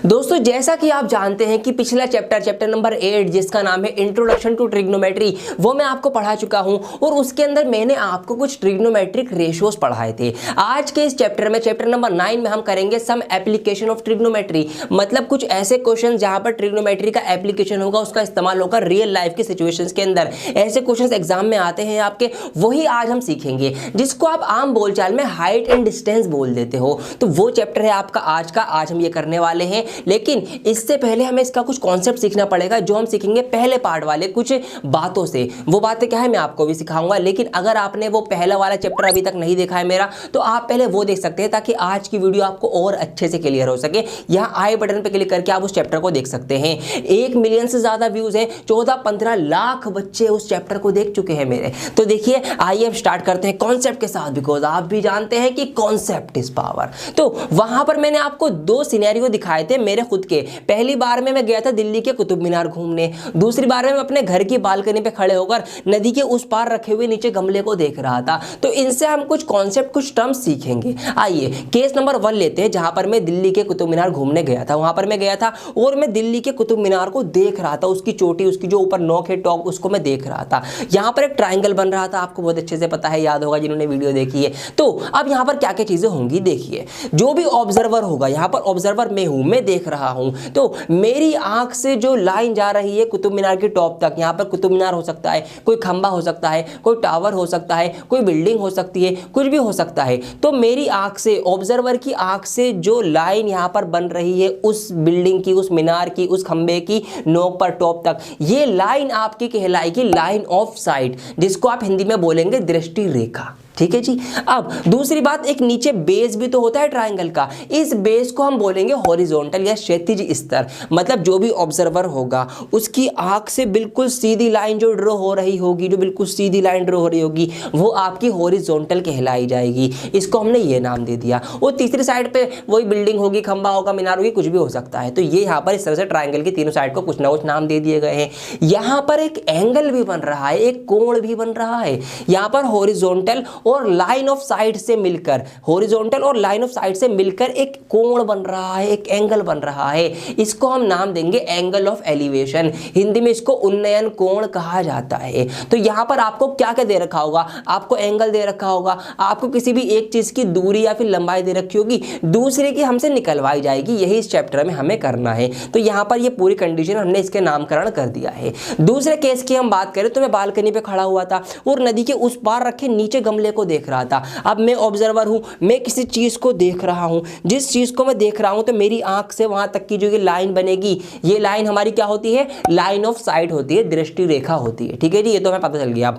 दोस्तों जैसा कि आप जानते हैं कि पिछला चैप्टर नंबर 8 जिसका नाम है इंट्रोडक्शन टू ट्रिग्नोमेट्री वो मैं आपको पढ़ा चुका हूं और उसके अंदर मैंने आपको कुछ ट्रिग्नोमेट्रिक रेशियोज पढ़ाए थे। आज के इस चैप्टर में चैप्टर नंबर 9 में हम करेंगे सम एप्लीकेशन ऑफ ट्रिग्नोमेट्री, मतलब कुछ ऐसे क्वेश्चन जहां पर ट्रिग्नोमेट्री का एप्लीकेशन होगा, उसका इस्तेमाल होगा रियल लाइफ की सिचुएशंस के अंदर। ऐसे क्वेश्चन एग्जाम में आते हैं आपके, वही आज हम सीखेंगे जिसको आप आम बोलचाल में हाइट एंड डिस्टेंस बोल देते हो। तो वो चैप्टर है आपका आज हम ये करने वाले हैं। लेकिन इससे पहले हमें इसका कुछ कॉन्सेप्ट सीखना पड़ेगा जो हम सीखेंगे पहले पार्ट वाले कुछ बातों से। वो बातें क्या है मैं आपको भी सिखाऊंगा, लेकिन अगर आपने वो पहला वाला चैप्टर अभी तक नहीं देखा है मेरा तो आप पहले वो देख सकते हैं ताकि आज की वीडियो आपको और अच्छे से क्लियर हो सके। यहाँ आई बटन पर क्लिक करके आप उस चैप्टर को देख सकते हैं। 1 मिलियन से ज्यादा व्यूज हैं, 14-15 लाख बच्चे उस चैप्टर को देख चुके हैं मेरे। तो देखिए आइए अब स्टार्ट करते हैं कॉन्सेप्ट के साथ, बिकॉज आप भी जानते हैं कि कॉन्सेप्ट इज पावर। तो वहां पर मैंने आपको 2 सिनेरियो दिखाए थे मेरे खुद के। पहली बार में मैं गया था दिल्ली के कुतुब मीनार घूमने, दूसरी बार में मैं अपने घर की बालकनी पे खड़े होकर नदी के उस पार रखे हुए नीचे गमले को देख रहा था। तो इनसे हम कुछ कॉन्सेप्ट कुछ टर्म्स सीखेंगे। आइए केस नंबर 1 लेते हैं, जहां पर मैं दिल्ली के कुतुब मीनार घूमने गया था। वहां पर मैं गया था और मैं दिल्ली के कुतुब मीनार को देख रहा था, उसकी चोटी, उसकी जो ऊपर नोक है टॉप, उसको मैं देख रहा था। यहां पर एक ट्राइंगल बन रहा था, आपको बहुत अच्छे से पता है, याद होगा जिन्होंने वीडियो देखी है। तो अब यहां पर क्या क्या चीजें होंगी देखिए। जो भी ऑब्जर्वर होगा, यहां पर ऑब्जर्वर मैं हूं, मैं देख रहा हूं, तो मेरी आंख से जो लाइन जा रही है कुतुब मीनार के टॉप तक, यहां पर कुतुब मीनार हो सकता है, कोई खंबा हो सकता है, कोई टावर हो सकता है, कोई बिल्डिंग हो सकती है, कुछ भी हो सकता है। तो मेरी आंख से, ऑब्जर्वर की आंख से जो लाइन यहां पर बन रही है उस बिल्डिंग की, उस मीनार की, उस खंबे की नोक पर टॉप तक, ये लाइन आपकी कहलाएगी लाइन ऑफ साइट, जिसको आप हिंदी में बोलेंगे दृष्टि रेखा। ठीक है जी। अब दूसरी बात, एक नीचे बेस भी तो होता है ट्राइंगल का, इस बेस को हम बोलेंगे हॉरिजॉन्टल या क्षैतिज स्तर। मतलब जो भी ऑब्जर्वर होगा उसकी आंख से बिल्कुल सीधी लाइन जो ड्रॉ हो रही होगी, जो बिल्कुल सीधी लाइन ड्रॉ हो रही होगी, वो आपकी हॉरिजॉन्टल कहलाई जाएगी। इसको हमने ये नाम दे दिया। और तीसरी साइड पे वही बिल्डिंग होगी, खंबा होगा, मीनार होगी, कुछ भी हो सकता है। तो ये यहाँ पर इस तरह से ट्राइंगल की तीनों साइड को कुछ ना कुछ नाम दे दिए गए हैं। यहाँ पर एक एंगल भी बन रहा है, एक कोण भी बन रहा है। यहाँ पर हॉरिजॉन्टल और लाइन ऑफ साइड से मिलकर, हॉरिजॉन्टल और लाइन ऑफ साइड से मिलकर एक कोण बन रहा है, एक एंगल बन रहा है। इसको हम नाम देंगे एंगल ऑफ एलिवेशन। हिंदी में इसको उन्नयन कोण कहा जाता है। तो यहां पर आपको क्या क्या दे रखा होगा, आपको एंगल दे रखा होगा, आपको किसी भी एक चीज की दूरी या फिर लंबाई दे रखी होगी, दूसरे की हमसे निकलवाई जाएगी। यही इस चैप्टर में हमें करना है। तो यहां पर ये पूरी कंडीशन हमने इसके नामकरण कर दिया है। दूसरे केस की हम बात करें तो मैं बालकनी पे खड़ा हुआ था और नदी के उस पार रखे नीचे गमले को देख रहा था। अब मैं ऑब्जर्वर हूं, मैं किसी चीज को देख रहा हूं, जिस चीज को मैं देख रहा हूं तो मेरी आंख से वहां तक की जो ये लाइन बनेगी, ये लाइन हमारी क्या होती है, लाइन ऑफ साइट होती है, दृष्टि रेखा होती है। ठीक है जी, ये तो हमें पता चल गया।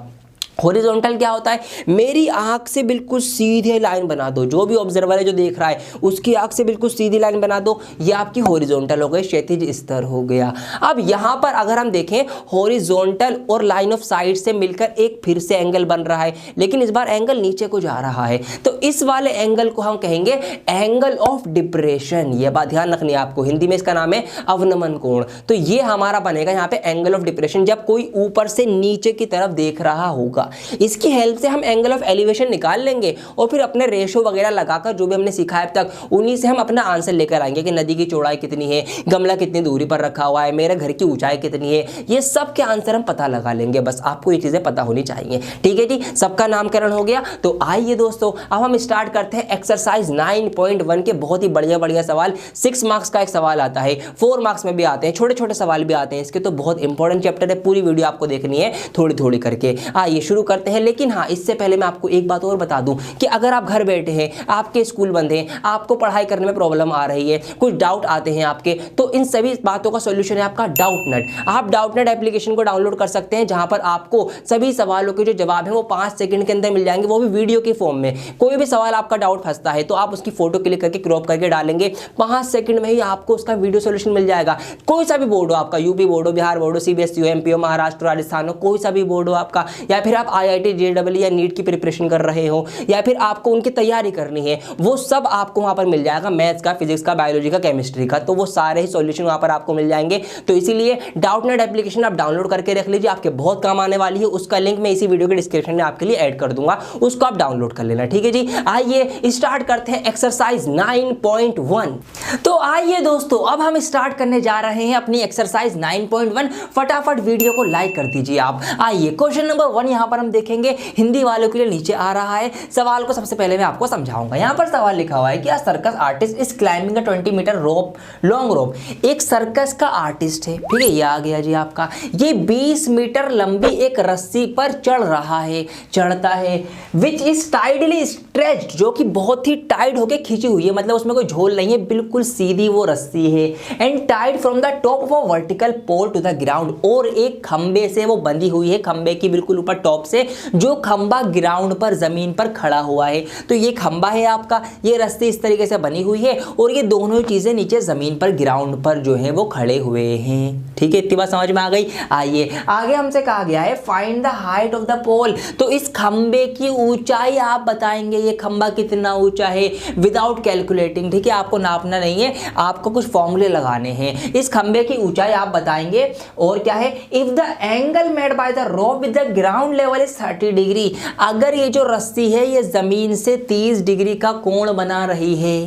हॉरिजॉन्टल क्या होता है, मेरी आंख से बिल्कुल सीधे लाइन बना दो, जो भी ऑब्जर्वर है जो देख रहा है उसकी आंख से बिल्कुल सीधी लाइन बना दो, ये आपकी हॉरिजॉन्टल हो गई, क्षैतिज स्तर हो गया। अब यहां पर अगर हम देखें हॉरिजॉन्टल और लाइन ऑफ साइड से मिलकर एक फिर से एंगल बन रहा है, लेकिन इस बार एंगल नीचे को जा रहा है। तो इस वाले एंगल को हम कहेंगे एंगल ऑफ डिप्रेशन। यह बात ध्यान रखनी है आपको, हिंदी में इसका नाम है अवनमन कोण। तो ये हमारा बनेगा यहाँ पे एंगल ऑफ डिप्रेशन, जब कोई ऊपर से नीचे की तरफ देख रहा होगा। इसकी हेल्प से हम एंगल ऑफ एलिवेशन निकाल लेंगे और फिर अपने रेशो वगैरह लगाकर जो भी हमने सीखा है अब तक, उन्हीं से हम अपना आंसर लेकर आएंगे कि नदी की चौड़ाई कितनी है, गमला कितनी दूरी पर रखा हुआ है, मेरे घर की ऊंचाई कितनी है, ये सब के आंसर हम पता लगा लेंगे। बस आपको ये चीजें पता होनी चाहिए। ठीक है जी, सबका नामकरण हो गया। तो आइए दोस्तों अब हम स्टार्ट करते हैं एक्सरसाइज 9.1 के बहुत ही बढ़िया बढ़िया सवाल। 6 मार्क्स का एक सवाल आता है, 4 मार्क्स में भी आते हैं, छोटे छोटे सवाल भी आते हैं इसके। तो बहुत इंपॉर्टेंट चैप्टर है, पूरी वीडियो आपको देखनी है थोड़ी थोड़ी करके। आइए शुरू करते हैं। लेकिन हाँ, इससे पहले मैं आपको एक बात और बता दूं कि अगर आप घर बैठे हैं, आपके स्कूल बंद हैं, आपको पढ़ाई करने में प्रॉब्लम आ रही है, कुछ डाउट आते हैं आपके, तो इन सभी बातों का सॉल्यूशन है आपका डाउटनेट। आप डाउटनेट एप्लीकेशन को डाउनलोड कर सकते हैं, जहां पर आपको सभी सवालों के जो जवाब है वो 5 सेकंड के अंदर मिल जाएंगे, वो भी वीडियो के फॉर्म में। कोई भी सवाल आपका डाउट फंसता है तो आप उसकी फोटो क्लिक करके क्रॉप करके डालेंगे, 5 सेकंड में ही आपको उसका वीडियो सॉल्यूशन मिल जाएगा। कोई सा भी बोर्ड हो आपका, यूपी बोर्ड हो, बिहार बोर्ड हो, सीबीएसई हो, एमपी हो, महाराष्ट्र, राजस्थान हो, कोई सा भी बोर्ड हो आपका, या फिर आप आप IIT JEE या नीट की प्रिपरेशन कर रहे हो या फिर आपको उनकी तैयारी करनी है, वो सब आपको वहां पर मिल जाएगा। मैथ्स का, फिजिक्स का, बायोलॉजी का, केमिस्ट्री का, तो वो सारे ही सॉल्यूशन वहां पर आपको मिल जाएंगे। तो इसीलिए डाउटनेट एप्लीकेशन आप डाउनलोड करके रख लीजिए, आपके बहुत काम आने वाली है। उसका लिंक मैं इसी वीडियो के डिस्क्रिप्शन में आपके लिए ऐड कर दूंगा, उसको आप डाउनलोड कर लेना, ठीक है जी। आइए स्टार्ट करते हैं एक्सरसाइज 9.1। तो आइए दोस्तों, अब हम स्टार्ट करने जा रहे हैं अपनी एक्सरसाइज 9.1। फटाफट वीडियो को लाइक कर दीजिए आप। आइए क्वेश्चन नंबर 1 यहां पर हम देखेंगे, हिंदी वालों के लिए नीचे आ रहा है। सवाल को सबसे पहले मैं आपको समझाऊंगा। यहां पर सवाल लिखा हुआ है कि circus artist is climbing a 20 metre rope, long rope. एक सर्कस का आर्टिस्ट है, ठीक है, ये आ गया जी आपका। ये 20 मीटर लंबी एक रस्सी पर चढ़ रहा है, चढ़ता है, विच इज टाइडली स्ट्रेच्ड, जो कि बहुत ही टाइट होके खींची हुई है, मतलब उसमें कोई झोल नहीं है, बिल्कुल सीधी वो रस्सी है। And tied from the top of a vertical pole to the ground, और एक खंबे से वो बंधी हुई है, खंबे की बिल्कुल ऊपर टॉप से, जो खंबा ग्राउंड पर, जमीन पर खड़ा हुआ है। तो ये खंबा है आपका, ये रस्सी इस तरीके से बनी हुई है, और ये दोनों चीजें नीचे जमीन पर, ग्राउंड पर जो है वो खड़े हुए हैं, ठीक है। इतनी बात समझ में आ गई। आइए आगे हमसे कहा गया है find the height of the pole. तो इस खंबे की ऊंचाई आप बताएंगे, ये खंबा कितना ऊंचा है, विदाउट कैलकुलेटिंग, ठीक है, आपको नापना नहीं है, आपको कुछ फॉर्मूले लगाने हैं। इस खंबे की ऊंचाई आप बताएंगे, और क्या है, if the angle made by the rope with the ground level is 30 degree, अगर ये जो रस्सी है ये जमीन से 30 डिग्री का कोण बना रही है।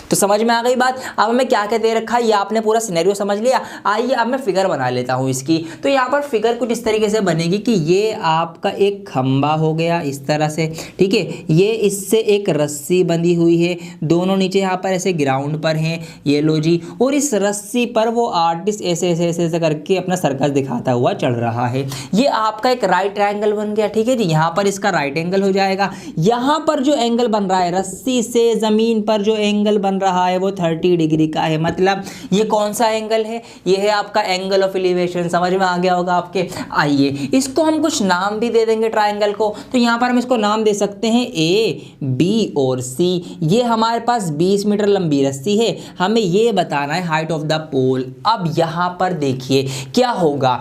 तो समझ में आ गई बात। अब हमें क्या क्या दे रखा है, ये आपने पूरा सिनेरियो समझ लिया। आइए अब मैं फिगर बना लेता हूं इसकी। तो यहाँ पर फिगर कुछ इस तरीके से बनेगी कि ये आपका एक खंबा हो गया इस तरह से, ठीक है, ये इससे एक रस्सी बंधी हुई है, दोनों नीचे यहाँ पर ऐसे ग्राउंड पर हैं, ये लो जी, और इस रस्सी पर वो आर्टिस्ट ऐसे ऐसे ऐसे ऐसे करके अपना सर्कस दिखाता हुआ चल रहा है। ये आपका एक राइट ट्रायंगल बन गया, ठीक है जी। यहाँ पर इसका राइट एंगल हो जाएगा। यहाँ पर जो एंगल बन रहा है, रस्सी से जमीन पर जो एंगल बन रहा है वो 30 डिग्री का है। मतलब ये कौन सा एंगल है, ये है आपका एंगल ऑफ एलिवेशन। समझ में आ गया होगा आपके। आइए इसको हम कुछ नाम भी दे देंगे ट्रायंगल को। तो यहाँ पर हम इसको नाम दे सकते हैं A, B और C। ये हमारे पास 20 मीटर लंबी रस्सी है, हमें ये बताना है हाइट ऑफ द पोल। अब यहाँ पर देखिए क्या होगा।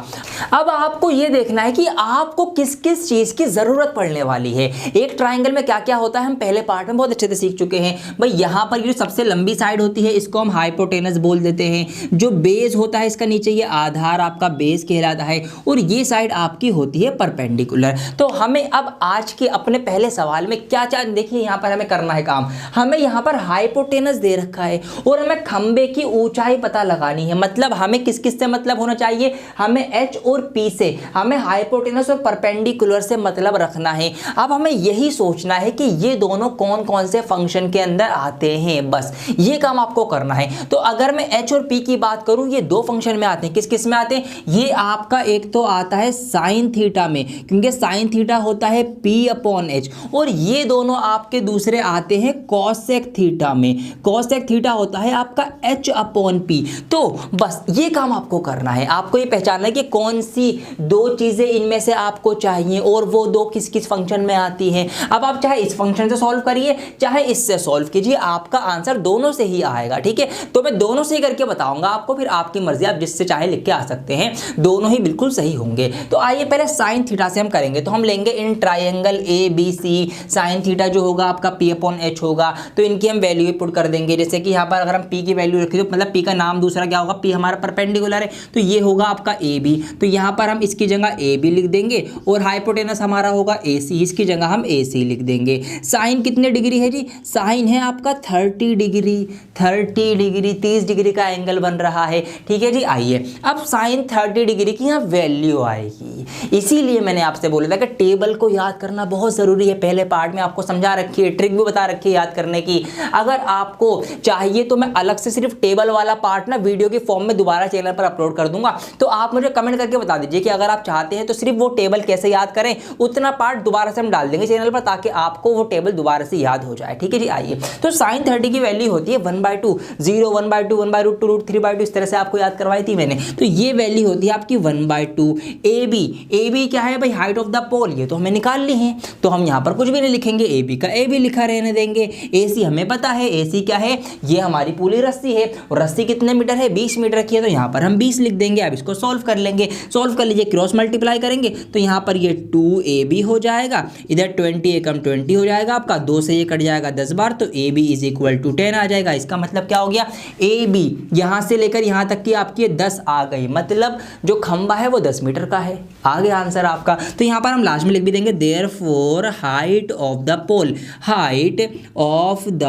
अब आपको ये देखना है कि आपको किस किस चीज की जरूरत पड़ने वाली है। एक ट्रायंगल में क्या क्या होता है हम पहले पार्ट में बहुत अच्छे से सीख चुके हैं भाई। यहाँ पर जो सबसे लंबी साइड होती है इसको हम हाइपोटेनस बोल देते हैं। जो बेस होता है इसका नीचे, ये आधार आपका बेस कहलाता है, और ये साइड आपकी होती है परपेंडिकुलर। तो हमें अब आज के अपने पहले सवाल में क्या क्या, देखिए यहाँ पर हमें करना है काम। हमें यहाँ पर हाइपोटेनस दे रखा है और हमें खंबे की ऊंचाई पता लगानी है। मतलब हमें किस किस से मतलब होना चाहिए, हमें H और P से, हमें हाइपोटेनस और परपेंडिकुलर से मतलब रखना है। अब हमें यही सोचना है कि ये दोनों कौन कौन से फंक्शन के अंदर आते हैं, बस ये काम आपको करना है। तो अगर मैं H और P की बात करूं, ये दो फंक्शन में आते हैं। किस किस में आते हैं, ये आपका एक तो आता है साइन थीटा में, क्योंकि साइन थीटा होता है P/H, और ये दोनों आपके दूसरे आते हैं कॉसेक थीटा में। कॉसेक थीटा होता है आपका H/P। तो बस ये काम आपको करना है, आपको ये पहचानना है कि कौन सी दो चीजें इनमें से आपको चाहिए और वो दो किस किस फंक्शन में आती हैं। अब आप चाहे इस फंक्शन से सॉल्व करिए चाहे इससे सॉल्व कीजिए, आपका आंसर दोनों से ही आएगा, ठीक है। तो मैं दोनों से ही करके बताऊंगा आपको, फिर आपकी मर्जी, आप जिससे चाहे लिख के आ सकते हैं, दोनों ही बिल्कुल सही होंगे। तो आइए पहले साइन थीटा से हम करेंगे। तो हम लेंगे in triangle ABC, sine theta जो होगा आपका P/H होगा, तो इनकी हम वैल्यू पुट कर देंगे। जैसे कि यहाँ पर अगर हम P की वैल्यू रखें, तो मतलब P का नाम दूसरा क्या होगा, P हमारा परपेंडिकुलर है, तो ये होगा आपका AB। तो यहाँ पर हम इसकी जगह AB लिख देंगे, और हाइपोटेनस हमारा होगा AC, इसकी जगह हम AC लिख देंगे। साइन कितने डिग्री है जी, साइन है आपका 30 डिग्री, 30 डिग्री, 30 डिग्री का एंगल बन रहा है, ठीक है जी। आइए अब साइन 30 डिग्री की यहाँ वैल्यू आएगी, इसीलिए मैंने आपसे बोला था कि टेबल को याद करना बहुत जरूरी है। पहले पार्ट में आपको समझा रखी है, ट्रिक भी बता रखी है याद करने की। अगर आपको चाहिए तो मैं अलग से सिर्फ टेबल वाला पार्ट ना वीडियो के फॉर्म में दोबारा चैनल पर अपलोड कर दूंगा, तो आप मुझे कमेंट करके बता दीजिए कि अगर आप चाहते हैं तो सिर्फ वो टेबल कैसे याद करें, उतना पार्ट दोबारा से हम डाल देंगे चैनल पर, ताकि आपको वो टेबल दोबारा से याद हो जाए, ठीक है जी। आइए तो साइन 30 की वैल्यू होती है 1/2, 0, 1/2, 1/√2, √3/2, इस तरह से आपको याद करवाई थी मैंने। तो ये वैल्यू होती है आपकी 1/2। ए बी क्या है भाई, हाइट ऑफ द पोल, ये तो हमें निकाल ली है, तो हम यहाँ पर कुछ भी नहीं लिखेंगे, ए बी का ए बी लिखा रहने देंगे। ए सी हमें पता है, ए सी क्या है, ये हमारी पूरी रस्सी है, और रस्सी कितने मीटर है, 20 मीटर की है, तो यहाँ पर हम 20 लिख देंगे। अब इसको सॉल्व कर लेंगे, सॉल्व कर लीजिए, क्रॉस मल्टीप्लाई करेंगे तो यहाँ पर ये 2ab हो जाएगा, इधर 20 एकम 20 हो जाएगा आपका, 2 से ये कट जाएगा 10 बार, तो ab इज इक्वल टू 10 आ जाएगा। इसका मतलब क्या हो गया, ab यहाँ से लेकर यहाँ तक की आपकी 10 आ गई, मतलब जो खंबा है वो 10 मीटर का है। आ गया आंसर आपका। तो यहाँ पर हम लास्ट में लिख भी देंगे therefore height of the pole, height of the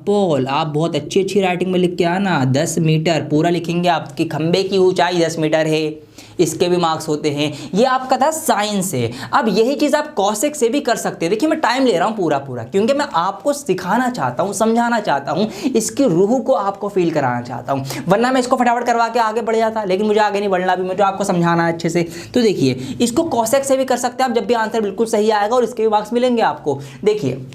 pole. आप बहुत अच्छी राइटिंग में लिख के आना, 10 मीटर पूरा लिखेंगे। आपके खंबे की ऊंचाई 10 मीटर है, इसके भी मार्क्स होते हैं। ये आपका था साइंस से। अब यही चीज़ आप कॉसेक से भी कर सकते हैं। देखिए मैं टाइम ले रहा हूँ पूरा क्योंकि मैं आपको सिखाना चाहता हूँ, समझाना चाहता हूँ, इसकी रूह को आपको फील कराना चाहता हूँ, वरना मैं इसको फटाफट करवा के आगे बढ़ जाता, लेकिन मुझे आगे नहीं बढ़ना, भी मुझे आपको समझाना है अच्छे से। तो देखिए इसको कॉसेक से भी कर सकते हैं आप, जब भी आंसर बिल्कुल सही आएगा और इसके भी मार्क्स मिलेंगे आपको। देखिए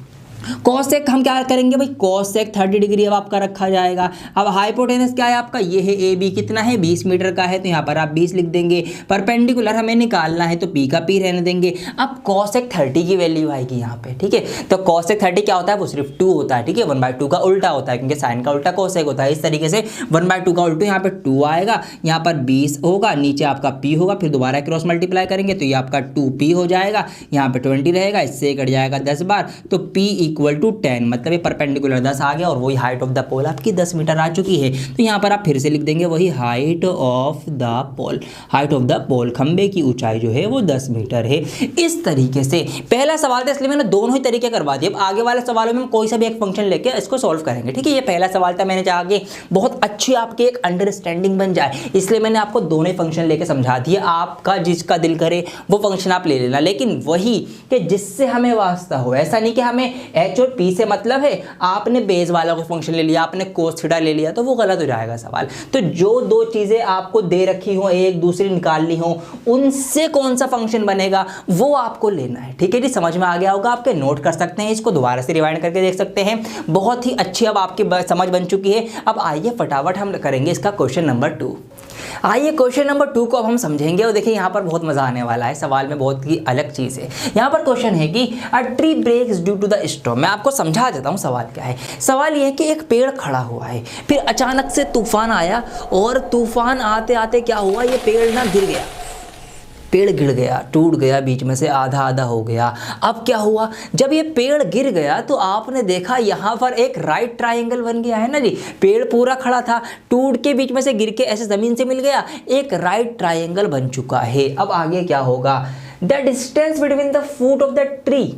कॉसेक हम क्या करेंगे भाई, कॉसेक 30 डिग्री अब आपका रखा जाएगा। अब हाइपोटेनस क्या है आपका, ये है ए बी, कितना है 20 मीटर का है, तो यहाँ पर आप 20 लिख देंगे। परपेंडिकुलर हमें निकालना है तो पी का पी रहने देंगे। अब कॉसेक 30 की वैल्यू आएगी यहाँ पे, ठीक है। तो कॉसेक 30 क्या होता है, वो सिर्फ 2 होता है, ठीक है, 1/2 का उल्टा होता है, क्योंकि साइन का उल्टा कॉसेक होता है। इस तरीके से 1/2 का उल्टा, यहाँ पे 2 आएगा, यहाँ पर 20 होगा, नीचे आपका पी होगा, फिर दोबारा क्रॉस मल्टीप्लाई करेंगे तो ये आपका 2p हो जाएगा, यहाँ पे 20 रहेगा, इससे कट जाएगा 10 बार, तो p इक्वल टू 10, मतलब ये परपेंडिकुलर 10 आ गया, और वही हाइट ऑफ द पोल आपकी 10 मीटर आ चुकी है। तो यहाँ पर आप फिर से लिख देंगे वही height of the pole, height of the pole, खंबे की ऊंचाई जो है वो 10 मीटर है। इस तरीके से पहला सवाल था, इसलिए मैंने दोनों ही तरीके करवा दिए। अब आगे वाले सवालों में हम कोई सा भी एक फंक्शन लेके इसको सॉल्व करेंगे, ठीक है। ये पहला सवाल था, मैंने चाहा कि बहुत अच्छी आपकी एक अंडरस्टैंडिंग बन जाए, इसलिए मैंने आपको दोनों ही फंक्शन लेके समझा दिए। आपका जिसका दिल करे वो फंक्शन आप ले लेना, लेकिन वही कि जिससे हमें वास्ता हो। ऐसा नहीं कि हमें एच और पी से मतलब है, आपने बेस वाला कोई फंक्शन ले लिया, आपने कोस थीटा ले लिया, तो वो गलत हो जाएगा सवाल। तो जो दो चीजें आपको दे रखी हो, एक दूसरी निकालनी हो, उनसे कौन सा फंक्शन बनेगा वो आपको लेना है, ठीक है जी। समझ में आ गया होगा, आपके नोट कर सकते हैं, इसको दोबारा से रिवाइंड करके देख सकते हैं। बहुत ही अच्छी अब आपकी समझ बन चुकी है। अब आइए फटाफट हम करेंगे इसका क्वेश्चन नंबर 2। आइए क्वेश्चन नंबर 2 को अब हम समझेंगे, और देखिए यहाँ पर बहुत मजा आने वाला है। सवाल में बहुत ही अलग चीज़ है। यहाँ पर क्वेश्चन है कि a tree breaks due to the storm. मैं आपको समझा देता हूँ सवाल क्या है। सवाल ये है कि एक पेड़ खड़ा हुआ है, फिर अचानक से तूफान आया, और तूफान आते आते क्या हुआ, ये पेड़ ना गिर गया, पेड़ गिर गया, टूट गया, बीच में से आधा आधा हो गया। अब क्या हुआ, जब ये पेड़ गिर गया तो आपने देखा यहाँ पर एक राइट ट्रायंगल बन गया है ना जी। पेड़ पूरा खड़ा था, टूट के बीच में से गिर के ऐसे जमीन से मिल गया, एक राइट ट्रायंगल बन चुका है। अब आगे क्या होगा, the distance between the foot of the tree,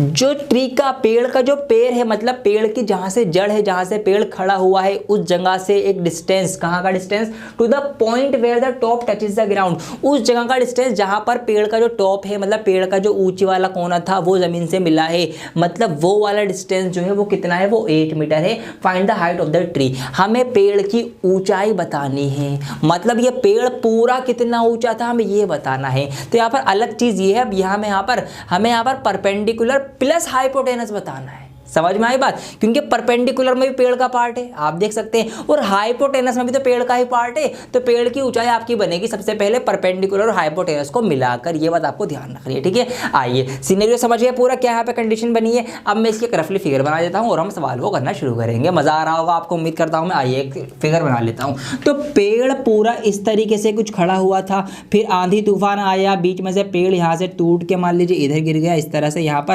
जो ट्री का पेड़ का जो पेड़ है, मतलब पेड़ की जहाँ से जड़ है, जहाँ से पेड़ खड़ा हुआ है, उस जगह से एक डिस्टेंस, कहाँ का distance, to the point where the top touches the ground, उस जगह का डिस्टेंस जहाँ पर पेड़ का जो टॉप है, मतलब पेड़ का जो ऊंची वाला कोना था वो जमीन से मिला है, मतलब वो वाला डिस्टेंस जो है वो कितना है, वो 8 मीटर है। Find the height of the tree, हमें पेड़ की ऊंचाई बतानी है, मतलब ये पेड़ पूरा कितना ऊंचा था हमें ये बताना है। तो यहाँ पर अलग चीज ये है, अब यहाँ हमें यहाँ पर परपेंडिकुलर प्लस हाइपोटेनस बताना है। समझ में आई बात, क्योंकि परपेंडिकुलर में भी पेड़ का पार्ट है, आप देख सकते हैं, और हाइपोटेनस में भी तो पेड़ का ही पार्ट है। तो पेड़ की ऊंचाई आपकी बनेगी सबसे पहले परपेंडिकुलर और हाइपोटेनस को मिलाकर, ये बात आपको ध्यान रखनी है, ठीक है। आइए सिनेरियो समझिए पूरा, क्या यहाँ पे कंडीशन बनी है। अब मैं इसकी रफली फिगर बना देता हूँ और हम सवाल को करना शुरू करेंगे। मजा आ रहा होगा आपको, उम्मीद करता हूँ मैं। आइए एक फिगर बना लेता हूँ। तो पेड़ पूरा इस तरीके से कुछ खड़ा हुआ था, फिर आंधी तूफान आया, बीच में से पेड़ यहाँ से टूट के मान लीजिए इधर गिर गया, इस तरह से यहाँ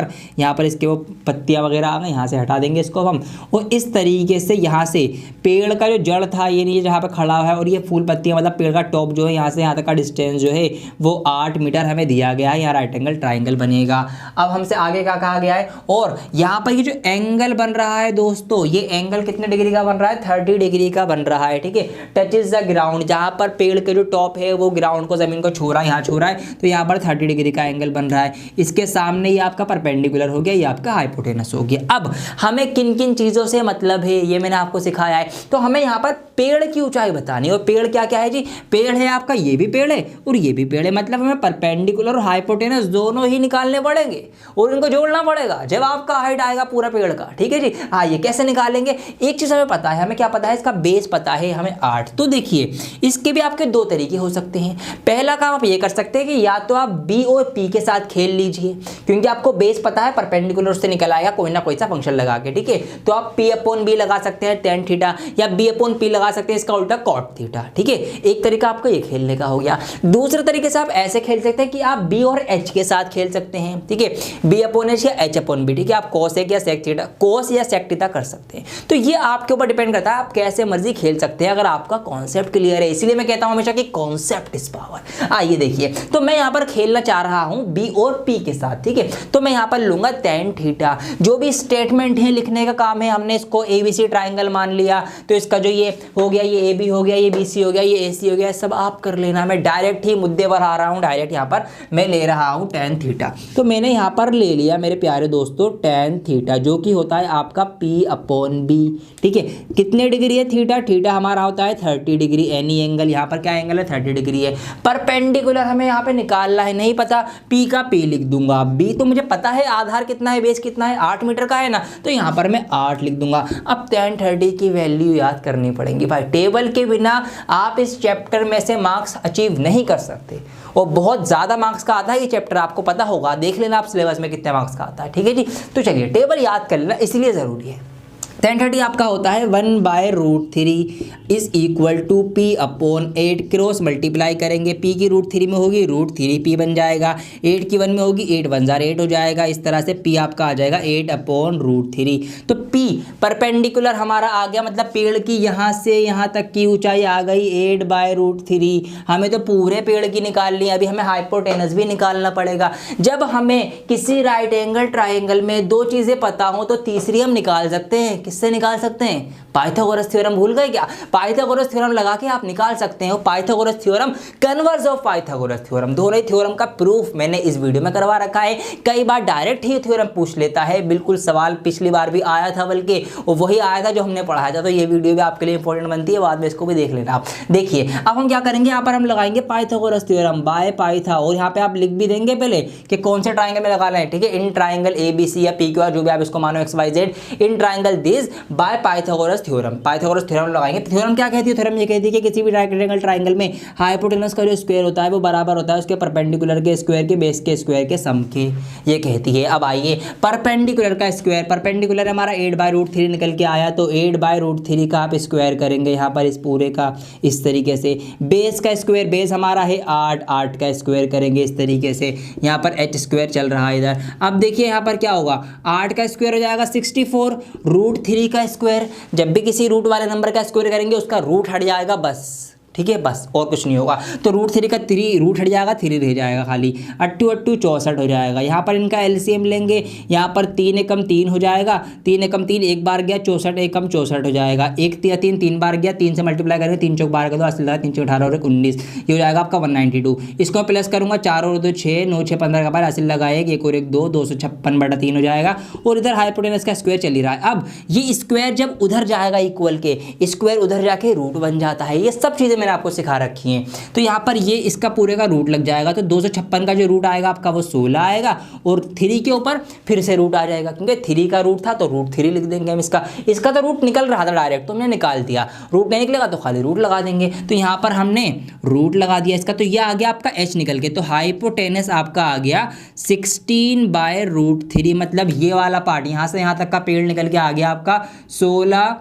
पर इसके वो पत्तियाँ वगैरह यहाँ से हटा देंगे इसको हम, और इस तरीके से यहाँ से पेड़ का जो जड़ था ये नीचे जहाँ पे खड़ा है, और ये फूल पत्तियाँ, मतलब पेड़ का टॉप जो है यहाँ से यहाँ तक का डिस्टेंस जो है वो 8 मीटर हमें दिया गया है। यहाँ राइट एंगल ट्राइंगल बनेगा। अब हमसे आगे क्या कहा गया है, और यहाँ पर ये जो एंगल बन रहा है दोस्तों, ये एंगल कितने डिग्री का बन रहा है, 30 डिग्री का बन रहा है, ठीक है। टचेस द ग्राउंड, जहाँ पर पेड़ के जो टॉप है वो ग्राउंड को, जमीन को छू रहा है, यहाँ छू रहा है, तो यहाँ पर 30 डिग्री का एंगल बन रहा है। इसके सामने ये आपका परपेंडिकुलर हो गया, ये आपका हाइपोटेनस हो गया। अब हमें किन किन चीज़ों से मतलब है ये मैंने आपको सिखाया है। तो हमें यहाँ पर पेड़ की ऊंचाई बतानी है, और पेड़ क्या क्या है जी, पेड़ है आपका, ये भी पेड़ है और ये भी पेड़ है, मतलब हमें परपेंडिकुलर और हाइपोटेनस दोनों ही निकालने पड़ेंगे और इनको जोड़ना पड़ेगा जब आपका हाइट आएगा पूरा पेड़ का। ठीक है जी। हाँ, ये कैसे निकालेंगे, एक चीज़ हमें पता है, हमें क्या पता है, इसका बेस पता है हमें 8। तो देखिए इसके भी आपके दो तरीके हो सकते हैं। पहला काम आप ये कर सकते हैं कि या तो आप बी और पी के साथ खेल लीजिए, क्योंकि आपको बेस पता है, परपेंडिकुलर से निकल आएगा कोई ना कोई सा फंक्शन लगा के। ठीक है, तो आप पी अपॉन बी लगा सकते हैं tan थीटा, या बी अपॉन पी लगा सकते हैं इसका उल्टा cot थीटा। ठीक है, एक तरीका आपको ये खेलने का हो गया। दूसरे तरीके से आप ऐसे खेल सकते हैं कि आप बी और एच के साथ खेल सकते हैं। ठीक है, बी अपॉन एच या एच अपॉन बी। ठीक है, आप cos या sec थीटा, cos या sec थीटा कर सकते हैं। तो ये आपके ऊपर डिपेंड करता है, आप कैसे मर्जी खेल सकते हैं अगर आपका कॉन्सेप्ट क्लियर है। इसीलिए मैं कहता हूं हमेशा कि कॉन्सेप्ट इज पावर। आइए देखिए, तो मैं यहाँ पर खेलना चाह रहा हूं बी और पी के साथ। ठीक है, तो मैं यहाँ पर लूंगा tan थीटा। जो भी स्टेटमेंट है लिखने का काम है, हमने इसको ABC ट्राइंगल मान लिया, तो इसका जो ये हो गया, ये AB हो गया, ये BC हो गया, ये AC हो गया, सब आप कर लेना। मैं डायरेक्ट ही मुद्दे पर आ रहा हूँ, डायरेक्ट यहाँ पर मैं ले रहा हूँ tan थीटा। तो मैंने यहाँ पर ले लिया मेरे प्यारे दोस्तों tan थीटा, जो कि होता है आपका P अपॉन B। ठीक है, कितने डिग्री है थीटा, थीटा हमारा होता है 30 डिग्री। एनी एंगल, यहाँ पर क्या एंगल है, 30 डिग्री है। परपेंडिकुलर हमें यहाँ पे निकालना है, नहीं पता P का P लिख दूंगा, B तो मुझे पता है आधार कितना है, बेस कितना है, 8 मीटर का है ना, तो यहाँ पर मैं 8 लिख दूंगा। अब tan 30 की वैल्यू याद करनी पड़ेगी भाई, टेबल के बिना आप इस चैप्टर में से मार्क्स अचीव नहीं कर सकते, और बहुत ज़्यादा मार्क्स का आता है ये चैप्टर, आपको पता होगा, देख लेना आप सिलेबस में कितने मार्क्स का आता है। ठीक है जी, तो चलिए टेबल याद कर लेना, इसलिए ज़रूरी है। tan 30 आपका होता है 1/√3 is equal to P upon 8, cross multiply करेंगे, P की √3 में होगी √3P बन जाएगा, 8 की 1 में होगी 8 1 जार 8 हो जाएगा। इस तरह से P आपका आ जाएगा 8 अपॉन √3। तो P परपेंडिकुलर हमारा आ गया, मतलब पेड़ की यहाँ से यहाँ तक की ऊंचाई आ गई 8/√3। हमें तो पूरे पेड़ की निकाल ली, अभी हमें हाइपोटेनस भी निकालना पड़ेगा। जब हमें किसी राइट एंगल ट्राइंगल में दो चीज़ें पता हो तो तीसरी हम निकाल सकते हैं। किससे निकाल सकते हैं, पाइथागोरस थ्योरम भूल गए क्या, पाइथागोरस थ्योरम लगा के आप निकाल सकते हैं। Pythagoras theorem, converse of Pythagoras theorem, दोनों ही थ्योरम का प्रूफ मैंने इस वीडियो में करवा रखा है। कई बार डायरेक्ट ही थ्योरम पूछ लेता है, बिल्कुल सवाल पिछली बार भी आया था, बल्कि और वही आया था जो हमने पढ़ाया था, तो ये वीडियो भी आपके लिए इंपॉर्टेंट बनती है, बाद में इसको भी देख लेना आप। देखिए अब हम क्या करेंगे, यहाँ पर हम लगाएंगे पाइथागोरस थ्योरम बाय पाइथा, और यहाँ पे आप लिख भी देंगे पहले कि कौन से ट्राइंगल में लगाना है। ठीक है, इन ट्राइंगल ABC या PQR जो भी आप इसको मानो XYZ, in triangle this by Pythagoras theorem. Pythagoras theorem लगाएंगे। थ्योरम क्या कहती है, थ्योरम ये कहती है कि किसी भी राइट एंगल ट्राइंगल में हाइपोटेनस का जो स्क्वायर होता है वो बराबर होता है उसके परपेंडिकुलर के स्क्वायर के बेस के स्क्वायर के सम के, ये कहती है। अब आइए परपेंडिकुलर का स्क्वायर, परपेंडिकुलर हमारा 8/√3 निकल के आया, तो 8/√3 का आप स्क्वायर करेंगे यहाँ पर इस पूरे का इस तरीके से। बेस का स्क्वायर, बेस हमारा है 8, 8 का स्क्वायर करेंगे इस तरीके से। यहाँ पर h स्क्वायर चल रहा है इधर। अब देखिए यहाँ पर क्या होगा, 8 का स्क्वायर हो जाएगा 64, √3 का स्क्वायर, जब भी किसी रूट वाले नंबर का स्क्वायर करेंगे उसका रूट हट जाएगा बस। ठीक है, बस और कुछ नहीं होगा। तो √3 का 3 रूट हट जाएगा, 3 रह जाएगा खाली, 8 8 64 हो जाएगा। यहाँ पर इनका LCM लेंगे, यहाँ पर 3 एकम 3 हो जाएगा, 3 एकम 3 एक बार गया, 64 एकम 64 हो जाएगा, 1 3 3 बार गया, 3 से मल्टीप्लाई करेंगे, 3 चौक बार कर दो, 80 3 18 और 19, ये हो जाएगा आपका 192। इसको प्लस करूँगा, 4 और 2 6, 9 6 15 का बार हासिल लगाएगा, 1 और 1 2, 256/3 हो जाएगा। और इधर हाइपोटेनस का स्क्वायर चल ही रहा है। अब ये स्क्वायर जब उधर जाएगा इक्वल के, स्क्वायर उधर जाके रूट बन जाता है। ये सब चीज़ें मैंने आपको सिखा रखी हैं। तो यहाँ पर ये इसका पूरे का रूट लग जाएगा, तो 256 का जो रूट आएगा आपका वो 16 आएगा, और 3 के ऊपर फिर से रूट आ जाएगा, क्योंकि 3 का रूट था तो √3 लिख देंगे हम। इसका तो रूट निकल रहा था डायरेक्ट, तो हमने निकाल दिया। रूट नहीं निकलेगा तो खाली रूट लगा देंगे। तो यहाँ पर हमने रूट लगा दिया इसका, तो ये आ गया आपका h निकल के। तो हाइपोटेनस आपका आ गया 16/√3, मतलब ये वाला पार्ट यहाँ से यहाँ तक का पेड़ निकल के आ गया आपका 16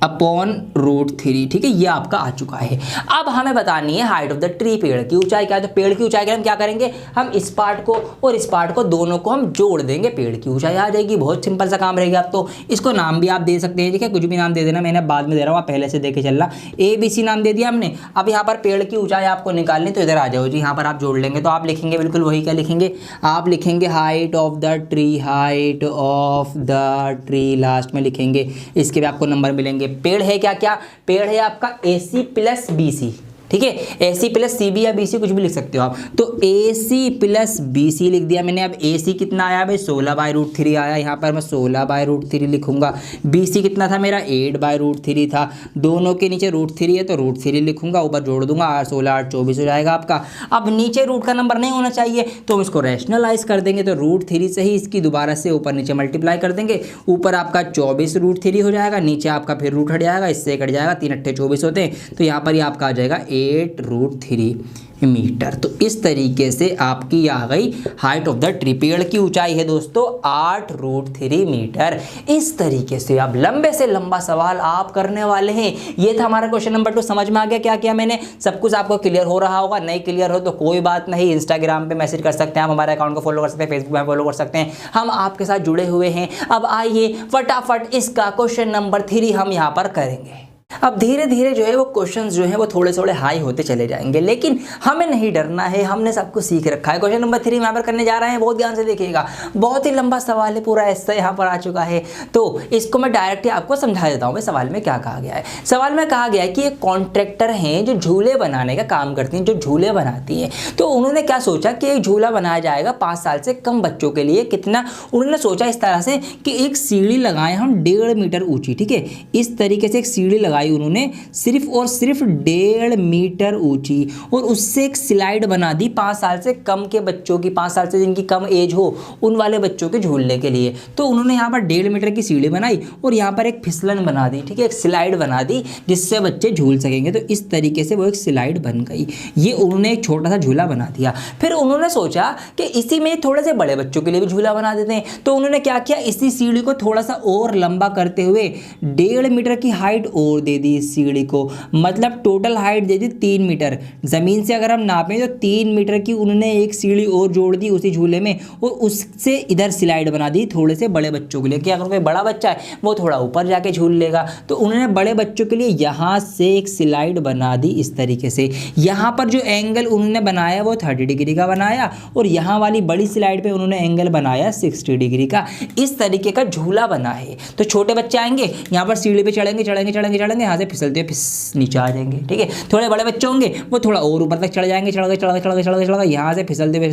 अपॉन √3। ठीक है, ये आपका आ चुका है। अब हमें बतानी है हाइट ऑफ द ट्री, पेड़ की ऊंचाई क्या है। तो पेड़ की ऊंचाई के लिए हम क्या करेंगे, हम इस पार्ट को और इस पार्ट को दोनों को हम जोड़ देंगे, पेड़ की ऊंचाई आ जाएगी। बहुत सिंपल सा काम रहेगा। आप तो इसको नाम भी आप दे सकते हैं, ठीक है, कुछ भी नाम दे देना, मैंने बाद में दे रहा हूँ, आप पहले से देखे चलना। ABC नाम दे दिया हमने। अब यहाँ पर पेड़ की ऊंचाई आपको निकालनी, तो इधर आ जाओ जी, यहाँ पर आप जोड़ लेंगे। तो आप लिखेंगे बिल्कुल वही, क्या लिखेंगे, आप लिखेंगे height of the tree, height of the tree last में लिखेंगे। इसके भी आपको नंबर मिलेंगे। पेड़ है क्या क्या, पेड़ है आपका AC + BC। ठीक है। AC प्लस CB या BC कुछ भी लिख सकते हो आप। तो AC प्लस BC लिख दिया मैंने। अब AC कितना आया भाई 16/√3 आया, यहाँ पर मैं 16/√3 लिखूंगा। BC कितना था मेरा 8/√3 था, दोनों के नीचे √3 है तो √3 लिखूंगा, ऊपर जोड़ दूंगा 8 16 8 24 हो जाएगा आपका। अब नीचे रूट का नंबर नहीं होना चाहिए तो हम इसको रैशनलाइज कर देंगे, तो √3 से ही इसकी दोबारा से ऊपर नीचे मल्टीप्लाई कर देंगे। ऊपर आपका 24√3 हो जाएगा, नीचे आपका फिर रूट हट जाएगा, इससे कट जाएगा, 3 8 24 होते हैं, तो यहाँ पर ही आपका आ जाएगा 8√3 मीटर। तो इस तरीके से आपकी आ गई हाइट ऑफ द ट्री। पेड़ की ऊंचाई है दोस्तों 8√3 मीटर। इस तरीके से अब लंबे से लंबा सवाल आप करने वाले हैं। ये था हमारा क्वेश्चन नंबर 2। समझ में आ गया क्या किया मैंने? सब कुछ आपको क्लियर हो रहा होगा। नहीं क्लियर हो तो कोई बात नहीं, इंस्टाग्राम पे मैसेज कर सकते हैं आप, हमारे अकाउंट को फॉलो कर सकते हैं, फेसबुक पे फॉलो कर सकते हैं, हम आपके साथ जुड़े हुए हैं। अब आइए फटाफट इसका क्वेश्चन नंबर 3 हम यहाँ पर करेंगे। अब धीरे धीरे जो है वो क्वेश्चंस जो है वो थोड़े थोड़े हाई होते चले जाएंगे, लेकिन हमें नहीं डरना है, हमने सब कुछ सीख रखा है। क्वेश्चन नंबर 3 यहाँ पर करने जा रहे हैं, बहुत ध्यान से देखिएगा। बहुत ही लंबा सवाल है, पूरा ऐसा यहाँ पर आ चुका है, तो इसको मैं डायरेक्ट ही आपको समझा देता हूँ। सवाल में क्या कहा गया है? सवाल में कहा गया है कि एक कॉन्ट्रैक्टर हैं जो झूले बनाने का काम करती हैं, जो झूले बनाती हैं। तो उन्होंने क्या सोचा कि एक झूला बनाया जाएगा 5 साल से कम बच्चों के लिए। कितना उन्होंने सोचा इस तरह से कि एक सीढ़ी लगाएं हम 1.5 मीटर ऊंची, ठीक है। इस तरीके से एक सीढ़ी लगाई उन्होंने सिर्फ और सिर्फ 1.5 मीटर ऊंची, और उससे एक स्लाइड बना दी 5 साल से कम के बच्चों की, 5 साल से जिनकी कम एज हो उन वाले बच्चों के झूलने के लिए। तो उन्होंने यहाँ पर 1.5 मीटर की सीढ़ी बनाई और यहाँ पर एक फिसलन बना दी, ठीक है, एक स्लाइड बना दी जिससे बच्चे झूल सकेंगे। तो इस तरीके से वो एक स्लाइड बन गई। ये उन्होंने एक छोटा सा झूला बना दिया। फिर उन्होंने सोचा कि इसी में थोड़े से बड़े बच्चों के लिए भी झूला बना देते हैं। तो उन्होंने क्या किया, इसी सीढ़ी को थोड़ा सा और लंबा करते हुए 1.5 मीटर की हाइट और दे दी सीढ़ी को, मतलब टोटल हाइट दे दी 3 मीटर। जमीन से अगर हम नापें तो 3 मीटर की उन्होंने एक सीढ़ी और जोड़ दी उसी झूले में, और उससे इधर स्लाइड बना दी थोड़े से बड़े बच्चों के लिए कि अगर कोई बड़ा बच्चा है वो थोड़ा ऊपर जाके झूल लेगा। तो उन्होंने बड़े बच्चों के लिए यहाँ से एक स्लाइड बना दी इस तरीके से। यहाँ पर जो एंगल उन्होंने बनाया वो 30 डिग्री का बनाया, और यहाँ वाली बड़ी स्लाइड पे उन्होंने एंगल बनाया 60 डिग्री का। इस तरीके का झूला बना है। तो छोटे बच्चे आएंगे यहाँ पर सीढ़ी पे चढ़ेंगे चढ़ेंगे चढ़ेंगे चढ़ेंगे, यहाँ से फिसलते नीचे आ जाएंगे, ठीक है। थोड़े बड़े बच्चे होंगे वो थोड़ा और ऊपर तक चढ़ जाएंगे, चढ़ गए यहाँ से फिसलते हुए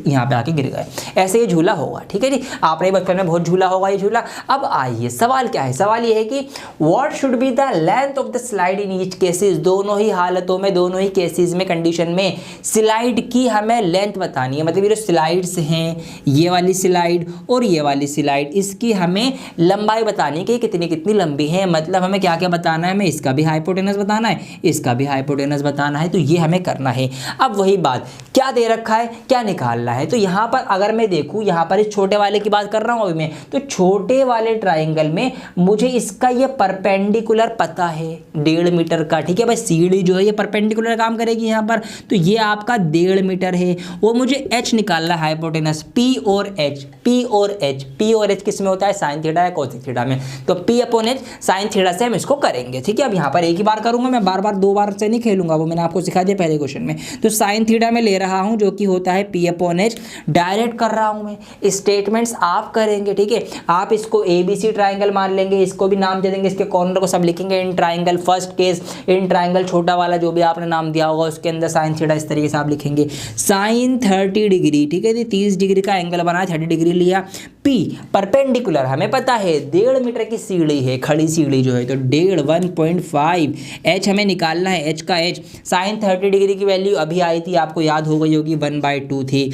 यहाँ पे आके गिर गए। ऐसे ये झूला होगा, ठीक है जी। आपने बचपन में बहुत झूला होगा ये झूला। अब आइए सवाल क्या है? सवाल ये है कि what should be the length of the slide in each cases. दोनों ही हालतों में, दोनों ही केसेस में, कंडीशन में स्लाइड की हमें लेंथ बतानी है। मतलब ये जो स्लाइड्स हैं, ये वाली स्लाइड और ये वाली स्लाइड, इसकी हमें लंबाई बतानी है कि कितनी कितनी लंबी है। मतलब हमें क्या क्या बताना है? हमें इसका भी हाइपोटेनस बताना है, इसका भी हाइपोटेनस बताना है। तो ये हमें करना है। अब वही बात, क्या दे रखा है, क्या निकालना है? तो यहाँ पर अगर मैं देखूँ, यहाँ पर इस छोटे वाले की बात कर रहा हूँ अभी मैं, तो छोटे वाले ट्राइंगल में मुझे इसका ये परपेंडिकुलर पता है 1.5 मीटर का, ठीक है भाई। सीढ़ी जो है ये परपेंडिकुलर काम करेगी यहाँ पर, तो ये आपका 1.5 मीटर है। वो मुझे h निकालना है, हाइपोटेनस P और H। P और H किस में होता है? साइन थीटा या कोसेक थीटा में। तो P/H साइन थीटा से हम इसको करेंगे, ठीक है। अब यहाँ पर एक ही बार करूंगा मैं, बार बार 2 बार से नहीं खेलूंगा, वो मैंने आपको सिखा दिया पहले क्वेश्चन में। तो साइन थीटा में ले रहा हूँ जो कि होता है P/H। डायरेक्ट कर रहा हूँ मैं, स्टेटमेंट्स आप करेंगे, ठीक है। आप इसको ABC ट्राइंगल मान लेंगे, इसको भी नाम दे देंगे, इसके कॉर्नर को सब लिखेंगे in triangle. First case in triangle, छोटा वाला जो भी आपने नाम दिया होगा उसके अंदर साइन थीटा इस तरीके से आप लिखेंगे। साइन 30 डिग्री, ठीक है जी, 30 डिग्री का एंगल बनाया, 30 डिग्री लिया। P परपेंडिकुलर हमें पता है 1.5 मीटर की सीढ़ी है, खड़ी सीढ़ी जो है, तो 1.5 H हमें निकालना है। H का H साइन 30 डिग्री की वैल्यू अभी आई थी, आपको याद हो गई होगी, 1/2 थी।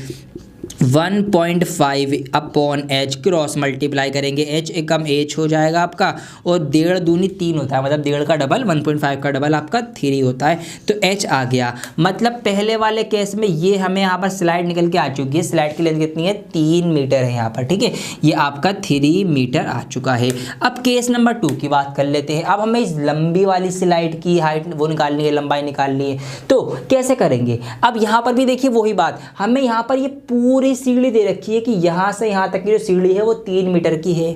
1.5/H क्रॉस मल्टीप्लाई करेंगे, H एकम H हो जाएगा आपका, और 1.5 दूनी 3 होता है, मतलब 1.5 का डबल 1.5 का डबल आपका 3 होता है। तो H आ गया। मतलब पहले वाले केस में ये हमें यहाँ पर स्लाइड निकल के आ चुकी है। स्लाइड की लेंथ कितनी है? 3 मीटर है यहाँ पर, ठीक है। ये आपका 3 मीटर आ चुका है। अब केस नंबर 2 की बात कर लेते हैं। अब हमें इस लंबी वाली स्लाइड की हाइट वो निकालनी है, लंबाई निकालनी है। तो कैसे करेंगे? अब यहाँ पर भी देखिए वही बात, हमें यहाँ पर ये पूरी सीढ़ी दे रखी है कि यहाँ से यहाँ तक की जो सीढ़ी है वो 3 मीटर की है।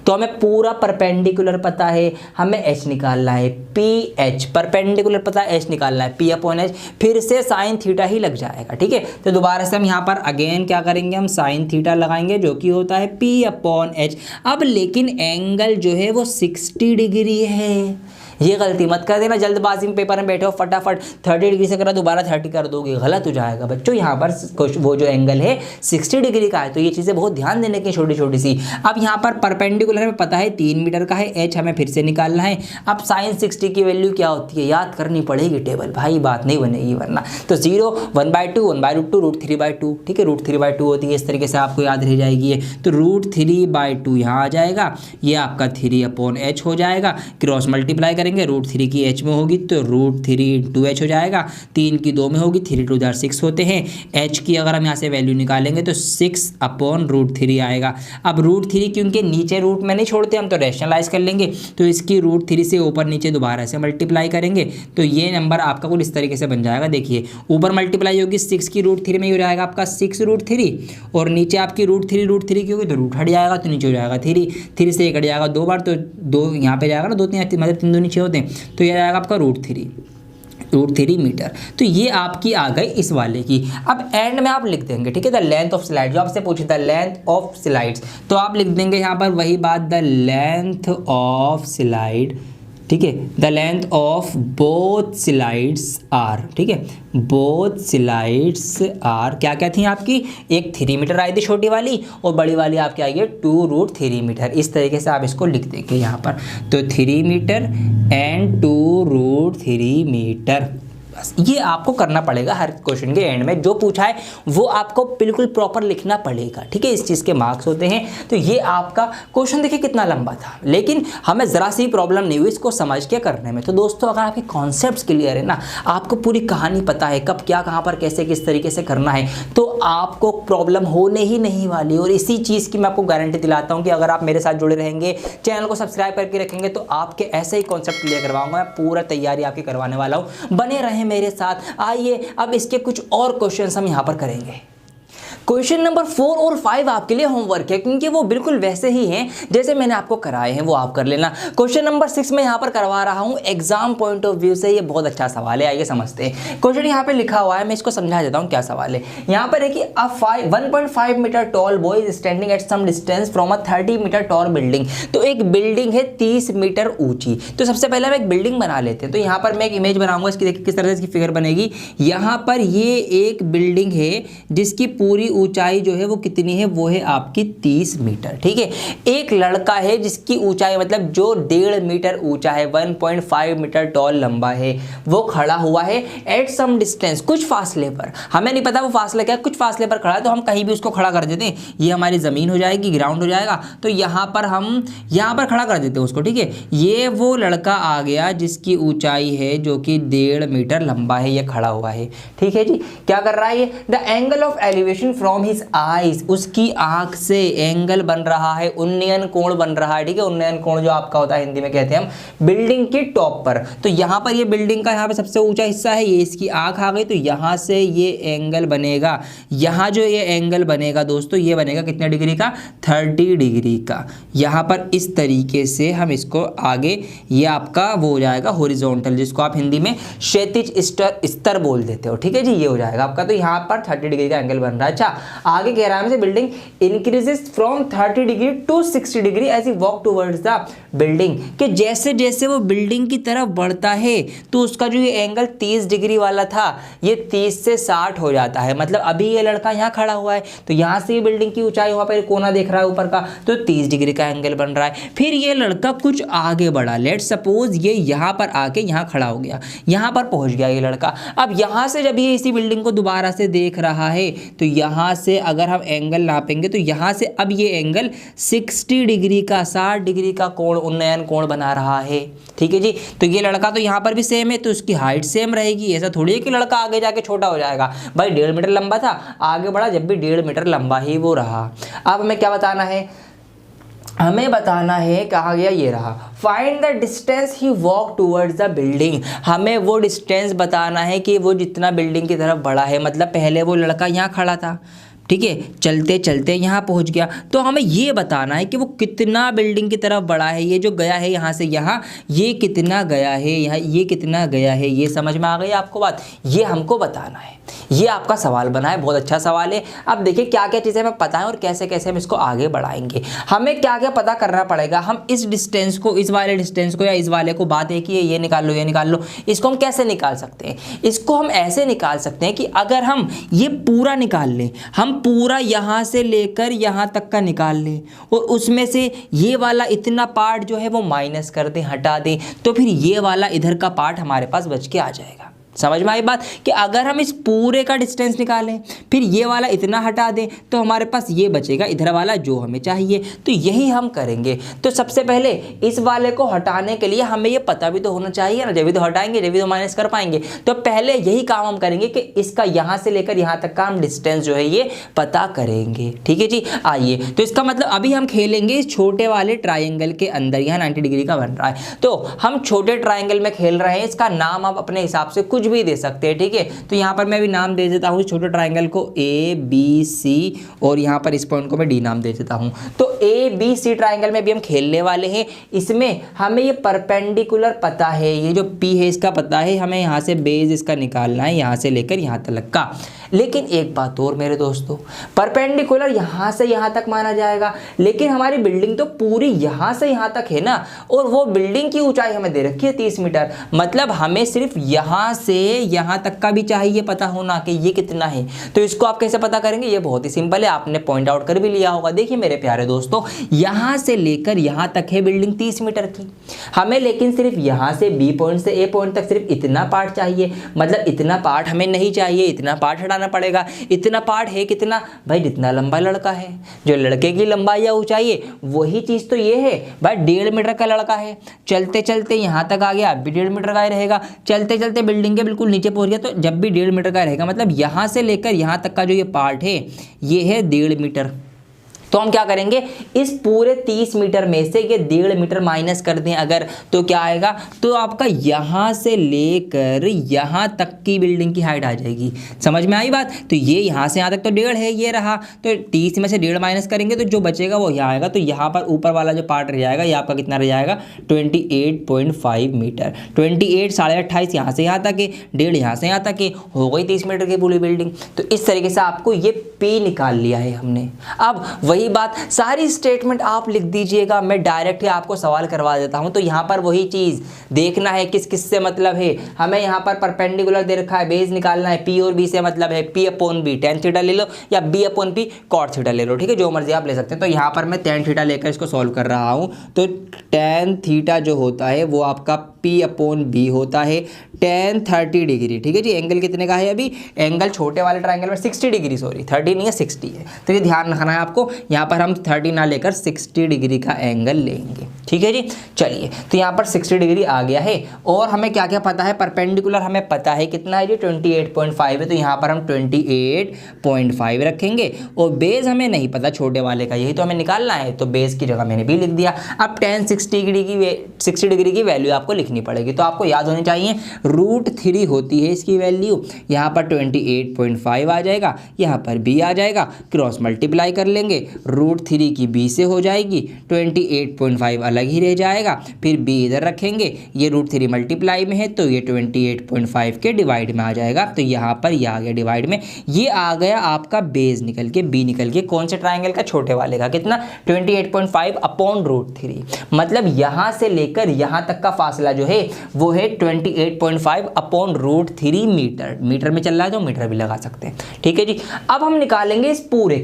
तो हमें पूरा परपेंडिकुलर पता है, हमें H निकालना है। PH परपेंडिकुलर पता है, H निकालना है। P/H फिर से साइन थीटा ही लग जाएगा, ठीक है। तो दोबारा से हम यहाँ पर अगेन क्या करेंगे, हम साइन थीटा लगाएंगे जो कि होता है P/H। अब लेकिन एंगल जो है वो 60 डिग्री है। ये गलती मत कर देना, जल्दबाजी में पेपर में बैठे हो फटाफट 30 डिग्री से करा दोबारा 30 कर दोगे, गलत हो जाएगा बच्चों। यहाँ पर वो जो एंगल है 60 डिग्री का है, तो ये चीज़ें बहुत ध्यान देने की छोटी छोटी सी। अब यहाँ पर परपेंडिकुलर में पता है 3 मीटर का है, एच हमें फिर से निकालना है। अब साइन 60 की वैल्यू क्या होती है याद करनी पड़ेगी टेबल, भाई बात नहीं बनेगी वरना। तो 0 1/2 1/√2 √3/2, ठीक है, √3/2 होती है, इस तरीके से आपको याद रह जाएगी ये। तो √3/2 यहाँ आ जाएगा, ये आपका 3/h हो जाएगा, क्रॉस मल्टीप्लाई करेंगे, √3 की h में होगी तो √3 × h हो जाएगा, 3 की 2 में होगी, 3 2 = 6 होते हैं। h की अगर हम यहाँ से वैल्यू निकालेंगे तो 6/√3 आएगा। अब √3 क्योंकि नीचे रूट में नहीं छोड़ते हम, तो रैशनलाइज कर लेंगे, तो इसकी √3 से ऊपर नीचे दोबारा से मल्टीप्लाई करेंगे, तो ये नंबर आपका कुछ इस तरीके से बन जाएगा। देखिए ऊपर मल्टीप्लाई होगी 6 की √3 में ही हो जाएगा आपका 6√3, और नीचे आपकी √3 की होगी तो रूट हट जाएगा, तो नीचे हो जाएगा 3 से 1 हट जाएगा 2 बार, तो 2 यहाँ पे जाएगा ना, 2 3 मतलब 3 2 नीचे होते हैं, तो ये जाएगा आपका √3 मीटर। तो ये आपकी आ गई इस वाले की। अब एंड में आप लिख देंगे, ठीक है, द लेंथ ऑफ स्लाइड, जो आपसे पूछे द लेंथ ऑफ स्लाइड्स, तो आप लिख देंगे यहाँ पर वही बात, द लेंथ ऑफ स्लाइड, ठीक है, the length of both slides are, ठीक है, बोथ स्लाइड्स आर क्या क्या थी आपकी, एक 3 मीटर आई थी छोटी वाली, और बड़ी वाली आपकी आई है 2√3 मीटर। इस तरीके से आप इसको लिख देंगे यहाँ पर, तो 3 मीटर एंड 2√3 मीटर। बस ये आपको करना पड़ेगा हर क्वेश्चन के एंड में, जो पूछा है वो आपको बिल्कुल प्रॉपर लिखना पड़ेगा, ठीक है, इस चीज़ के मार्क्स होते हैं। तो ये आपका क्वेश्चन देखिए कितना लंबा था, लेकिन हमें ज़रा सी प्रॉब्लम नहीं हुई इसको समझ के करने में। तो दोस्तों अगर आपके कॉन्सेप्ट्स क्लियर है ना, आपको पूरी कहानी पता है कब क्या कहाँ पर कैसे किस तरीके से करना है, तो आपको प्रॉब्लम होने ही नहीं वाली। और इसी चीज़ की मैं आपको गारंटी दिलाता हूँ कि अगर आप मेरे साथ जुड़े रहेंगे, चैनल को सब्सक्राइब करके रखेंगे, तो आपके ऐसे ही कॉन्सेप्ट क्लियर करवाऊंगा मैं, पूरा तैयारी आपकी करवाने वाला हूँ, बने रहें मेरे साथ। आइए अब इसके कुछ और क्वेश्चंस हम यहां पर करेंगे। क्वेश्चन नंबर 4 और 5 आपके लिए होमवर्क है, क्योंकि वो बिल्कुल वैसे ही हैं जैसे मैंने आपको कराए हैं, वो आप कर लेना। क्वेश्चन नंबर 6 में यहाँ पर करवा रहा हूँ एग्जाम पॉइंट ऑफ व्यू से, ये बहुत अच्छा सवाल है, आइए समझते हैं। क्वेश्चन यहाँ पे लिखा हुआ है, मैं इसको समझा देता हूँ क्या सवाल है। यहाँ पर है कि 1.5 metre tall boy is standing at some distance from a 30 metre tall building. तो एक बिल्डिंग है 30 मीटर ऊंची। तो सबसे पहले हम एक बिल्डिंग बना लेते हैं। तो यहाँ पर मैं एक इमेज बनाऊंगा इसकी, देखिए किस तरह से इसकी फिगर बनेगी। यहाँ पर ये एक बिल्डिंग है जिसकी पूरी ऊंचाई जो है वो कितनी है, वो है आपकी 30 मीटर, ठीक है। एक लड़का है जिसकी ऊंचाई मतलब जो 1.5 मीटर ऊंचा है, 1.5 मीटर टॉल लंबा है, वो खड़ा हुआ है एट सम डिस्टेंस, कुछ फासले पर। हमें नहीं पता वो फासला क्या है, कुछ फासले पर खड़ा है, तो हम कहीं भी उसको खड़ा कर देते हैं। ये हमारी ज़मीन हो जाएगी, ग्राउंड हो जाएगा, तो यहाँ पर हम यहाँ पर खड़ा कर देते हैं उसको, ठीक है। ये वो लड़का आ गया जिसकी ऊंचाई है जो कि 1.5 मीटर लंबा है, ये खड़ा हुआ है, ठीक है जी। क्या कर रहा है ये, the angle of elevation from his eyes, उसकी आंख से एंगल बन रहा है, उन्नयन कोण बन रहा है, ठीक है। उन्नयन कोण जो आपका होता है हिंदी में कहते हैं हम, बिल्डिंग के टॉप पर। तो यहाँ पर ये बिल्डिंग का यहाँ पे सबसे ऊंचा हिस्सा है, ये इसकी आंख आ गई, तो यहाँ से ये एंगल बनेगा। यहाँ जो ये एंगल बनेगा दोस्तों, ये बनेगा कितने डिग्री का, 30 डिग्री का। यहाँ पर इस तरीके से हम इसको आगे, ये आपका वो हो जाएगा हॉरिजॉन्टल, जिसको आप हिंदी में क्षैतिज स्तर बोल देते हो, ठीक है जी। ये हो जाएगा आपका, तो यहाँ पर 30 डिग्री का एंगल बन रहा है। अच्छा, आगे कह रहा है building increases from 30 degree to 60 degree as he walk towards the building, कि जैसे जैसे वो बिल्डिंग की तरफ बढ़ता है तो उसका जो ये एंगल 30 डिग्री वाला था, ये 30 से 60 हो जाता है। मतलब अभी ये लड़का यहाँ खड़ा हुआ है, तो यहाँ से ये बिल्डिंग की ऊंचाई, वहाँ पर कोना देख रहा है ऊपर का, तो 30 डिग्री का एंगल बन रहा है। फिर ये लड़का कुछ आगे बढ़ा, लेट्स सपोज ये यहाँ पर आके यहाँ खड़ा हो गया, यहाँ पर पहुँच गया ये लड़का। अब यहाँ से जब ये इसी बिल्डिंग को दोबारा से देख रहा है, तो यहाँ से अगर हम एंगल नापेंगे तो यहाँ से अब ये एंगल 60 डिग्री का, 60 डिग्री का कोण, उन्नयन कोण बना रहा है, ठीक है जी। तो ये लड़का तो यहाँ पर भी सेम है, तो उसकी हाइट सेम रहेगी। ऐसा थोड़ी है कि लड़का आगे जाके छोटा हो जाएगा, भाई 1.5 मीटर लंबा था, आगे बढ़ा, जब भी 1.5 मीटर लंबा ही वो रहा। अब हमें क्या बताना है, हमें बताना है, कहा गया ये रहा, find the distance he walk towards the building. हमें वो डिस्टेंस बताना है कि वो जितना बिल्डिंग की तरफ बढ़ा है, मतलब पहले वो लड़का यहाँ खड़ा था, ठीक है, चलते चलते यहाँ पहुँच गया। तो हमें ये बताना है कि वो कितना बिल्डिंग की तरफ बढ़ा है, ये जो गया है यहाँ से यहाँ, ये कितना गया है यहाँ, ये कितना गया है, ये समझ में आ गई आपको बात, ये हमको बताना है। ये आपका सवाल बना है, बहुत अच्छा सवाल है। अब देखिए क्या क्या चीज़ें हमें पता है और कैसे कैसे हम इसको आगे बढ़ाएंगे। हमें क्या क्या पता करना पड़ेगा, हम इस डिस्टेंस को, इस वाले डिस्टेंस को या इस वाले को, बात है कि ये निकाल लो, ये निकाल लो, इसको हम कैसे निकाल सकते हैं? इसको हम ऐसे निकाल सकते हैं कि अगर हम ये पूरा निकाल लें, हम पूरा यहाँ से लेकर यहाँ तक का निकाल लें और उसमें से ये वाला इतना पार्ट जो है वो माइनस कर दें, हटा दें, तो फिर ये वाला इधर का पार्ट हमारे पास बच के आ जाएगा। समझ में आई बात कि अगर हम इस पूरे का डिस्टेंस निकालें, फिर ये वाला इतना हटा दें, तो हमारे पास ये बचेगा इधर वाला जो हमें चाहिए। तो यही हम करेंगे। तो सबसे पहले इस वाले को हटाने के लिए हमें ये पता भी तो होना चाहिए ना, जब भी तो हटाएंगे, जब भी तो माइनस कर पाएंगे। तो पहले यही काम हम करेंगे कि इसका यहाँ से लेकर यहाँ तक का हम डिस्टेंस जो है ये पता करेंगे। ठीक है जी, आइए। तो इसका मतलब अभी हम खेलेंगे इस छोटे वाले ट्राइंगल के अंदर, यहाँ 90 डिग्री का बन रहा है, तो हम छोटे ट्राइंगल में खेल रहे हैं। इसका नाम आप अपने हिसाब से कुछ भी दे सकते हैं। ठीक है, तो यहाँ पर मैं भी नाम दे देता हूँ छोटे ट्राइंगल को A B C, और यहाँ पर इस पॉइंट को मैं D नाम दे देता हूँ। तो A B C ट्राइंगल में भी हम खेलने वाले हैं। इसमें हमें ये परपेंडिकुलर पता है, ये जो P है इसका पता है, हमें यहाँ से बेस इसका निकालना है, यहाँ से लेकर यहाँ तक का। लेकिन एक बात और मेरे दोस्तों, परपेंडिकुलर यहाँ से यहाँ तक माना जाएगा, लेकिन हमारी बिल्डिंग तो पूरी यहाँ से यहाँ तक है ना, और वो बिल्डिंग की ऊंचाई हमें दे रखी है 30 मीटर। मतलब हमें सिर्फ यहाँ से यहाँ तक का भी चाहिए पता होना कि ये कितना है। तो इसको आप कैसे पता करेंगे? ये बहुत ही सिंपल है, आपने पॉइंट आउट कर भी लिया होगा। देखिए मेरे प्यारे दोस्तों, यहाँ से लेकर यहाँ तक है बिल्डिंग 30 मीटर की, हमें लेकिन सिर्फ यहाँ से B पॉइंट से A पॉइंट तक सिर्फ इतना पार्ट चाहिए। मतलब इतना पार्ट हमें नहीं चाहिए, इतना पार्ट हटाना पड़ेगा। इतना पार्ट है कितना भाई? जितना लंबा लड़का है, जो लड़के की लंबाई या ऊंचाई है वही चीज तो ये है भाई। 1.5 मीटर का लड़का है, चलते चलते यहाँ तक आ गया, अब भी 1.5 मीटर का ही रहेगा। चलते चलते बिल्डिंग के बिल्कुल नीचे पहुंच गया, तो जब भी 1.5 मीटर का रहेगा। मतलब यहाँ से लेकर यहाँ तक का जो ये पार्ट है ये है 1.5 मीटर। तो हम क्या करेंगे, इस पूरे 30 मीटर में से ये 1.5 मीटर माइनस कर दें अगर, तो क्या आएगा? तो आपका यहाँ से लेकर यहाँ तक की बिल्डिंग की हाइट आ जाएगी। समझ में आई बात? तो ये यहाँ से यहाँ तक तो 1.5 है, ये रहा, तो 30 में से 1.5 माइनस करेंगे तो जो बचेगा वो यहाँ आएगा। तो यहाँ पर ऊपर वाला जो पार्ट रह जाएगा ये आपका कितना रह जाएगा? 28.5 मीटर। 28 28.5 यहाँ से यहाँ तक है, 1.5 यहाँ से यहाँ तक है, हो गई 30 मीटर की पूरी बिल्डिंग। तो इस तरीके से आपको ये P निकाल लिया है हमने। अब वही बात, सारी स्टेटमेंट आप लिख दीजिएगा, मैं डायरेक्ट ही आपको सवाल करवा देता हूं। तो यहां पर वही चीज देखना है किस किस से मतलब है। हमें यहां पर परपेंडिकुलर दे रखा है, बेस निकालना है, P और B से मतलब है P upon B tan theta ले लो या B upon P cot theta ले लो। ठीक है, जो मर्जी आप ले सकते हैं। तो यहां पर मैं tan थीटा लेकर इसको सॉल्व कर रहा हूं। तो tan थीटा जो होता है वो आपका P अपॉन B होता है tan 30 डिग्री। ठीक है जी, एंगल कितने का है? अभी एंगल छोटे वाले ट्राइंगल में 60 डिग्री, सॉरी 30 नहीं है 60 है। तो ये ध्यान रखना है आपको, यहाँ पर हम 30 ना लेकर 60 डिग्री का एंगल लेंगे। ठीक है जी, चलिए। तो यहाँ पर 60 डिग्री आ गया है। और हमें क्या क्या पता है? परपेंडिकुलर हमें पता है कितना है जी? 28.5 है। तो यहाँ पर हम 28.5 रखेंगे। और बेस हमें नहीं पता छोटे वाले का, यही तो हमें निकालना है। तो बेस की जगह मैंने भी लिख दिया। अब tan 60 डिग्री की वैल्यू आपको लिखनी पड़ेगी। तो आपको याद होनी चाहिए √3 होती है इसकी वैल्यू। यहाँ पर 28.5 आ जाएगा, यहाँ पर B आ जाएगा, क्रॉस मल्टीप्लाई कर लेंगे, √3 की B से हो जाएगी, 28.5 अलग ही रह जाएगा, फिर B इधर रखेंगे, ये √3 मल्टीप्लाई में है तो ये 28.5 के डिवाइड में आ जाएगा। तो यहाँ पर ये आ गया डिवाइड में, ये आ गया आपका बेस निकल के, B निकल के कौन से ट्राइंगल का? छोटे वाले का। कितना? 28.5 अपॉन √3। मतलब यहाँ से लेकर यहाँ तक का फासला जो है वो है 28.5 अपॉन √3 मीटर। मीटर में चल रहा है तो मीटर भी लगा सकते हैं। ठीक है जी, अब हम निकालेंगे इस पूरे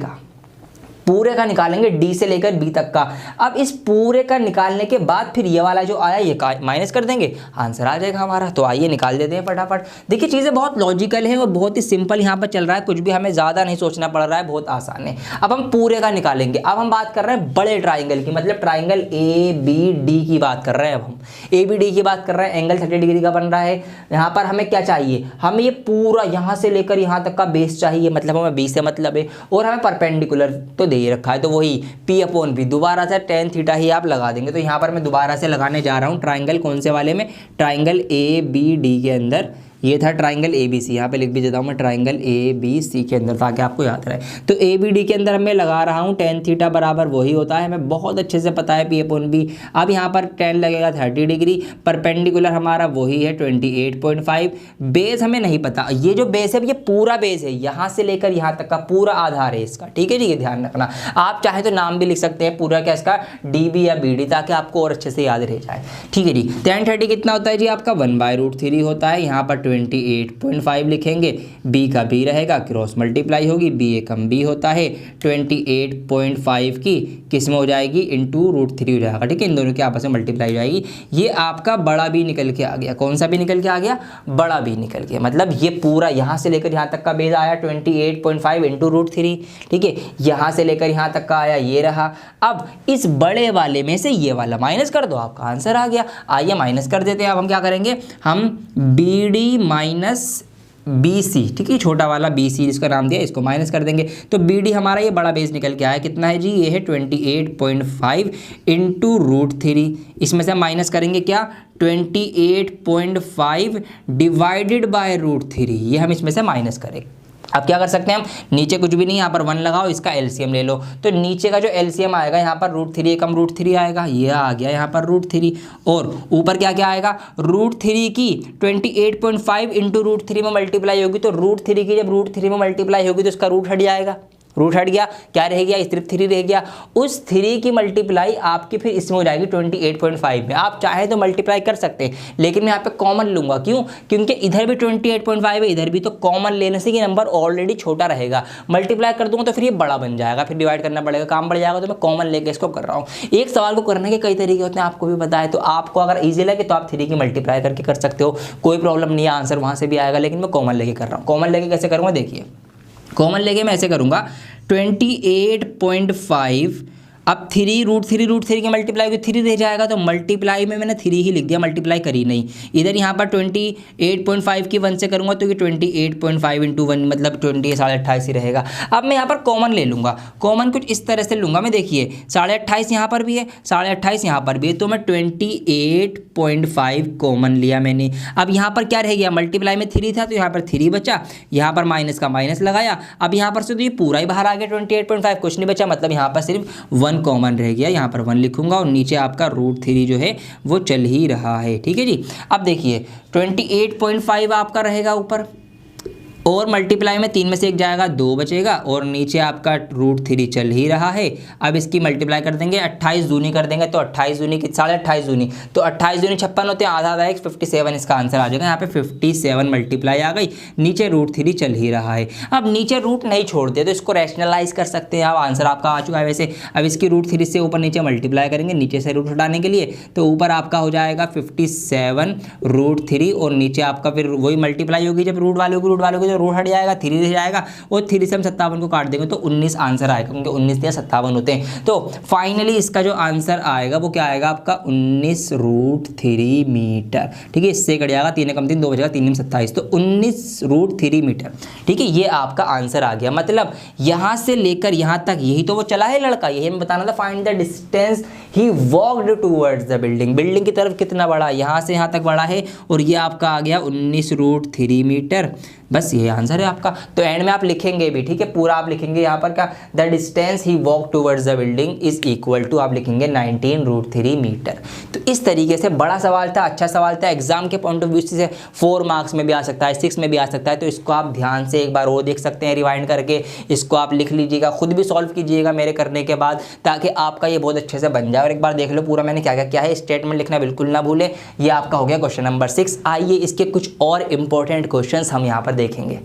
का निकालेंगे, D से लेकर B तक का। अब इस पूरे का निकालने के बाद फिर ये वाला जो आया ये माइनस कर देंगे, आंसर आ जाएगा हमारा। तो आइए निकाल देते हैं फटाफट। देखिए चीज़ें बहुत लॉजिकल है और बहुत ही सिंपल यहाँ पर चल रहा है, कुछ भी हमें ज़्यादा नहीं सोचना पड़ रहा है, बहुत आसान है। अब हम पूरे का निकालेंगे। अब हम बात कर रहे हैं बड़े ट्राइंगल की, मतलब ट्राइंगल ABD की बात कर रहे हैं। अब हम ABD की बात कर रहे हैं, एंगल 30 डिग्री का बन रहा है। यहाँ पर हमें क्या चाहिए? हमें ये पूरा यहाँ से लेकर यहाँ तक का बेस चाहिए, मतलब हमें B से मतलब है, और हमें परपेंडिकुलर तो दे रखा है, तो वही P अपॉन B। दोबारा से tan थीटा ही आप लगा देंगे। तो यहाँ पर मैं दोबारा से लगाने जा रहा हूँ ट्राइंगल, कौन से वाले में? ट्राइंगल ABD के अंदर ये था ट्राइंगल ABC, यहाँ पे लिख भी देता हूँ मैं ट्राइंगल ABC के अंदर ताकि आपको याद रहे। तो ABD के अंदर मैं लगा रहा हूँ tan थीटा बराबर वही होता है, हमें बहुत अच्छे से पता है P/B। अब यहाँ पर tan लगेगा 30 डिग्री, परपेंडिकुलर हमारा वही है 28.5। बेस हमें नहीं पता, ये जो बेस है ये पूरा बेस है, यहाँ से लेकर यहाँ तक का पूरा आधार है इसका, ठीक है जी, ये ध्यान रखना। आप चाहे तो नाम भी लिख सकते हैं पूरा क्या इसका, DB या BD, ताकि आपको और अच्छे से याद रह जाए, ठीक है जी। tan 30 कितना होता है जी आपका 1/√3 होता है, यहाँ पर 28.5 लिखेंगे, B का B रहेगा, क्रॉस मल्टीप्लाई होगी, B एकम B होता है, 28.5 की किस में हो जाएगी ×√3 हो जाएगा, ठीक है, इन दोनों की आपस में मल्टीप्लाई हो जाएगी। ये आपका बड़ा B निकल के आ गया, कौन सा B निकल के आ गया, बड़ा B निकल के, मतलब ये पूरा यहाँ से लेकर यहाँ तक का बेस आया 28.5 ×√3, ठीक है, यहाँ से लेकर यहाँ तक का आया ये रहा। अब इस बड़े वाले में से ये वाला माइनस कर दो, आपका आंसर आ गया। आइए माइनस कर देते हैं। अब हम क्या करेंगे, हम BD माइनस BC, ठीक है, छोटा वाला BC जिसका नाम दिया इसको माइनस कर देंगे, तो BD हमारा ये बड़ा बेस निकल के आया, कितना है जी, ये है 28.5 ×√3। इसमें से हम माइनस करेंगे क्या, 28.5 डिवाइडेड बाय √3, ये हम इसमें से माइनस करेंगे। अब क्या कर सकते हैं हम, नीचे कुछ भी नहीं, यहाँ पर 1 लगाओ, इसका LCM ले लो, तो नीचे का जो LCM आएगा यहाँ पर √3 कम √3 आएगा, ये आ गया यहाँ पर √3, और ऊपर क्या क्या आएगा, √3 की 28.5 ×√3 में मल्टीप्लाई होगी, तो √3 की जब √3 में मल्टीप्लाई होगी तो इसका रूट हट जाएगा, रूट हट गया, क्या रह गया, सिर्फ 3 रह गया। उस 3 की मल्टीप्लाई आपकी फिर इसमें हो जाएगी 28.5 में। आप चाहे तो मल्टीप्लाई कर सकते हैं, लेकिन मैं यहाँ पे कॉमन लूंगा, क्यों, क्योंकि इधर भी 28.5 है, इधर भी, तो कॉमन लेने से ये नंबर ऑलरेडी छोटा रहेगा। मल्टीप्लाई कर दूंगा तो फिर ये बड़ा बन जाएगा, फिर डिवाइड करना पड़ेगा, काम बढ़ जाएगा, तो मैं कॉमन लेके इसको कर रहा हूँ। एक सवाल को करने के कई तरीके होते हैं, आपको भी पता है, तो आपको अगर ईजी लगे तो आप 3 की मल्टीप्लाई करके कर सकते हो, कोई प्रॉब्लम नहीं है, आंसर वहाँ से भी आएगा, लेकिन मैं कॉमन लेके कर रहा हूँ। कॉमन लेके कैसे करूँगा, देखिए, कॉमन लेके मैं ऐसे करूँगा 28.5, अब 3 √3 की मल्टीप्लाई को 3 रह जाएगा, तो मल्टीप्लाई में मैंने 3 ही लिख दिया, मल्टीप्लाई करी नहीं। इधर यहाँ पर 28.5 की 1 से करूँगा तो ये 28.5 × 1 मतलब 28.5 ही रहेगा। अब मैं यहाँ पर कॉमन ले लूँगा, कॉमन कुछ इस तरह से लूँगा मैं, देखिए 28.5 यहाँ पर भी है, 28.5 यहाँ पर भी है, तो मैं 28.5 कॉमन लिया मैंने। अब यहाँ पर क्या रह गया, मल्टीप्लाई में 3 था तो यहाँ पर 3 बचा, यहाँ पर माइनस का माइनस लगाया, अब यहाँ पर से तो ये पूरा ही बाहर आ गया 28.5, कुछ नहीं बचा, मतलब यहाँ पर सिर्फ 1 कॉमन रह गया, यहाँ पर 1 लिखूंगा, और नीचे आपका √3 जो है वो चल ही रहा है, ठीक है जी। अब देखिए 28.5 आपका रहेगा ऊपर, और मल्टीप्लाई में 3 में से 1 जाएगा, 2 बचेगा, और नीचे आपका √3 चल ही रहा है। अब इसकी मल्टीप्लाई कर देंगे, 28 दूनी कर देंगे, तो 28 दूनी की 28.5 दूनी, तो 28 दूनी 56 होते हैं, आधा आधा 57 इसका आंसर आ जाएगा। यहाँ पे 57 मल्टीप्लाई आ गई, नीचे √3 चल ही रहा है। अब नीचे रूट नहीं छोड़ते तो इसको रैशनलाइज कर सकते हैं, अब आंसर आपका आ चुका है वैसे। अब इसकी √3 से ऊपर नीचे मल्टीप्लाई करेंगे, नीचे से रूट हटाने के लिए, तो ऊपर आपका हो जाएगा 57 √3, और नीचे आपका फिर वही मल्टीप्लाई होगी, जब रूट वाले होगी रूट हट जाएगा, 3 रह जाएगा, और 3 से हम 57 को काट देंगे तो 19 आंसर आएगा, क्योंकि 19 या 57 होते हैं। तो फाइनली इसका जो आंसर आएगा वो क्या आएगा आपका 19√3 मीटर, ठीक है, इससे कट जाएगा, 3 कम 3 2 बचेगा, 3 27, तो 19√3 मीटर, ठीक है, ये आपका आंसर आ गया। मतलब यहाँ से लेकर यहाँ तक यही तो वो चला है लड़का, यही हमें बताना था, find the distance he walked towards the building, building की तरफ कितना बड़ा, यहाँ से यहाँ तक बड़ा है, और ये आपका आ गया 19√3 मीटर। बस ये आंसर है आपका। तो एंड में आप लिखेंगे भी, ठीक है, पूरा आप लिखेंगे यहाँ पर क्या, the distance he walk towards the building is equal to, आप लिखेंगे 19√3 मीटर। तो इस तरीके से बड़ा सवाल था, अच्छा सवाल था, एग्जाम के पॉइंट ऑफ व्यू से 4 मार्क्स में भी आ सकता है, 6 में भी आ सकता है, तो इसको आप ध्यान से एक बार वो देख सकते हैं रिवाइंड करके, इसको आप लिख लीजिएगा, खुद भी सॉल्व कीजिएगा मेरे करने के बाद, ताकि आपका ये बहुत अच्छे से बन जाए। और एक बार देख लो पूरा मैंने क्या क्या किया है, स्टेटमेंट लिखना बिल्कुल ना भूले। ये आपका हो गया क्वेश्चन नंबर 6। आइए इसके कुछ और इंपॉर्टेंट क्वेश्चंस हम यहाँ पर देखेंगे।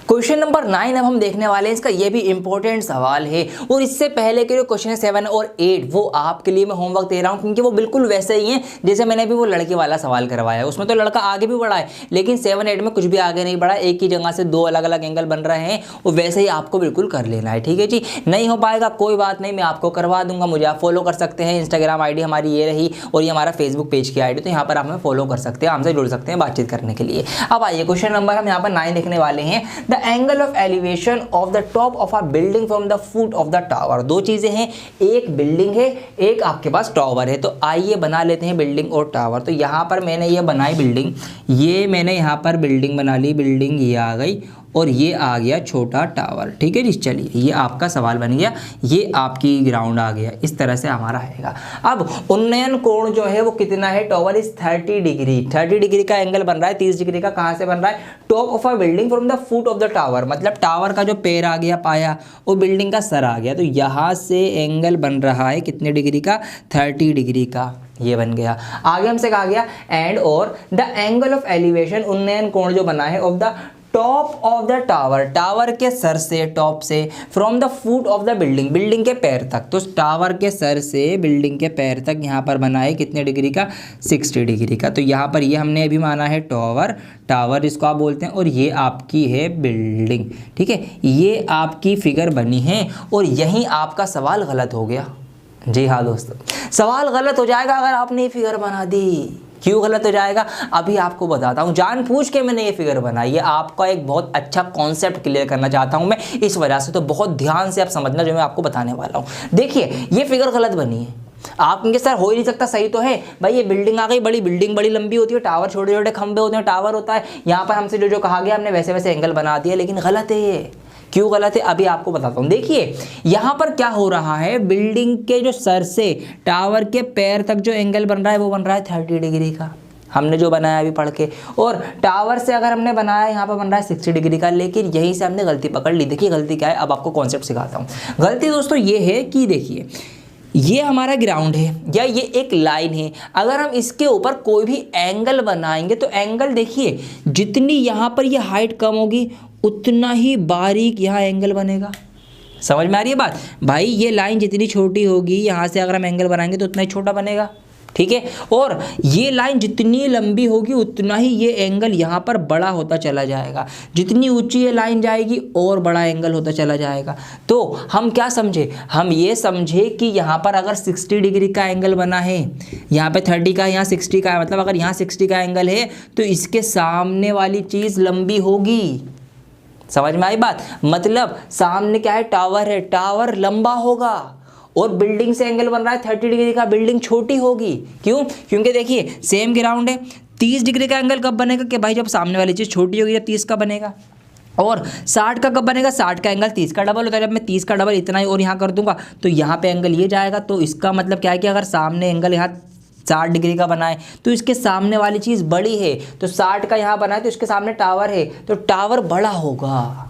क्वेश्चन नंबर 9 अब हम देखने वाले हैं, इसका ये भी इंपॉर्टेंट सवाल है, और इससे पहले के जो क्वेश्चन 7 और 8 वो आपके लिए मैं होमवर्क दे रहा हूँ, क्योंकि वो बिल्कुल वैसे ही हैं जैसे मैंने अभी वो लड़के वाला सवाल करवाया है। उसमें तो लड़का आगे भी बढ़ा है, लेकिन 7 8 में कुछ भी आगे नहीं बढ़ा, एक ही जगह से 2 अलग अलग एंगल बन रहे हैं, और वैसे ही आपको बिल्कुल कर लेना है, ठीक है जी। नहीं हो पाएगा कोई बात नहीं, मैं आपको करवा दूंगा, मुझे आप फॉलो कर सकते हैं, इंस्टाग्राम ID हमारी ये रही, और ये हमारा फेसबुक पेज की ID, तो यहाँ पर आप हमें फॉलो कर सकते हैं, हमसे जुड़ सकते हैं बातचीत करने के लिए। अब आइए क्वेश्चन नंबर हम यहाँ पर 9 देखने वाले हैं। The angle of elevation of the top of a building from the foot of the tower. दो चीज़ें हैं, एक बिल्डिंग है, एक आपके पास टावर है। तो आइए बना लेते हैं बिल्डिंग और टावर। तो यहाँ पर मैंने ये बनाई बिल्डिंग, ये मैंने यहाँ पर बिल्डिंग बना ली, बिल्डिंग ये आ गई और ये आ गया छोटा टावर। ठीक है जी, चलिए ये आपका सवाल बन गया, ये आपकी ग्राउंड आ गया। इस तरह से हमारा रहेगा। अब उन्नयन कोण जो है वो कितना है, टावर इज 30 डिग्री। 30 डिग्री का एंगल बन रहा है। 30 डिग्री का कहाँ से बन रहा है, top of a building from the foot of the tower, मतलब टावर का जो पैर आ गया, पाया, और बिल्डिंग का सर आ गया। तो यहाँ से एंगल बन रहा है कितने डिग्री का, 30 डिग्री का, ये बन गया। आगे हमसे कहा गया एंड और द एंगल ऑफ एलिवेशन, उन्नयन कोण जो बना है, of the top of the tower, tower के सर से, टॉप से, from the foot of the building, building के पैर तक। तो टावर के सर से बिल्डिंग के पैर तक यहाँ पर बना है कितने डिग्री का, 60 डिग्री का। तो यहाँ पर ये हमने अभी माना है टावर, टावर इसको आप बोलते हैं, और ये आपकी है बिल्डिंग। ठीक है, ये आपकी फिगर बनी है और यहीं आपका सवाल गलत हो गया। जी हाँ दोस्तों, सवाल गलत हो जाएगा अगर आपने ये फिगर बना दी। क्यों गलत हो जाएगा, अभी आपको बताता हूँ। जानबूझ के मैंने ये फिगर बनाई है, आपका एक बहुत अच्छा कॉन्सेप्ट क्लियर करना चाहता हूँ मैं, इस वजह से। तो बहुत ध्यान से आप समझना जो मैं आपको बताने वाला हूँ। देखिए ये फिगर गलत बनी है। आप कहेंगे सर हो ही नहीं सकता, सही तो है भाई। ये बिल्डिंग आ गई, बड़ी बिल्डिंग बड़ी लंबी होती है, टावर छोटे छोटे खंभे होते हैं, टावर होता है। यहाँ पर हमसे जो जो कहा गया हमने वैसे वैसे एंगल बना दिया, लेकिन गलत है ये। क्यों गलत है, अभी आपको बताता हूँ। देखिए यहाँ पर क्या हो रहा है, बिल्डिंग के जो सर से टावर के पैर तक जो एंगल बन रहा है वो बन रहा है 30 डिग्री का, हमने जो बनाया अभी पढ़ के। और टावर से अगर हमने बनाया यहाँ पर बन रहा है 60 डिग्री का, लेकिन यहीं से हमने गलती पकड़ ली। देखिए गलती क्या है, अब आपको कॉन्सेप्ट सिखाता हूँ। गलती दोस्तों ये है कि देखिए ये हमारा ग्राउंड है या ये एक लाइन है, अगर हम इसके ऊपर कोई भी एंगल बनाएंगे तो एंगल देखिए जितनी यहाँ पर ये हाइट कम होगी उतना ही बारीक यहाँ एंगल बनेगा। समझ में आ रही है बात भाई, ये लाइन जितनी छोटी होगी यहाँ से अगर हम एंगल बनाएंगे तो उतना ही छोटा बनेगा। ठीक है, और ये लाइन जितनी लंबी होगी उतना ही ये एंगल यहाँ पर बड़ा होता चला जाएगा। जितनी ऊंची ये लाइन जाएगी और बड़ा एंगल होता चला जाएगा। तो हम क्या समझे, हम ये समझे कि यहाँ पर अगर 60 डिग्री का एंगल बना है, यहाँ पे 30 का, यहाँ 60 का है, मतलब अगर यहाँ 60 का एंगल है तो इसके सामने वाली चीज़ लंबी होगी। समझ में आई बात, मतलब सामने क्या है, टावर है, टावर लंबा होगा और बिल्डिंग से एंगल बन रहा है 30 डिग्री का, बिल्डिंग छोटी होगी। क्यों, क्योंकि देखिए सेम ग्राउंड है। 30 डिग्री का एंगल कब बनेगा कि भाई जब सामने वाली चीज़ छोटी होगी, जब 30 का बनेगा। और 60 का कब बनेगा, 60 का एंगल 30 का डबल होता है। जब मैं 30 का डबल इतना ही और यहाँ कर दूंगा तो यहाँ पे एंगल ये जाएगा। तो इसका मतलब क्या है कि अगर सामने एंगल यहाँ 60 डिग्री का बनाए तो इसके सामने वाली चीज़ बड़ी है, तो 60 का यहाँ बनाए तो इसके सामने टावर है तो टावर बड़ा होगा।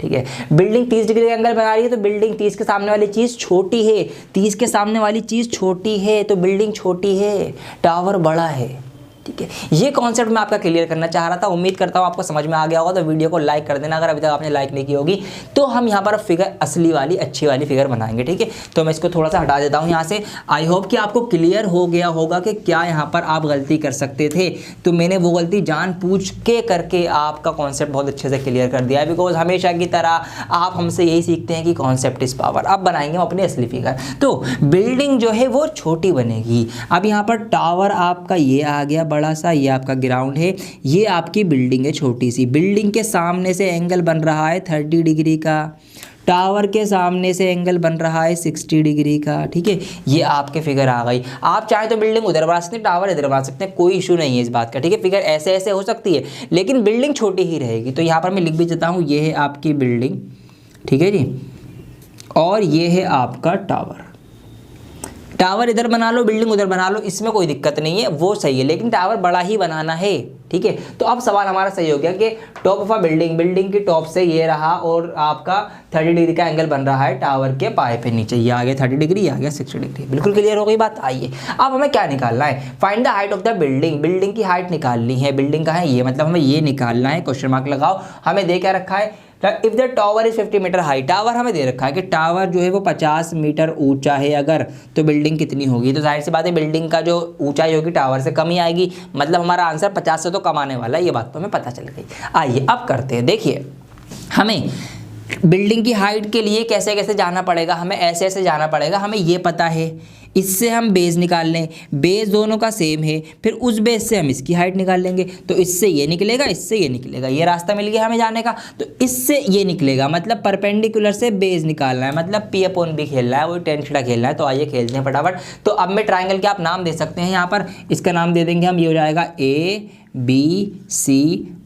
ठीक है, बिल्डिंग 30 डिग्री का एंगल बना रही है तो बिल्डिंग 30 के सामने वाली चीज़ छोटी है, 30 के सामने वाली चीज़ छोटी है तो बिल्डिंग छोटी है, टावर बड़ा है। ठीक है, ये कॉन्सेप्ट मैं आपका क्लियर करना चाह रहा था। उम्मीद करता हूँ आपको समझ में आ गया होगा। तो वीडियो को लाइक कर देना अगर अभी तक आपने लाइक नहीं की होगी। तो हम यहाँ पर फिगर असली वाली अच्छी वाली फिगर बनाएंगे। ठीक है, तो मैं इसको थोड़ा सा हटा देता हूँ यहाँ से। आई होप कि आपको क्लियर हो गया होगा कि क्या यहाँ पर आप गलती कर सकते थे। तो मैंने वो गलती जानबूझ के करके आपका कॉन्सेप्ट बहुत अच्छे से क्लियर कर दिया है। बिकॉज हमेशा की तरह आप हमसे यही सीखते हैं कि कॉन्सेप्ट इज पावर। अब बनाएंगे हम अपनी असली फिगर। तो बिल्डिंग जो है वो छोटी बनेगी। अब यहाँ पर टावर आपका ये आ गया बड़ा सा, ये आपका ग्राउंड है, ये आपकी बिल्डिंग है छोटी सी। बिल्डिंग के सामने से एंगल बन रहा है 30 डिग्री का, टावर के सामने से एंगल बन रहा है 60 डिग्री का। ठीक है, ये आपके फिगर आ गई। आप चाहे तो बिल्डिंग उधर बना सकते हैं, टावर इधर बना सकते हैं, कोई इशू नहीं है इस बात का। ठीक है, फिगर ऐसे ऐसे हो सकती है लेकिन बिल्डिंग छोटी ही रहेगी। तो यहाँ पर मैं लिख भी देता हूँ, ये है आपकी बिल्डिंग। ठीक है जी, और ये है आपका टावर। टावर इधर बना लो, बिल्डिंग उधर बना लो, इसमें कोई दिक्कत नहीं है, वो सही है, लेकिन टावर बड़ा ही बनाना है। ठीक है, तो अब सवाल हमारा सही हो गया कि top of a building, building की टॉप से ये रहा और आपका 30 डिग्री का एंगल बन रहा है टावर के पाए पे नीचे। ये आ गया 30 डिग्री, ये आ गया 60 डिग्री। बिल्कुल क्लियर हो गई बात। आइए अब हमें क्या निकालना है, find the height of the building. Building की हाइट निकालनी है। बिल्डिंग का है ये, मतलब हमें ये निकालना है। क्वेश्चन मार्क लगाओ। हमें दे क्या रखा है, if the tower is 50 metre high. Tower हमें दे रखा है कि टावर जो है वो 50 मीटर ऊंचा है अगर, तो बिल्डिंग कितनी होगी। तो जाहिर सी बात है बिल्डिंग का जो ऊंचाई होगी टावर से कम ही आएगी, मतलब हमारा आंसर 50 से तो कम आने वाला है। ये बात तो हमें पता चल गई। आइए अब करते हैं। देखिए हमें बिल्डिंग की हाइट के लिए कैसे कैसे जाना पड़ेगा, हमें ऐसे ऐसे जाना पड़ेगा। हमें ये पता है इससे हम बेस निकाल लें, बेस दोनों का सेम है, फिर उस बेस से हम इसकी हाइट निकाल लेंगे, तो इससे ये निकलेगा, इससे ये निकलेगा, ये रास्ता मिल गया हमें जाने का। तो इससे ये निकलेगा, मतलब परपेंडिकुलर से बेस निकालना है, मतलब P अपॉन B खेलना है, वही tan थीटा खेलना है। तो आइए खेलते हैं फटाफट। तो अब मैं ट्राइंगल के आप नाम दे सकते हैं यहाँ पर, इसका नाम दे देंगे हम, ये हो जाएगा ABC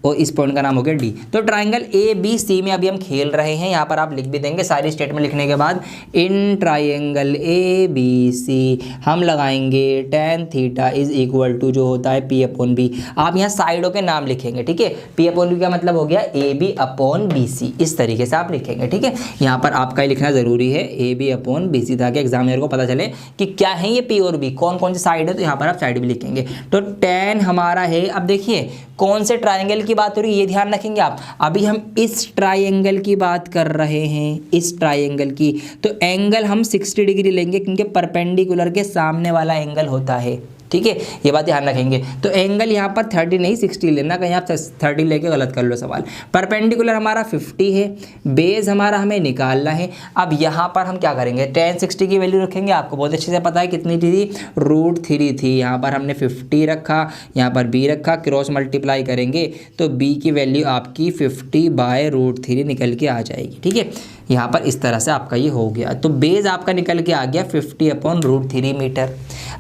और इस पॉइंट का नाम हो गया D। तो ट्राइंगल ABC में अभी हम खेल रहे हैं। यहाँ पर आप लिख भी देंगे सारी स्टेटमेंट लिखने के बाद, इन ट्राइंगल ABC हम लगाएंगे tan theta is equal to जो होता है P अपॉन B। आप यहाँ साइडों के नाम लिखेंगे, ठीक है। P अपॉन B का मतलब हो गया AB अपॉन BC, इस तरीके से आप लिखेंगे, ठीक है। यहाँ पर आपका ही लिखना ज़रूरी है AB अपॉन BC, ताकि एग्जामिनर को पता चले कि क्या है ये P और B, कौन कौन सी साइड है। तो यहाँ पर आप साइड भी लिखेंगे। तो tan हमारा है, अब देखिए कौन से ट्राइंगल की बात हो रही है ये ध्यान रखेंगे आप। अभी हम इस ट्राइंगल की बात कर रहे हैं, इस ट्राइंगल की। तो एंगल हम 60 डिग्री लेंगे, क्योंकि परपेंडिकुलर के सामने वाला एंगल होता है, ठीक है। ये बात ध्यान रखेंगे। तो एंगल यहाँ पर 30 नहीं 60 लेना, कहीं आप 30 लेके गलत कर लो सवाल। परपेंडिकुलर हमारा 50 है, बेस हमारा हमें निकालना है। अब यहाँ पर हम क्या करेंगे, tan 60 की वैल्यू रखेंगे। आपको बहुत अच्छे से पता है कितनी थी, √3 थी। यहाँ पर हमने 50 रखा, यहाँ पर b रखा, क्रॉस मल्टीप्लाई करेंगे तो b की वैल्यू आपकी 50/√3 निकल के आ जाएगी, ठीक है। यहाँ पर इस तरह से आपका ये हो गया। तो बेस आपका निकल के आ गया 50 अपॉन √3 मीटर।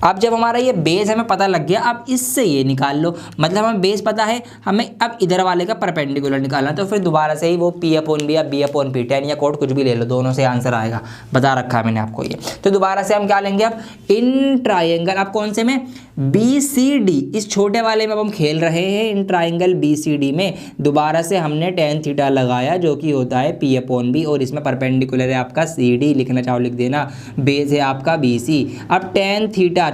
अब जब हमारा ये बेस हमें पता लग गया, अब इससे ये निकाल लो, मतलब हमें बेस पता है, हमें अब इधर वाले का परपेंडिकुलर निकालना। तो फिर दोबारा से ही वो P अपॉन B या B अपॉन P, tan या कोड कुछ भी ले लो, दोनों से आंसर आएगा, बता रखा है मैंने आपको ये। तो दोबारा से हम क्या लेंगे अब, इन ट्राइंगल, अब कौन से में, BCD, इस छोटे वाले में अब हम खेल रहे हैं। इन ट्राइंगल BCD में दोबारा से हमने tan थीटा लगाया, जो कि होता है P अपॉन B, और इसमें परपेंडिकुलर है आपका CD, लिखना चाहो लिख देना, बेस है आपका BC। अब tan थीटा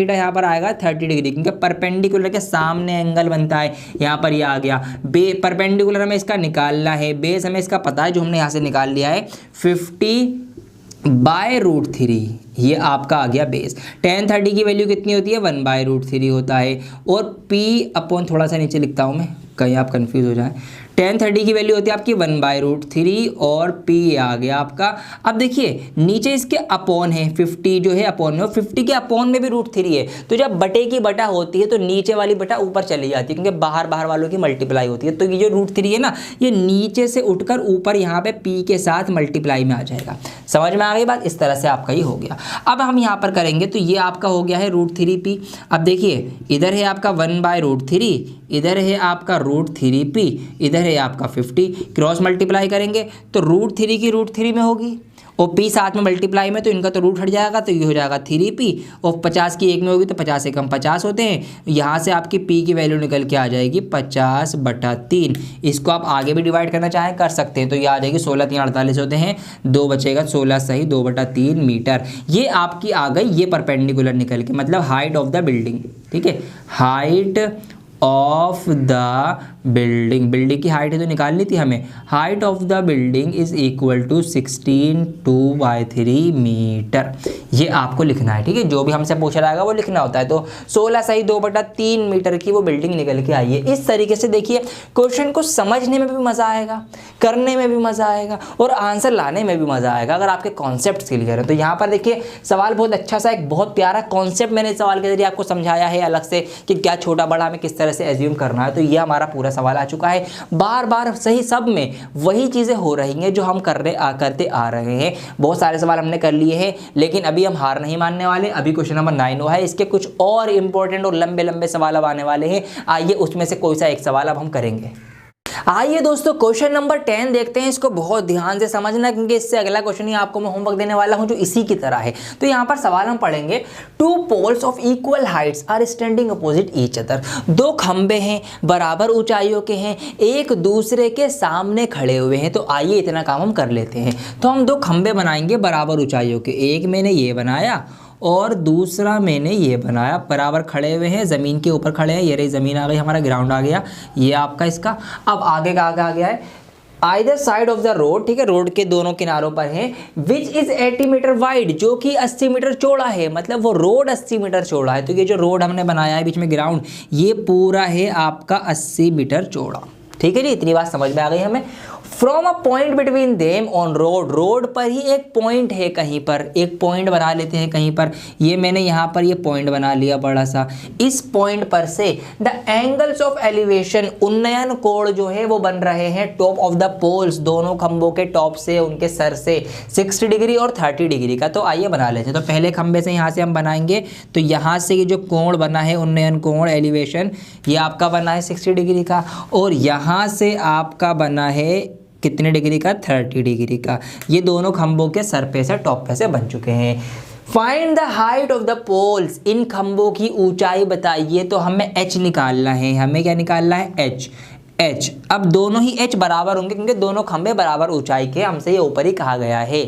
यहाँ पर आएगा 30 डिग्री, क्योंकि परपेंडिकुलर के सामने एंगल बनता है। यहाँ पर ये आ गया, परपेंडिकुलर हमें इसका निकालना है, बेस हमें इसका पता है, जो हमने यहाँ से निकाल लिया है 50/√3, ये आपका आ गया बेस। tan 30 की वैल्यू कितनी होती है, 1/√3 होता है। और P अपॉन, थोड़ा सा नीचे लिखता हूँ मैं, कहीं आप कंफ्यूज हो जाए, tan 30 की वैल्यू होती है आपकी 1/√3 और P आ गया आपका। अब देखिए नीचे इसके अपॉन है, 50 जो है अपॉन में, और 50 के अपॉन में भी √3 है। तो जब बटे की बटा होती है तो नीचे वाली बटा ऊपर चली जाती है, क्योंकि बाहर वालों की मल्टीप्लाई होती है। तो ये जो √3 है ना, ये नीचे से उठकर ऊपर यहाँ पे P के साथ मल्टीप्लाई में आ जाएगा। समझ में आ गई बात, इस तरह से आपका ये हो गया। अब हम यहाँ पर करेंगे तो ये आपका हो गया है √3P। अब देखिए इधर है आपका 1/√3, इधर है आपका √3P, इधर है आपका 50, क्रॉस मल्टीप्लाई करेंगे तो √3 की √3 में होगी, और P साथ में मल्टीप्लाई में, तो इनका तो रूट हट जाएगा, तो ये हो जाएगा 3P, और 50 की 1 में होगी तो 50 से कम 50 होते हैं। यहाँ से आपकी P की वैल्यू निकल के आ जाएगी 50/3। इसको आप आगे भी डिवाइड करना चाहें कर सकते हैं, तो ये आ जाएगी 16 3 48 होते हैं, 2 बचेगा, 16 सही 2/3 मीटर। ये आपकी आ गई ये परपेंडिकुलर निकल के, मतलब हाइट ऑफ द बिल्डिंग, ठीक है। Height of the building, building की हाइट है तो निकालनी थी हमें। Height of the building is equal to 16/2/3 metre. ये आपको लिखना है, ठीक है। जो भी हमसे पूछा जाएगा वो लिखना होता है। तो 16 सही 2/3 मीटर की वो बिल्डिंग निकल के आई है। इस तरीके से देखिए क्वेश्चन को समझने में भी मज़ा आएगा, करने में भी मज़ा आएगा, और आंसर लाने में भी मज़ा आएगा, अगर आपके कॉन्सेप्ट क्लियर है। तो यहाँ पर देखिए सवाल बहुत अच्छा सा, एक बहुत प्यारा कॉन्सेप्ट मैंने सवाल के जरिए आपको समझाया है अलग से, कि क्या छोटा बड़ा हमें किस तरह से एज्यूम करना है। तो ये हमारा पूरा सवाल आ चुका है। बार बार सही सब में वही चीज़ें हो रही हैं जो हम करते आ रहे हैं। बहुत सारे सवाल हमने कर लिए हैं, लेकिन अभी हम हार नहीं मानने वाले। अभी क्वेश्चन नंबर 9 हुआ है, इसके कुछ और इंपॉर्टेंट और लंबे लंबे सवाल अब आने वाले हैं। आइए उसमें से कोई सा एक सवाल अब हम करेंगे। आइए दोस्तों क्वेश्चन नंबर 10 देखते हैं। इसको बहुत ध्यान से समझना, क्योंकि इससे अगला क्वेश्चन ही आपको मैं होमवर्क देने वाला हूं जो इसी की तरह है। तो यहाँ पर सवाल हम पढ़ेंगे, 2 poles of equal heights are standing opposite each other. 2 खंबे हैं, बराबर ऊंचाइयों के हैं, एक दूसरे के सामने खड़े हुए हैं। तो आइए इतना काम हम कर लेते हैं। तो हम 2 खंबे बनाएंगे बराबर ऊंचाइयों के, एक मैंने ये बनाया और दूसरा मैंने ये बनाया, बराबर खड़े हुए हैं, ज़मीन के ऊपर खड़े हैं। ये रही ज़मीन आ गई, हमारा ग्राउंड आ गया, ये आपका इसका। अब आगे का आगे आ गया है either side of the road, ठीक है, रोड के दोनों किनारों पर है, विच इज 80 मीटर वाइड, जो कि 80 मीटर चौड़ा है, मतलब वो रोड 80 मीटर चौड़ा है। तो ये जो रोड हमने बनाया है बीच में ग्राउंड, ये पूरा है आपका 80 मीटर चौड़ा। ठीक है जी, इतनी बात समझ में आ गई हमें। From a point between them on road, road पर ही एक पॉइंट है, कहीं पर एक पॉइंट बना लेते हैं कहीं पर, ये मैंने यहाँ पर ये पॉइंट बना लिया बड़ा सा, इस पॉइंट पर से द एंगल्स ऑफ एलिवेशन, उन्नयन कोण जो है वो बन रहे हैं टॉप ऑफ द पोल्स, दोनों खंभों के टॉप से, उनके सर से 60 डिग्री और 30 डिग्री का। तो आइए बना लेते हैं। तो पहले खंभे से यहाँ से हम बनाएंगे, तो यहाँ से ये जो कोण बना है उन्नयन कोण एलिवेशन, ये आपका बना है 60 डिग्री का, और यहाँ से आपका बना है कितने डिग्री का, 30 डिग्री का। ये दोनों खंभों के सर पे से टॉप पे से बन चुके हैं। Find the height of the poles, इन खंभों की ऊंचाई बताइए। तो हमें h निकालना है, हमें क्या निकालना है, h। अब दोनों ही h बराबर होंगे क्योंकि दोनों खंभे बराबर ऊंचाई के, हमसे ये ऊपर ही कहा गया है।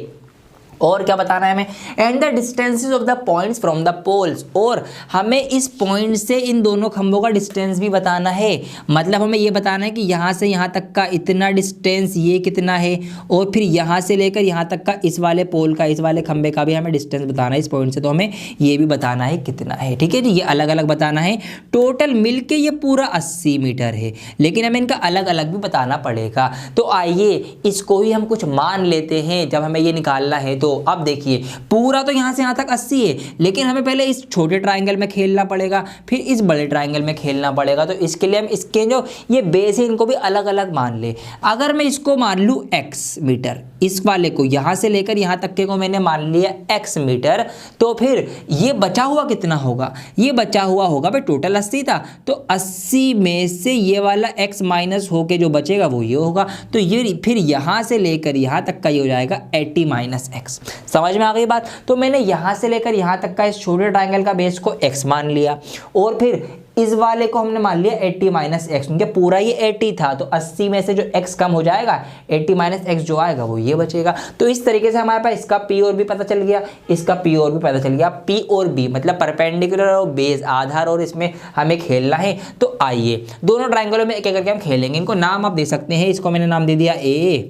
और क्या बताना है हमें, and the distances of the points from the poles, और हमें इस पॉइंट से इन दोनों खंभों का डिस्टेंस भी बताना है। मतलब हमें ये बताना है कि यहाँ से यहाँ तक का इतना डिस्टेंस ये कितना है, और फिर यहाँ से लेकर यहाँ तक का इस वाले पोल का, इस वाले खंभे का भी हमें डिस्टेंस बताना है इस पॉइंट से, तो हमें ये भी बताना है कितना है। ठीक है जी, ये अलग अलग बताना है। टोटल मिलके ये पूरा 80 मीटर है, लेकिन हमें इनका अलग अलग भी बताना पड़ेगा। तो आइए इसको ही हम कुछ मान लेते हैं जब हमें ये निकालना है। तो अब देखिए पूरा तो यहाँ से यहाँ तक 80 है, लेकिन हमें पहले इस छोटे ट्राइंगल में खेलना पड़ेगा, फिर इस बड़े ट्राइंगल में खेलना पड़ेगा। तो इसके लिए हम इसके जो ये बेस है इनको भी अलग अलग मान ले। अगर मैं इसको मान लूँ x मीटर, इस वाले को यहाँ से लेकर यहाँ तक के को मैंने मान लिया x मीटर, तो फिर ये बचा हुआ कितना होगा, ये बचा हुआ होगा भाई, टोटल 80 था, तो 80 में से ये वाला x माइनस होके जो बचेगा वो ये होगा। तो ये फिर यहाँ से लेकर यहाँ तक का ये हो जाएगा 80 माइनस x। समझ में आ गई बात। तो मैंने यहाँ से लेकर यहाँ तक का इस छोटे ट्राइंगल का बेस को x मान लिया, और फिर इस वाले को हमने मान लिया 80 माइनस एक्स, क्योंकि पूरा ये 80 था, तो 80 में से जो x कम हो जाएगा 80 माइनस एक्स जो आएगा वो ये बचेगा। तो इस तरीके से हमारे पास इसका p और b पता चल गया, इसका p और b पता चल गया। p और b मतलब परपेंडिकुलर और बेस, आधार, और इसमें हमें खेलना है। तो आइए दोनों ट्राइंगलों में एक एक करके हम खेलेंगे। इनको नाम आप दे सकते हैं, इसको मैंने नाम दे दिया a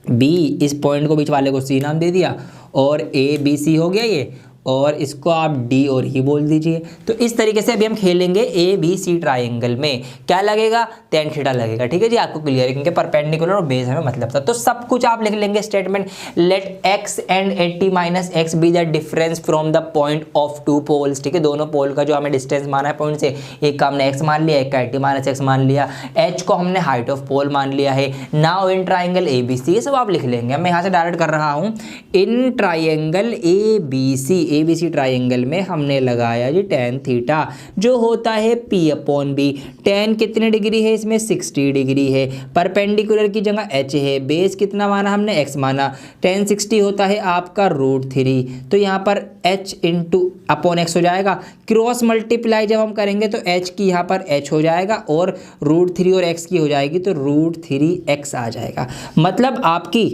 b, इस पॉइंट को बीच वाले को c नाम दे दिया, और a b c हो गया ये, और इसको आप डी और ही बोल दीजिए। तो इस तरीके से अभी हम खेलेंगे ए बी सी ट्राइंगल में। क्या लगेगा, tan थीटा लगेगा। ठीक है जी, आपको क्लियर है, क्योंकि परपेंडिकुलर और बेस हमें मतलब था। तो सब कुछ आप लिख लेंगे statement, let x and 80 minus x be the difference from the point of two poles. ठीक है, दोनों पोल का जो हमें डिस्टेंस माना है पॉइंट से, एक का हमने x मान लिया, एक का 80 माइनस एक्स मान लिया, h को हमने हाइट ऑफ पोल मान लिया है। Now in triangle A B C, ये सब आप लिख लेंगे। मैं यहाँ से डायरेक्ट कर रहा हूँ। In triangle A B C triangle में हमने लगाया जी tan थीटा, जो होता है p अपॉन बी। tan कितने डिग्री है इसमें, 60 डिग्री है। परपेंडिकुलर की जगह h है, बेस कितना माना हमने, x माना। tan 60 होता है आपका √3, तो यहाँ पर h इंटू अपॉन एक्स हो जाएगा। क्रॉस मल्टीप्लाई जब हम करेंगे तो h की यहाँ पर h हो जाएगा, और √3 और x की हो जाएगी तो √3x आ जाएगा। मतलब आपकी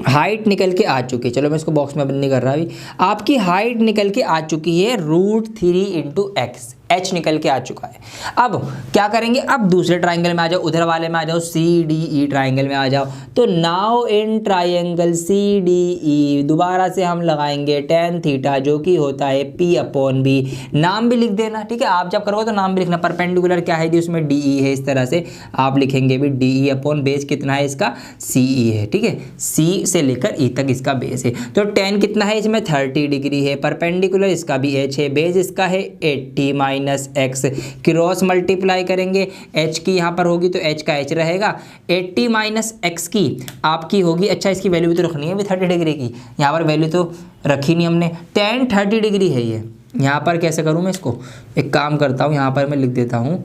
हाइट निकल के आ चुकी है। चलो मैं इसको बॉक्स में बंद नहीं कर रहा अभी। आपकी हाइट निकल के आ चुकी है √3 इंटू एक्स, h निकल के आ चुका है। अब क्या करेंगे, अब दूसरे ट्राइंगल में आ जाओ, उधर वाले में आ जाओ, CDE ट्राइंगल में आ जाओ। तो नाउ इन ट्राइंगल CDE दोबारा से हम लगाएंगे tan थीटा, जो कि होता है p अपॉन बी। नाम भी लिख देना, ठीक है, आप जब करोगे तो नाम भी लिखना। परपेंडिकुलर क्या है जी, उसमें DE है, इस तरह से आप लिखेंगे भी DE अपॉन बेस कितना है इसका, CE है। ठीक है, C से लेकर E तक इसका बेस है। तो tan कितना है इसमें, 30 डिग्री है। परपेंडिकुलर इसका भी h है, बेस इसका है 80 माइनस एक्स। क्रॉस मल्टीप्लाई करेंगे, h की यहाँ पर होगी तो h का h रहेगा, 80 माइनस एक्स की आपकी होगी, अच्छा इसकी वैल्यू भी तो रखनी है, भी 30 डिग्री की, यहाँ पर वैल्यू तो रखी नहीं हमने। tan 30 डिग्री है ये, यहाँ पर कैसे करूँ मैं इसको, एक काम करता हूँ, यहाँ पर मैं लिख देता हूँ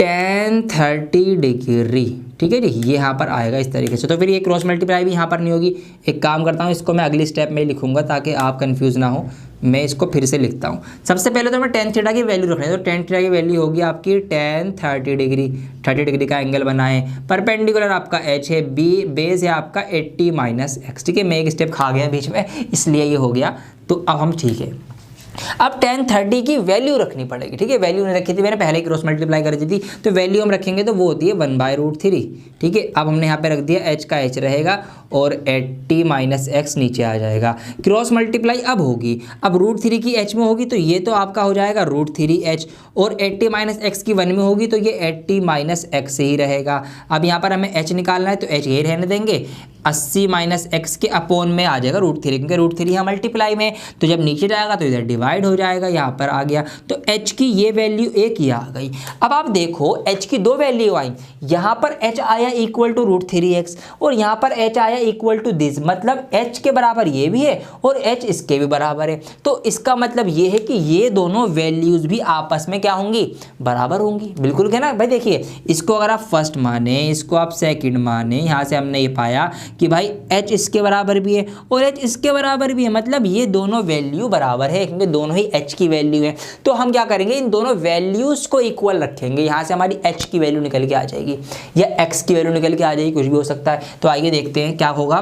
tan 30 डिग्री। ठीक है जी, ये यहाँ पर आएगा इस तरीके से। तो फिर ये क्रॉस मल्टीप्लाई भी यहाँ पर नहीं होगी। एक काम करता हूँ, इसको मैं अगली स्टेप में लिखूंगा ताकि आप कंफ्यूज ना हो। मैं इसको फिर से लिखता हूँ। सबसे पहले तो मैं tan थीटा की वैल्यू रखनी है, तो tan थीटा की वैल्यू होगी आपकी tan 30 डिग्री। 30 डिग्री का एंगल बना है। परपेंडिकुलर आपका h है, बी बेस है आपका 80 माइनस एक्स। ठीक है, मैं एक स्टेप खा गया बीच में, इसलिए ये हो गया। तो अब हम ठीक है, अब tan 30 की वैल्यू रखनी पड़ेगी, ठीक है। वैल्यू नहीं रखी थी मैंने, पहले क्रॉस मल्टीप्लाई कर दी थी, तो वैल्यू हम रखेंगे तो वो होती है 1/√3, ठीक है। अब हमने यहाँ पे रख दिया h का h रहेगा और 80 माइनस x नीचे आ जाएगा। क्रॉस मल्टीप्लाई अब होगी, अब √3 की h में होगी तो ये तो आपका हो जाएगा √3h, और 80 माइनस x की 1 में होगी तो ये 80 माइनस x ही रहेगा। अब यहाँ पर हमें h निकालना है तो h ये रहने देंगे, 80 माइनस x के अपॉन में आ जाएगा √3, क्योंकि √3 यहाँ मल्टीप्लाई में, तो जब नीचे जाएगा तो इधर डिवाइड हो जाएगा, यहाँ पर आ गया, तो h की ये वैल्यू 1 ही आ गई। अब आप देखो h की 2 वैल्यू आई, यहाँ पर h आया इक्वल टू √3x और यहाँ पर h आया इक्वल टू दिस, मतलब h के बराबर ये भी है और h इसके भी बराबर है। तो इसका मतलब ये है कि ये दोनों वैल्यूज भी आपस में क्या होंगी, बराबर होंगी। बिल्कुल है ना भाई। देखिए इसको अगर आप फर्स्ट माने, इसको आप सेकंड माने, यहाँ से हमने ये पाया कि भाई h इसके बराबर भी है और h इसके बराबर भी है, मतलब ये दोनों वैल्यू बराबर है, क्योंकि दोनों ही h की वैल्यू है। तो हम क्या करेंगे, इन दोनों वैल्यूज को इक्वल रखेंगे, यहाँ से हमारी h की वैल्यू निकल के आ जाएगी या x की वैल्यू निकल के आ जाएगी, कुछ भी हो सकता है। तो आइए देखते हैं क्या होगा।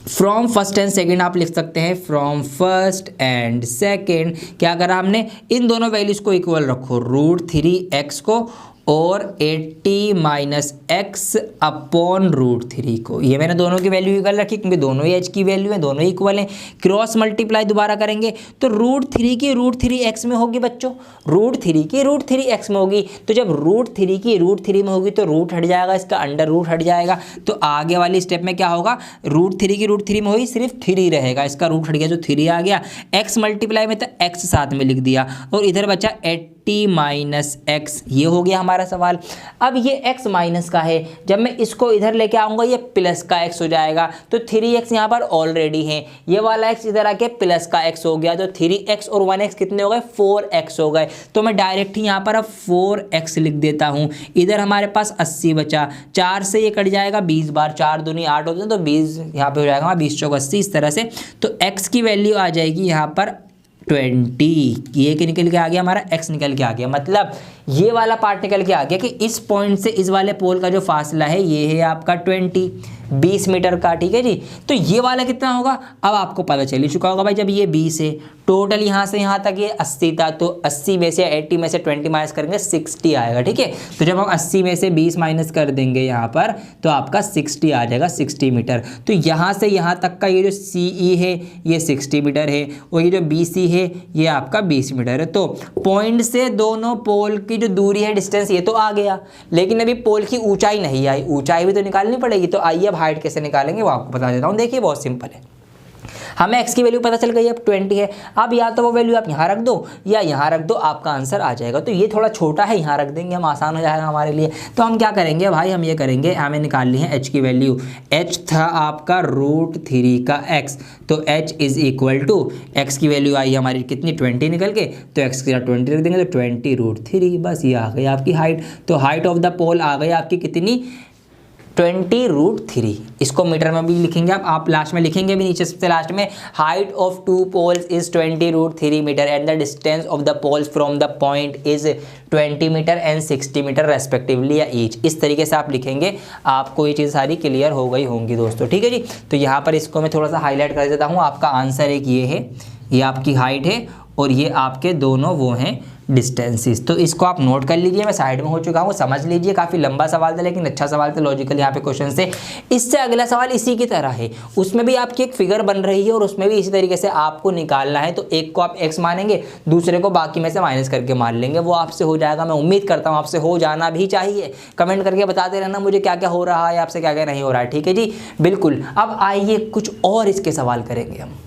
फ्रॉम फर्स्ट एंड सेकंड आप लिख सकते हैं, फ्रॉम फर्स्ट एंड सेकंड क्या करा हमने, इन दोनों वैल्यूज को इक्वल रखो, √3x को और 80 माइनस x अपॉन √3 को, ये मैंने दोनों की वैल्यू इक्वल रखी क्योंकि दोनों ही h की वैल्यू है, दोनों ही इक्वल हैं। क्रॉस मल्टीप्लाई दोबारा करेंगे तो √3 की √3x में होगी बच्चों, √3 की √3x में होगी, तो जब √3 की √3 में होगी तो रूट हट जाएगा, इसका अंडर रूट हट जाएगा, तो आगे वाली स्टेप में क्या होगा, √3 की √3 में होगी सिर्फ 3 रहेगा, इसका रूट हट गया तो 3 आ गया, x मल्टीप्लाई में तो x साथ में लिख दिया और इधर बचा 80 माइनस x, ये हो गया हमारा सवाल। अब ये x माइनस का है, जब मैं इसको इधर लेके आऊँगा ये प्लस का x हो जाएगा, तो 3x यहाँ पर ऑलरेडी है, ये वाला x इधर आके प्लस का x हो गया, तो 3x और 1x कितने हो गए, 4x हो गए। तो मैं डायरेक्ट ही यहाँ पर अब 4x लिख देता हूँ। इधर हमारे पास 80 बचा, 4 से ये कट जाएगा 20 बार, 4 दूनी 8 होते हैं तो 20 यहाँ पे हो जाएगा, 20 चौक 80 इस तरह से। तो x की वैल्यू आ जाएगी यहाँ पर 20, ये कि निकल के आ गया हमारा x निकल के आ गया, मतलब ये वाला पार्ट निकल के आ गया कि इस पॉइंट से इस वाले पोल का जो फासला है ये है आपका 20 मीटर का, ठीक है जी। तो ये वाला कितना होगा, अब आपको पता चल ही चुका होगा भाई, जब ये 20 है टोटल यहाँ से यहाँ तक ये 80 था, तो 80 में से 80 में से 20 माइनस करेंगे 60 आएगा, ठीक है। तो जब हम 80 में से 20 माइनस कर देंगे यहाँ पर तो आपका 60 आ जाएगा, 60 मीटर। तो यहाँ से यहाँ तक का ये जो CE है ये 60 मीटर है और ये जो BC है ये आपका 20 मीटर है। तो पॉइंट से दोनों पोल की जो दूरी है, डिस्टेंस, ये तो आ गया, लेकिन अभी पोल की ऊंचाई नहीं आई, ऊंचाई भी तो निकालनी पड़ेगी। तो आइए अब हाइट कैसे निकालेंगे वो आपको बता देता हूँ। देखिए बहुत सिंपल है, हमें x की वैल्यू पता चल गई, अब 20 है, अब या तो वो वैल्यू आप यहाँ रख दो या यहाँ रख दो, आपका आंसर आ जाएगा। तो ये थोड़ा छोटा है, यहाँ रख देंगे हम, आसान हो जाएगा हमारे लिए। तो हम क्या करेंगे भाई, हम ये करेंगे, हमें निकालनी है h की वैल्यू। h था आपका √3 का x, तो h is equal to, x की वैल्यू आई हमारी कितनी 20 निकल के, तो x की 20 रख देंगे तो 20 √3, बस ये आ गई आपकी हाइट। तो हाइट ऑफ द पोल आ गई आपकी कितनी, 20 √3। इसको मीटर में भी लिखेंगे आप लास्ट में लिखेंगे भी नीचे सबसे लास्ट में, height of 2 poles is 20 √3 metre and the distance of the poles from the point is 20 metre and 60 metre respectively या ईच। इस तरीके से आप लिखेंगे, आपको ये चीज़ सारी क्लियर हो गई होंगी दोस्तों, ठीक है जी। तो यहाँ पर इसको मैं थोड़ा सा हाईलाइट कर देता हूँ। आपका आंसर एक ये है, ये आपकी हाइट है और ये आपके दोनों वो हैं डिस्टेंसेस। तो इसको आप नोट कर लीजिए, मैं साइड में हो चुका हूँ, समझ लीजिए। काफ़ी लंबा सवाल था लेकिन अच्छा सवाल था, लॉजिकल यहाँ पे क्वेश्चन से। इससे अगला सवाल इसी की तरह है, उसमें भी आपकी एक फिगर बन रही है और उसमें भी इसी तरीके से आपको निकालना है। तो एक को आप x मानेंगे, दूसरे को बाकी में से माइनस करके मान लेंगे, वो आपसे हो जाएगा। मैं उम्मीद करता हूँ आपसे हो जाना भी चाहिए। कमेंट करके बताते रहना मुझे क्या क्या हो रहा है, आपसे क्या क्या नहीं हो रहा है, ठीक है जी, बिल्कुल। अब आइए कुछ और इसके सवाल करेंगे हम।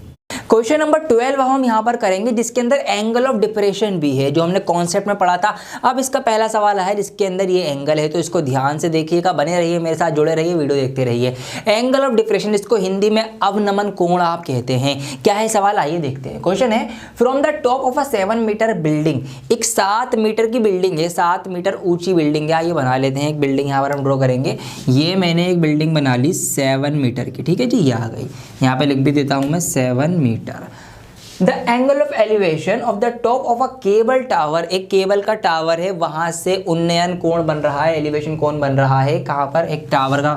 क्वेश्चन नंबर 12 हम यहाँ पर करेंगे जिसके अंदर एंगल ऑफ डिप्रेशन भी है, जो हमने कॉन्सेप्ट में पढ़ा था। अब इसका पहला सवाल है जिसके अंदर ये एंगल है, तो इसको ध्यान से देखिएगा, बने रहिए मेरे साथ, जुड़े रहिए, वीडियो देखते रहिए। एंगल ऑफ डिप्रेशन, इसको हिंदी में अवनमन कोण आप कहते हैं। क्या है सवाल, आइए देखते हैं। क्वेश्चन है, from the top of a 7 metre building, एक 7 मीटर की बिल्डिंग है, 7 मीटर ऊंची बिल्डिंग है। आइए बना लेते हैं एक बिल्डिंग, यहाँ पर हम ड्रॉ करेंगे। ये मैंने एक बिल्डिंग बना ली 7 मीटर की, ठीक है जी, ये आ गई। यहाँ पे लिख भी देता हूँ मैं 7 metre. The angle of elevation of the top of a cable tower, एक केबल का टावर है, वहां से उन्नयन कोण बन रहा है, एलिवेशन कोण बन रहा है। कहाँ पर, एक टावर का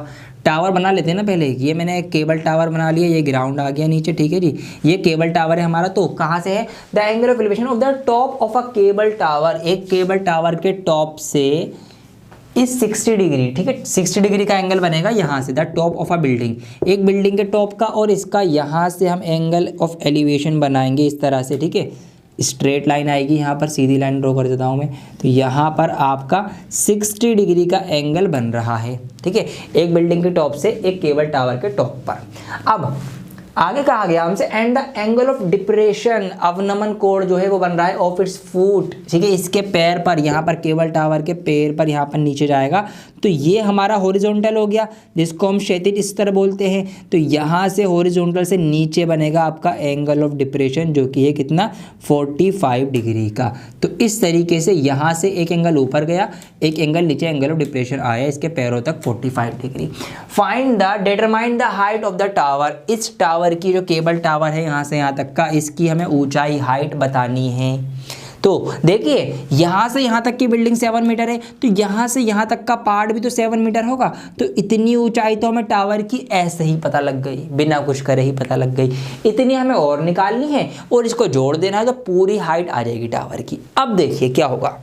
टावर बना लेते हैं ना पहले। ये मैंने एक केबल टावर बना लिया, ये ग्राउंड आ गया नीचे, ठीक है जी। ये केबल टावर है हमारा। तो कहाँ से है? The angle of elevation of the top of a cable tower, एक केबल टावर के टॉप से इस 60 डिग्री, ठीक है, 60 डिग्री का एंगल बनेगा यहाँ से, the top of a building, एक बिल्डिंग के टॉप का, और इसका यहाँ से हम एंगल ऑफ एलिवेशन बनाएंगे इस तरह से, ठीक है। स्ट्रेट लाइन आएगी यहाँ पर, सीधी लाइन ड्रॉ कर देता हूँ मैं। तो यहाँ पर आपका 60 डिग्री का एंगल बन रहा है, ठीक है, एक बिल्डिंग के टॉप से एक केबल टावर के टॉप पर। अब आगे कहा गया हमसे, and the angle of depression, अवनमन कोण जो है वो बन रहा है ऑफ इट्स फुट, ठीक है, इसके पैर पर, यहाँ पर केबल टावर के पैर पर यहाँ पर नीचे जाएगा। तो ये हमारा हॉरिजॉन्टल हो गया, जिसको हम क्षैतिज स्तर बोलते हैं। तो यहाँ से हॉरिजॉन्टल से नीचे बनेगा आपका एंगल ऑफ डिप्रेशन, जो कि है कितना, 45 डिग्री का। तो इस तरीके से यहाँ से एक एंगल ऊपर गया, एक एंगल नीचे, एंगल ऑफ डिप्रेशन आया इसके पैरों तक 45 degree. Find the, determine the height of the tower, इस टावर की, जो केबल टावर है यहाँ से यहाँ तक का, इसकी हमें ऊंचाई, हाइट बतानी है। तो देखिए यहाँ से यहाँ तक की बिल्डिंग 7 मीटर है, तो यहाँ से यहाँ तक का पार्ट भी तो 7 मीटर होगा। तो इतनी ऊंचाई तो हमें टावर की ऐसे ही पता लग गई, बिना कुछ करे ही पता लग गई। इतनी हमें और निकालनी है और इसको जोड़ देना है, तो पूरी हाइट आ जाएगी टावर की। अब देखिए क्या होगा,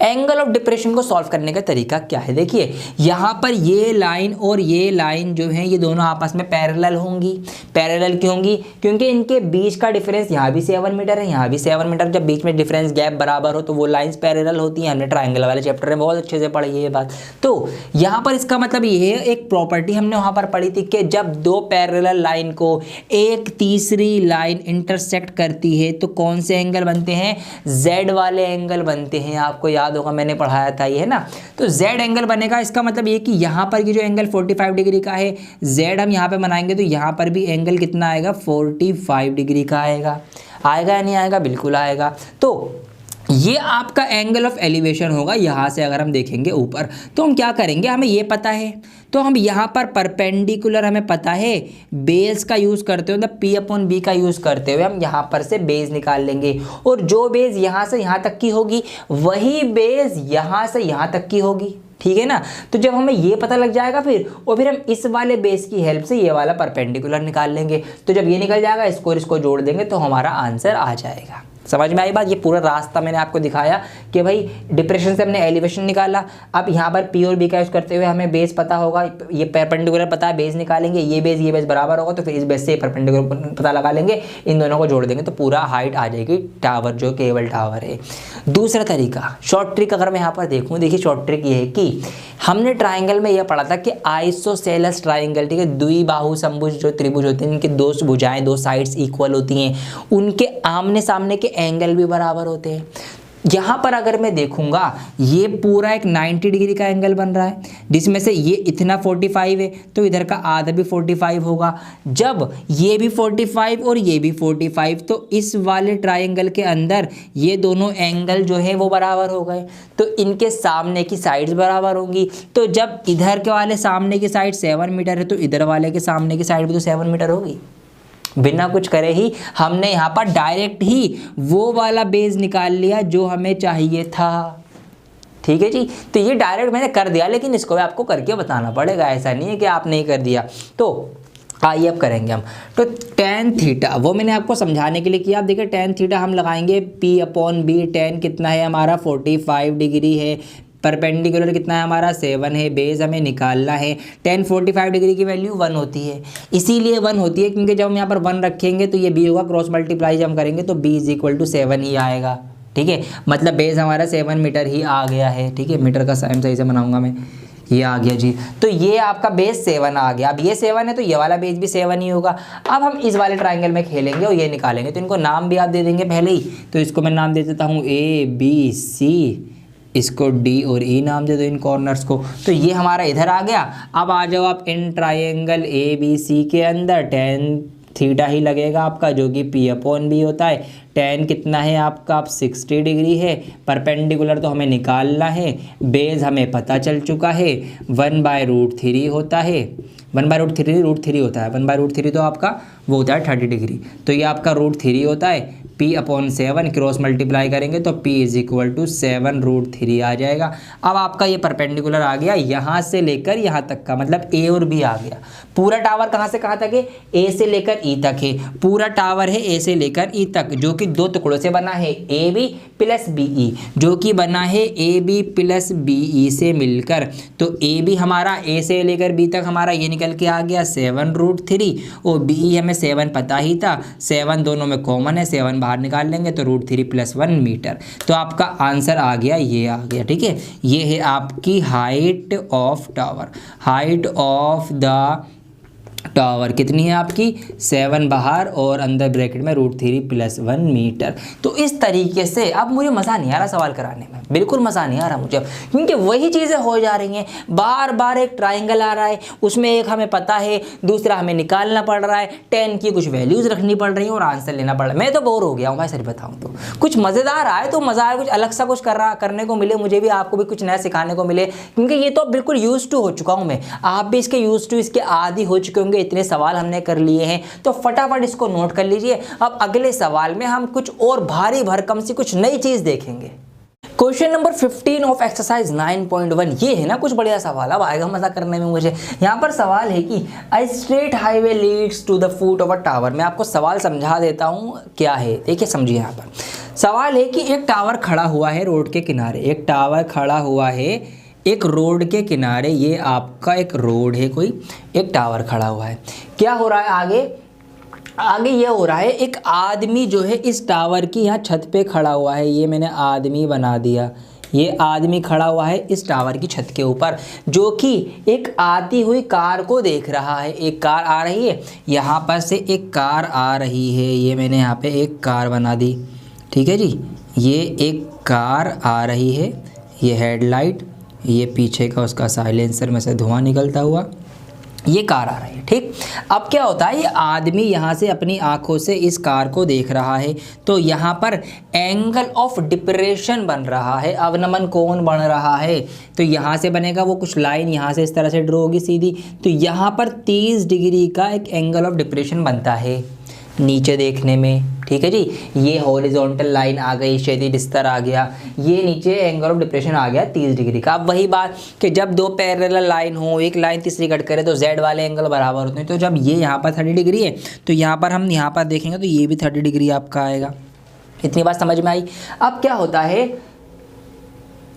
एंगल ऑफ डिप्रेशन को सॉल्व करने का तरीका क्या है। देखिए यहाँ पर ये लाइन और ये लाइन जो है, ये दोनों आपस में पैरेलल होंगी। पैरेलल क्यों होंगी? क्योंकि इनके बीच का डिफरेंस यहाँ भी 7 मीटर है, यहाँ भी 7 मीटर। जब बीच में डिफरेंस गैप बराबर हो तो वो लाइंस पैरेलल होती हैं। हमने ट्राइंगल वाले चैप्टर में बहुत अच्छे से पढ़ी है ये बात। तो यहाँ पर इसका मतलब ये है, एक प्रॉपर्टी हमने वहाँ पर पढ़ी थी कि जब दो पैरेलल लाइन को एक तीसरी लाइन इंटरसेक्ट करती है तो कौन से एंगल बनते हैं? जेड वाले एंगल बनते हैं। आपको याद होगा मैंने पढ़ाया था ये, है ना। तो जेड एंगल बनेगा। इसका मतलब ये कि यहाँ पर की जो एंगल 45 डिग्री का है, जेड हम यहाँ पे बनाएंगे तो यहाँ पर भी एंगल कितना आएगा? 45 डिग्री का आएगा। आएगा या नहीं आएगा? बिल्कुल आएगा। तो ये आपका एंगल ऑफ एलिवेशन होगा। यहाँ से अगर हम देखेंगे ऊपर तो हम क्या करेंगे, हमें ये पता है तो हम यहाँ पर परपेंडिकुलर हमें पता है, बेस का यूज़ करते हुए, P/B का यूज़ करते हुए हम यहाँ पर से बेस निकाल लेंगे। और जो बेस यहाँ से यहाँ तक की होगी वही बेस यहाँ से यहाँ तक की होगी, ठीक है ना। तो जब हमें ये पता लग जाएगा फिर हम इस वाले बेस की हेल्प से ये वाला परपेंडिकुलर निकाल लेंगे। तो जब ये निकल जाएगा, इसको जोड़ देंगे तो हमारा आंसर आ जाएगा। समझ में आई बात? ये पूरा रास्ता मैंने आपको दिखाया कि भाई डिप्रेशन से हमने एलिवेशन निकाला। अब यहाँ पर P और B का यूज़ करते हुए हमें बेस पता होगा, ये परपेंडिकुलर पता है, बेस निकालेंगे, ये बेस बराबर होगा तो फिर इस बेस से परपेंडिकुलर पता लगा लेंगे, इन दोनों को जोड़ देंगे तो पूरा हाइट आ जाएगी टावर, जो केबल टावर है। दूसरा तरीका, शॉर्ट ट्रिक अगर मैं यहाँ पर देखूँ, देखिए शॉर्ट ट्रिक ये है कि हमने ट्राइंगल में यह पढ़ा था कि आइसोसेलेस ट्राइंगल, ठीक है, द्विबाहु समभुज जो त्रिभुज होते हैं, इनकी दो भुजाएं, दो साइड्स इक्वल होती हैं, उनके आमने सामने के एंगल भी बराबर होते हैं। यहाँ पर अगर मैं देखूंगा, ये पूरा एक 90 डिग्री का एंगल बन रहा है, जिसमें से ये इतना 45 है तो इधर का आधा भी 45 होगा। जब ये भी 45 और ये भी 45, तो इस वाले ट्राइंगल के अंदर ये दोनों एंगल जो है वो बराबर हो गए, तो इनके सामने की साइड्स बराबर होंगी। तो जब इधर के वाले सामने की साइड 7 मीटर है तो इधर वाले के सामने की साइड भी तो 7 मीटर होगी। बिना कुछ करे ही हमने यहाँ पर डायरेक्ट ही वो वाला बेस निकाल लिया जो हमें चाहिए था, ठीक है जी। तो ये डायरेक्ट मैंने कर दिया, लेकिन इसको भी आपको करके बताना पड़ेगा, ऐसा नहीं है कि आप नहीं कर दिया। तो आइए अब करेंगे हम। तो tan थीटा वो मैंने आपको समझाने के लिए किया। आप देखिए tan थीटा हम लगाएंगे P/B। tan कितना है हमारा? 45 डिग्री है। परपेंडिकुलर कितना है हमारा? 7 है। बेस हमें निकालना है। tan 45 डिग्री की वैल्यू 1 होती है। इसीलिए 1 होती है क्योंकि जब हम यहाँ पर 1 रखेंगे तो ये b होगा, क्रॉस मल्टीप्लाई जब हम करेंगे तो b = 7 ही आएगा, ठीक है। मतलब बेस हमारा 7 मीटर ही आ गया है, ठीक है। मीटर का साइन सही से बनाऊंगा मैं, ये आ गया जी। तो ये आपका बेस 7 आ गया। अब ये 7 है तो ये वाला बेस भी 7 ही होगा। अब हम इस वाले ट्राइंगल में खेलेंगे और ये निकालेंगे, तो इनको नाम भी आप दे देंगे पहले ही। तो इसको मैं नाम दे देता हूँ A-B-C, इसको D और E नाम दे दो इन कॉर्नर्स को। तो ये हमारा इधर आ गया। अब आ जाओ आप इन ट्राइंगल ABC के अंदर tan थीटा ही लगेगा आपका, जो कि P/B होता है। tan कितना है आपका, आप 60 डिग्री है। परपेंडिकुलर तो हमें निकालना है, बेस हमें पता चल चुका है, 1/√3 होता है, 1/√3 √3 होता है, 1/√3 तो आपका वो होता है 30 डिग्री, तो ये आपका √3 होता है। p/7 क्रॉस मल्टीप्लाई करेंगे तो p = 7√3 आ जाएगा। अब आपका ये परपेंडिकुलर आ गया यहाँ से लेकर यहाँ तक का, मतलब a और b आ गया। पूरा टावर कहाँ से कहाँ तक है, a से लेकर e तक है। पूरा टावर है a से लेकर e तक, जो कि दो टुकड़ों से बना है, ab + be, जो कि बना है ab + be से मिलकर। तो ab हमारा a से लेकर b तक हमारा ये निकल के आ गया 7√3, और be हमें 7 पता ही था, 7 दोनों में कॉमन है, 7 बाहर निकाल लेंगे तो √3 + 1 मीटर। तो आपका आंसर आ गया, ये आ गया, ठीक है। ये है आपकी height of tower, height of the tower कितनी है आपकी, 7 बाहर और अंदर ब्रैकेट में √3 + 1 मीटर। तो इस तरीके से अब मुझे मज़ा नहीं आ रहा सवाल कराने में, बिल्कुल मज़ा नहीं आ रहा मुझे, क्योंकि वही चीज़ें हो जा रही हैं। बार बार एक ट्राइंगल आ रहा है, उसमें एक हमें पता है, दूसरा हमें निकालना पड़ रहा है, 10 की कुछ वैल्यूज़ रखनी पड़ रही हैं और आंसर लेना पड़ रहा है। मैं तो बोर हो गया हूँ भाई, सच बताऊँ तो। कुछ मज़ेदार आए तो मज़ा आए, कुछ अलग सा कुछ करने को मिले, मुझे भी आपको भी कुछ नया सिखाने को मिले, क्योंकि ये तो बिल्कुल यूज टू हो चुका हूँ मैं, आप भी इसके यूज टू, इसके आदी हो चुके होंगे। इतने सवाल हमने कर लिए हैं, तो फटाफट इसको नोट कर लीजिए। अब अगले सवाल में हम कुछ और भारी भरकम सी कुछ नई चीज देखेंगे। क्वेश्चन नंबर 15 ऑफ एक्सरसाइज 9.1, ये है ना कुछ बढ़िया सवाल, अब आएगा मजा करने में मुझे। यहाँ पर सवाल है कि a straight highway leads to the foot of a tower. मैं आपको सवाल समझा देता हूँ क्या है, देखिए समझिए। यहाँ पर सवाल है कि एक टावर खड़ा हुआ है रोड के किनारे, एक टावर खड़ा हुआ है एक रोड के किनारे। ये आपका एक रोड है, कोई एक टावर खड़ा हुआ है। क्या हो रहा है आगे ये हो रहा है, एक आदमी जो है इस टावर की यहाँ छत पे खड़ा हुआ है। ये मैंने आदमी बना दिया, ये आदमी खड़ा हुआ है इस टावर की छत के ऊपर, जो कि एक आती हुई कार को देख रहा है। एक कार आ रही है, यहाँ पर से एक कार आ रही है, ये मैंने यहाँ पे एक कार बना दी, ठीक है जी। ये एक कार आ रही है, ये हेडलाइट, ये पीछे का उसका साइलेंसर में से धुआं निकलता हुआ, ये कार आ रही है, ठीक। अब क्या होता है, ये आदमी यहाँ से अपनी आंखों से इस कार को देख रहा है, तो यहाँ पर एंगल ऑफ डिप्रेशन बन रहा है, अवनमन कोण बन रहा है। तो यहाँ से बनेगा वो कुछ लाइन यहाँ से इस तरह से ड्रॉ होगी सीधी, तो यहाँ पर 30 डिग्री का एक एंगल ऑफ डिप्रेशन बनता है नीचे देखने में, ठीक है जी। ये हॉरिजॉन्टल लाइन आ गई, क्षैतिज स्तर आ गया, ये नीचे एंगल ऑफ डिप्रेशन आ गया 30 डिग्री का। अब वही बात कि जब दो पैरेलल लाइन हो, एक लाइन तीसरी कट करे तो जेड वाले एंगल बराबर होते हैं। तो जब ये यहाँ पर 30 डिग्री है तो यहाँ पर हम यहाँ पर देखेंगे तो ये भी 30 डिग्री आपका आएगा। इतनी बात समझ में आई। अब क्या होता है,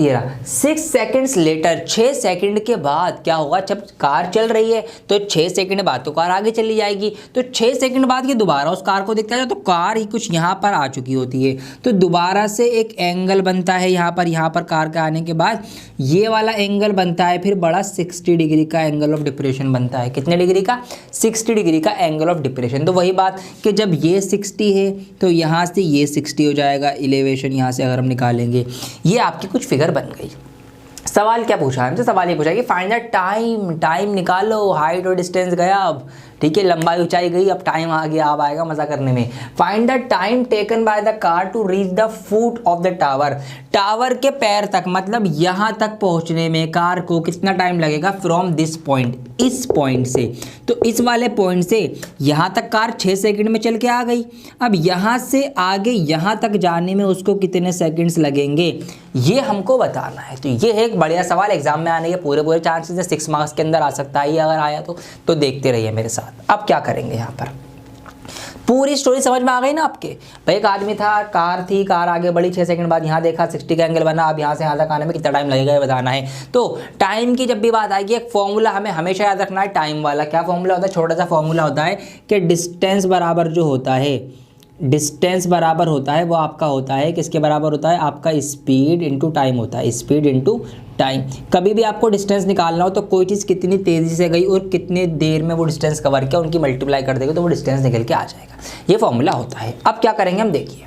ये रहा 6 सेकंड्स लेटर, 6 सेकंड के बाद क्या होगा, जब कार चल रही है तो 6 सेकंड बाद तो कार आगे चली जाएगी, तो 6 सेकंड बाद ये दोबारा उस कार को देखता है तो कार ही कुछ यहाँ पर आ चुकी होती है, तो दोबारा से एक एंगल बनता है यहाँ पर कार के आने के बाद ये वाला एंगल बनता है, फिर बड़ा 60 डिग्री का एंगल ऑफ डिप्रेशन बनता है। कितने डिग्री का, 60 डिग्री का एंगल ऑफ डिप्रेशन। तो वही बात कि जब ये 60 है तो यहाँ से ये 60 हो जाएगा, एलिवेशन यहाँ से अगर हम निकालेंगे, ये आपकी कुछ फिगर बन गई। सवाल क्या पूछा है हमसे, सवाल ये पूछा है कि फाइंड द टाइम, टाइम निकालो, हाइट और डिस्टेंस गया, अब ठीक है, लंबाई ऊंचाई गई, अब टाइम आ गया, अब आएगा मजा करने में। Find the time taken by the car to reach the foot of the tower. Tower के पैर तक, मतलब यहाँ तक पहुँचने में कार को कितना टाइम लगेगा, फ्रॉम दिस पॉइंट, इस पॉइंट से। तो इस वाले पॉइंट से यहाँ तक कार 6 सेकंड में चल के आ गई। अब यहाँ से आगे यहाँ तक जाने में उसको कितने सेकंड्स लगेंगे, ये हमको बताना है। तो ये है एक बढ़िया सवाल, एग्जाम में आने के पूरे चांसेस है, 6 मार्क्स के अंदर आ सकता है, अगर आया तो देखते रहिए मेरे साथ। अब क्या करेंगे, यहाँ पर पूरी स्टोरी समझ में आ गई ना आपके। भाई एक आदमी था, कार थी, कार आगे बढ़ी, 6 सेकंड बाद यहाँ देखा 60 का एंगल बना, अब यहाँ से यहाँ तक आने में कितना टाइम लगेगा ये बताना है। तो टाइम की जब भी बात आएगी, एक फॉर्मूला हमें हमेशा याद रखना है टाइम वाला। क्या फॉर्मूला होता है, छोटा सा फॉर्मूला होता है कि डिस्टेंस बराबर जो होता है, डिस्टेंस बराबर होता है वो आपका होता है, किसके बराबर होता है, आपका स्पीड इनटू टाइम होता है, स्पीड इनटू टाइम। कभी भी आपको डिस्टेंस निकालना हो तो कोई चीज़ कितनी तेज़ी से गई और कितने देर में वो डिस्टेंस कवर किया, उनकी मल्टीप्लाई कर देंगे तो वो डिस्टेंस निकल के आ जाएगा। ये फॉर्मूला होता है। अब क्या करेंगे हम, देखिए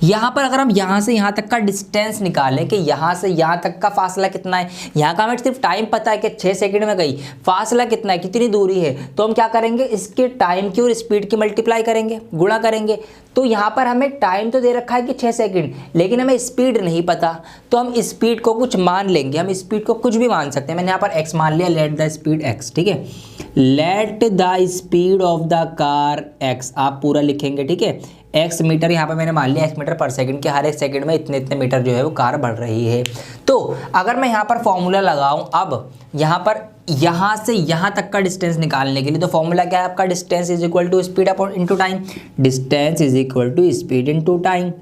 यहाँ पर अगर हम यहाँ से यहाँ तक का डिस्टेंस निकालें कि यहाँ से यहाँ तक का फासला कितना है, यहाँ का हमें सिर्फ टाइम पता है कि 6 सेकंड में गई, फासला कितना है, कितनी दूरी है, तो हम क्या करेंगे, इसके टाइम की और स्पीड की मल्टीप्लाई करेंगे, गुणा करेंगे। तो यहाँ पर हमें टाइम तो दे रखा है कि 6 सेकंड, लेकिन हमें स्पीड नहीं पता, तो हम स्पीड को कुछ मान लेंगे। हम स्पीड को कुछ भी मान सकते हैं। मैंने यहाँ पर x मान लिया, लेट द स्पीड x, ठीक है, let the speed of the car x, आप पूरा लिखेंगे, ठीक है। x मीटर यहाँ पर मैंने मान लिया, x मीटर पर सेकंड के हर एक सेकंड में इतने इतने मीटर जो है वो कार बढ़ रही है। तो अगर मैं यहाँ पर फॉर्मूला लगाऊं, अब यहाँ पर यहाँ से यहाँ तक का डिस्टेंस निकालने के लिए, तो फॉर्मूला क्या है आपका, distance is equal to speed upon into time, distance is equal to speed into time.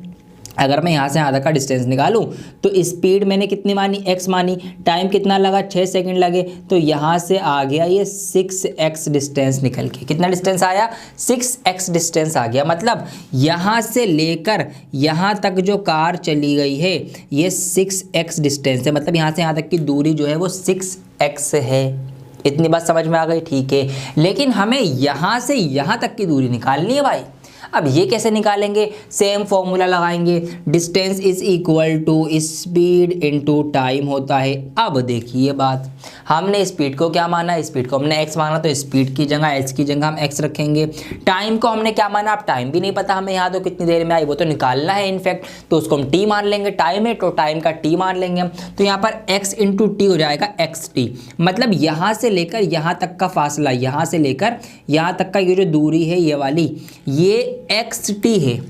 अगर मैं यहाँ से यहाँ तक का डिस्टेंस निकालूं तो स्पीड मैंने कितनी मानी, x मानी, टाइम कितना लगा, 6 सेकंड लगे, तो यहाँ से आ गया ये 6x डिस्टेंस निकल के। कितना डिस्टेंस आया, 6x डिस्टेंस आ गया। मतलब यहाँ से लेकर यहाँ तक जो कार चली गई है ये 6x डिस्टेंस है, मतलब यहाँ से यहाँ तक की दूरी जो है वो 6x है। इतनी बात समझ में आ गई, ठीक है। लेकिन हमें यहाँ से यहाँ तक की दूरी निकालनी है भाई। अब ये कैसे निकालेंगे, सेम फॉर्मूला लगाएंगे, distance is equal to speed into time होता है। अब देखिए बात, हमने स्पीड को क्या माना, स्पीड को हमने x माना, तो स्पीड की जगह h की जगह हम x रखेंगे। टाइम को हमने क्या माना, अब टाइम भी नहीं पता हमें यहाँ तो कितनी देर में आई, वो तो निकालना है इनफैक्ट, तो उसको हम t मान लेंगे। टाइम है तो टाइम का t मान लेंगे हम, तो यहाँ पर x इंटू टी हो जाएगा xt। मतलब यहाँ से लेकर यहाँ तक का फासला, यहाँ से लेकर यहाँ तक का ये जो दूरी है ये वाली, ये xt है,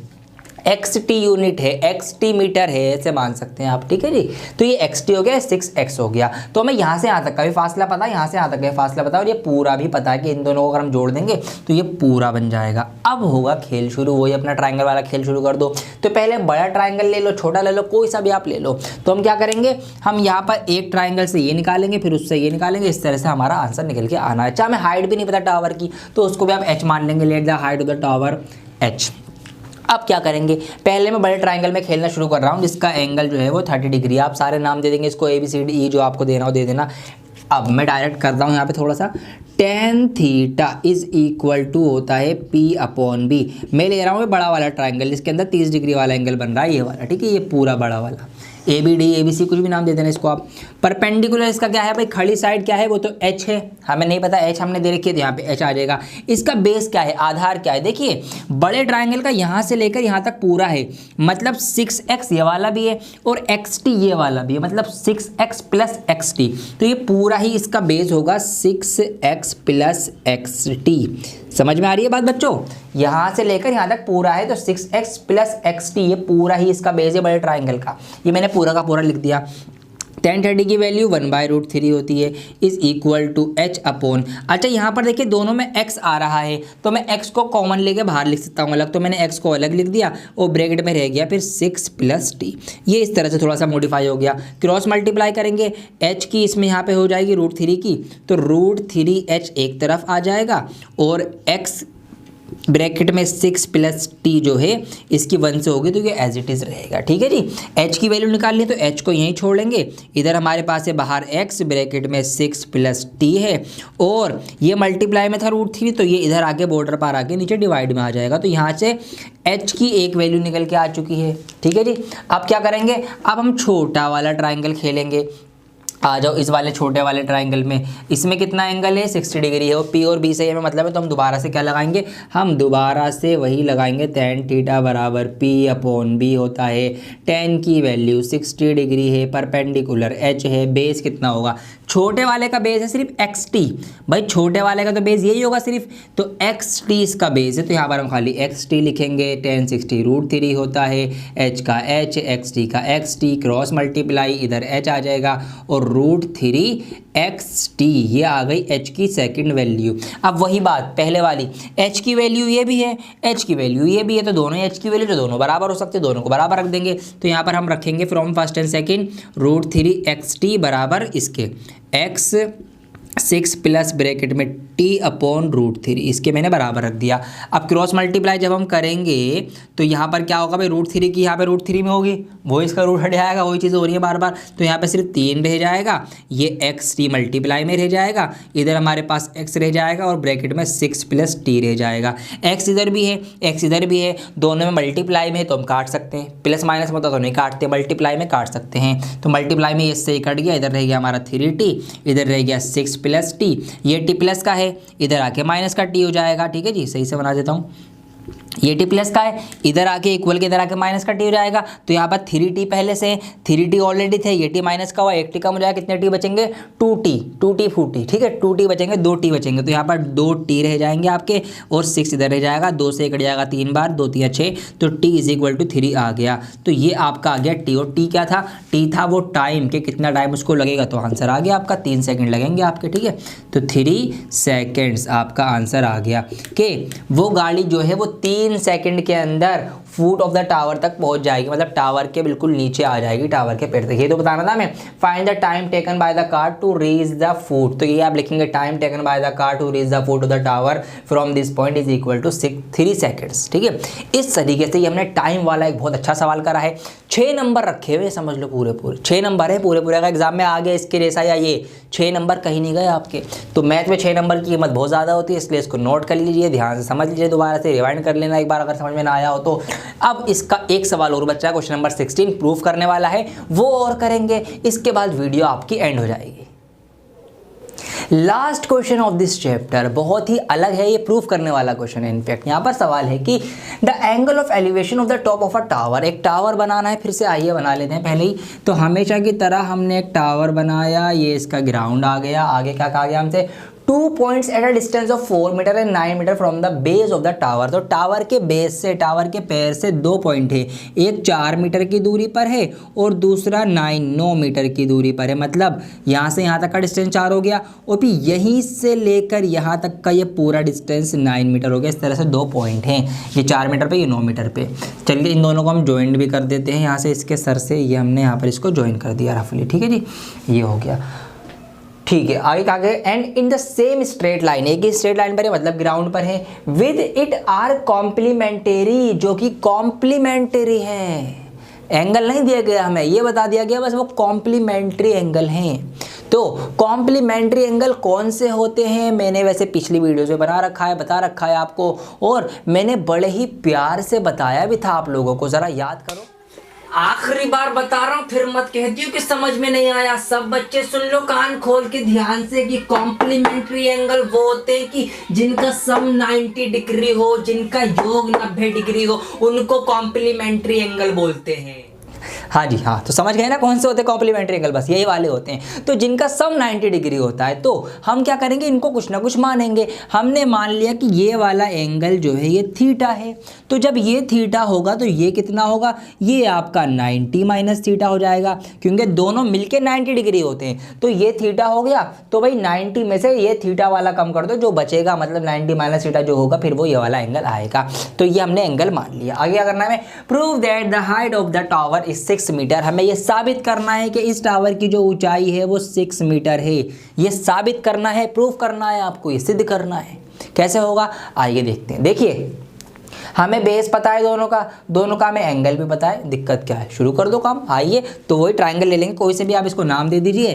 xt यूनिट है, xt मीटर है, ऐसे मान सकते हैं आप, ठीक है जी। तो ये xt हो गया, 6x हो गया। तो हमें यहाँ से यहाँ तक का भी फासला पता है, यहाँ से यहाँ तक का भी फासला पता है, और ये पूरा भी पता है कि इन दोनों को अगर हम जोड़ देंगे तो ये पूरा बन जाएगा। अब होगा खेल शुरू, वही अपना ट्राइंगल वाला खेल शुरू कर दो। तो पहले बड़ा ट्राइंगल ले लो, छोटा ले लो, कोई सा भी आप ले लो। तो हम क्या करेंगे, हम यहाँ पर एक ट्राइंगल से ये निकालेंगे, फिर उससे ये निकालेंगे, इस तरह से हमारा आंसर निकल के आना है। चाहे हमें हाइट भी नहीं पता टावर की, तो उसको भी आप h मान लेंगे, let the height of the tower h। अब क्या करेंगे, पहले मैं बड़े ट्राइंगल में खेलना शुरू कर रहा हूँ, जिसका एंगल जो है वो 30 डिग्री। आप सारे नाम दे देंगे इसको, ABCD जो आपको देना हो दे देना। अब मैं डायरेक्ट करता हूँ यहाँ पे थोड़ा सा, tan theta is equal to होता है P अपॉन B। मैं ले रहा हूँ बड़ा वाला ट्राइंगल, जिसके अंदर 30 डिग्री वाला एंगल बन रहा है, ये वाला, ठीक है, ये पूरा बड़ा वाला। ABD ABC कुछ भी नाम दे देना इसको आप। परपेंडिकुलर इसका क्या है भाई, खड़ी साइड क्या है, वो तो h है, हमें नहीं पता, h हमने दे रखी है तो यहाँ पे h आ जाएगा। इसका बेस क्या है, आधार क्या है, देखिए बड़े ट्राइंगल का यहाँ से लेकर यहाँ तक पूरा है, मतलब 6x ये वाला भी है और xt ये वाला भी है, मतलब 6x प्लस xt। तो ये पूरा ही इसका बेस होगा 6x प्लस xt। समझ में आ रही है बात बच्चों, यहाँ से लेकर यहाँ तक पूरा है, तो 6x प्लस xt ये पूरा ही इसका बेस है बड़े ट्राइंगल का। ये मैंने पूरा का पूरा लिख दिया। tan 30 की वैल्यू 1/√3 होती है, is equal to h upon. अच्छा यहाँ पर देखिए दोनों में x आ रहा है, तो मैं x को कॉमन लेके बाहर लिख सकता हूँ अलग, तो मैंने x को अलग लिख दिया और ब्रैकेट में रह गया फिर 6 प्लस t। ये इस तरह से थोड़ा सा मॉडिफाई हो गया। क्रॉस मल्टीप्लाई करेंगे, h की इसमें यहाँ पे हो जाएगी √3 की, तो √3h एक तरफ आ जाएगा और x ब्रैकेट में 6 प्लस t जो है इसकी 1 से होगी, तो ये एज इट इज़ रहेगा, ठीक है जी। h की वैल्यू निकालनी है तो h को यहीं छोड़ लेंगे, इधर हमारे पास है बाहर x, ब्रैकेट में 6 प्लस t है, और ये मल्टीप्लाई में था √3, तो ये इधर आके बॉर्डर पर आके नीचे डिवाइड में आ जाएगा। तो यहाँ से h की एक वैल्यू निकल के आ चुकी है, ठीक है जी। अब क्या करेंगे, अब हम छोटा वाला ट्राइंगल खेलेंगे। आ जाओ इस वाले छोटे वाले ट्राइंगल में, इसमें कितना एंगल है, 60 डिग्री है, और P और B से हमें मतलब है, तो हम दोबारा से क्या लगाएंगे, हम दोबारा से वही लगाएंगे, tan थीटा बराबर P अपॉन B होता है। tan की वैल्यू 60 डिग्री है, परपेंडिकुलर h है, बेस कितना होगा, छोटे वाले का बेस है सिर्फ xt, भाई छोटे वाले का तो बेस यही होगा सिर्फ, तो xt इसका बेस है, तो यहाँ पर हम खाली xt लिखेंगे। tan 60 √3 होता है, h का h, xt का xt, क्रॉस मल्टीप्लाई, इधर h आ जाएगा और √3xt, ये आ गई h की सेकंड वैल्यू। अब वही बात पहले वाली, h की वैल्यू ये भी है, h की वैल्यू ये भी है, तो दोनों h की वैल्यू तो दोनों बराबर हो सकते हैं, दोनों को बराबर रख देंगे। तो यहाँ पर हम रखेंगे from first and second √3xt बराबर इसके x 6 प्लस ब्रैकेट में t/√3, इसके मैंने बराबर रख दिया। अब क्रॉस मल्टीप्लाई जब हम करेंगे तो यहाँ पर क्या होगा भाई, √3 की यहाँ पे √3 में होगी, वो इसका रूट हट जाएगा, वही चीज़ हो रही है बार बार, तो यहाँ पे सिर्फ 3 रह जाएगा, ये x t मल्टीप्लाई में रह जाएगा, इधर हमारे पास x रह जाएगा और ब्रैकेट में 6 + t रह जाएगा। x इधर भी है, x इधर भी है, दोनों में मल्टीप्लाई में तो हम काट सकते हैं, प्लस माइनस में तो नहीं काटते, मल्टीप्लाई में काट सकते हैं। तो मल्टीप्लाई में इससे ही कट गया, इधर रह गया हमारा 3t, इधर रह गया 6 + t, ये t प्लस का है, इधर आके माइनस का t हो जाएगा। ठीक है जी, सही से बना देता हूँ, ये t प्लस का है, इधर आके इक्वल के इधर आके माइनस का t हो जाएगा। तो यहाँ पर 3t पहले से, 3t ऑलरेडी थे, ये t माइनस का हुआ, एक t कम हो जाएगा, कितने t बचेंगे, 2t फूटी, ठीक है, 2t बचेंगे, 2t बचेंगे, तो यहाँ पर 2t रह जाएंगे आपके, और 6 इधर रह जाएगा, 2 से कट जाएगा 3 बार, 2 3 6, तो t = 3 आ गया। तो ये आपका आ गया t, और t क्या था, t था वो टाइम के कितना टाइम उसको लगेगा, तो आंसर आ गया आपका 3 सेकेंड लगेंगे आपके। ठीक है, तो 3 सेकेंड्स आपका आंसर आ गया कि वो गाड़ी जो है वो 3 सेकंड के अंदर फुट ऑफ द टावर तक पहुंच जाएगी, मतलब टावर के बिल्कुल नीचे आ जाएगी, टावर के पेड़ तक। ये तो बताना था हमें, find the time taken by the car to reach the foot, तो ये आप लिखेंगे time taken by the car to reach the foot of the tower from this point is equal to 3 seconds. ठीक है, इस तरीके से ये हमने टाइम वाला एक बहुत अच्छा सवाल करा है। 6 नंबर रखे हुए समझ लो, पूरे 6 नंबर है, पूरे अगर एग्जाम में आ गए इसके जैसा या ये 6 नंबर कहीं नहीं गए आपके। तो मैथ में 6 नंबर की कीमत बहुत ज़्यादा होती है, इसलिए इसको नोट कर लीजिए, ध्यान से समझ लीजिए, दोबारा से रिवाइंड कर लेना एक बार अगर समझ में ना आया हो तो। अब इसका एक सवाल और बच्चा, क्वेश्चन नंबर 16 प्रूफ करने वाला है, वो और करेंगे, इसके बाद वीडियो आपकी एंड हो जाएगी। Last question of this chapter बहुत ही अलग है, ये प्रूफ करने वाला क्वेश्चन है। इनफैक्ट यहाँ पर सवाल है कि the angle of elevation of the top of a tower, एक टावर बनाना है, फिर से आइए बना लेते हैं पहले ही। तो हमेशा की तरह हमने एक टावर बनाया, ये इसका ग्राउंड आ गया, आगे क्या कहा गया हमसे, 2 points at a distance of 4 metre and 9 metre from the base of the tower. तो टावर के बेस से, टावर के पैर से 2 पॉइंट है, एक 4 मीटर की दूरी पर है और दूसरा 9 मीटर की दूरी पर है, मतलब यहाँ से यहाँ तक का डिस्टेंस 4 हो गया, और फिर यहीं से लेकर यहाँ तक का ये पूरा डिस्टेंस 9 मीटर हो गया। इस तरह से 2 पॉइंट हैं, ये 4 मीटर पे, ये 9 मीटर पे। चलिए इन दोनों को हम ज्वाइंट भी कर देते हैं, यहाँ से इसके सर से ये हमने यहाँ पर इसको ज्वाइन कर दिया रफली। ठीक है जी, ये हो गया। ठीक है, आगे and in the same straight line, एक ही स्ट्रेट लाइन पर है, मतलब ग्राउंड पर है, विद इट आर कॉम्प्लीमेंटरी, जो कि कॉम्प्लीमेंटरी है, एंगल नहीं दिया गया हमें, ये बता दिया गया बस वो कॉम्प्लीमेंट्री एंगल हैं। तो कॉम्प्लीमेंट्री एंगल कौन से होते हैं, मैंने वैसे पिछली वीडियोज़ में बता रखा है आपको, और मैंने बड़े ही प्यार से बताया भी था आप लोगों को, ज़रा याद करो। आखिरी बार बता रहा हूँ, फिर मत कहती हूँ कि समझ में नहीं आया। सब बच्चे सुन लो कान खोल के ध्यान से कि कॉम्प्लीमेंट्री एंगल वो होते हैं कि जिनका सम 90 डिग्री हो, जिनका योग 90 डिग्री हो, उनको कॉम्प्लीमेंट्री एंगल बोलते हैं। हाँ जी हाँ, तो समझ गए ना कौन से होते हैं कॉम्प्लीमेंट्री एंगल, बस यही वाले होते हैं। तो जिनका सम 90 डिग्री होता है, तो हम क्या करेंगे, इनको कुछ ना कुछ मानेंगे। हमने मान लिया कि ये वाला एंगल जो है ये थीटा है, तो जब ये थीटा होगा तो ये कितना होगा, ये आपका 90 माइनस थीटा हो जाएगा, क्योंकि दोनों मिलके 90 डिग्री होते हैं। तो ये थीटा हो गया, तो भाई 90 में से ये थीटा वाला कम कर दो, जो बचेगा मतलब 90 माइनस थीटा जो होगा, फिर वो ये वाला एंगल आएगा। तो ये हमने एंगल मान लिया। आगे क्या करना है, prove that the height of the tower is 6 metre. हमें यह साबित करना है कि इस टावर की जो ऊंचाई है वो 6 मीटर है। ये साबित करना है, प्रूफ करना है, आपको ये सिद्ध करना है। कैसे होगा आइए देखते हैं। देखिए हमें बेस पता है दोनों का हमें एंगल भी पता है, दिक्कत क्या है, शुरू कर दो काम। आइए तो वही ट्रायंगल ले लेंगे, कोई से भी आप इसको नाम दे दीजिए,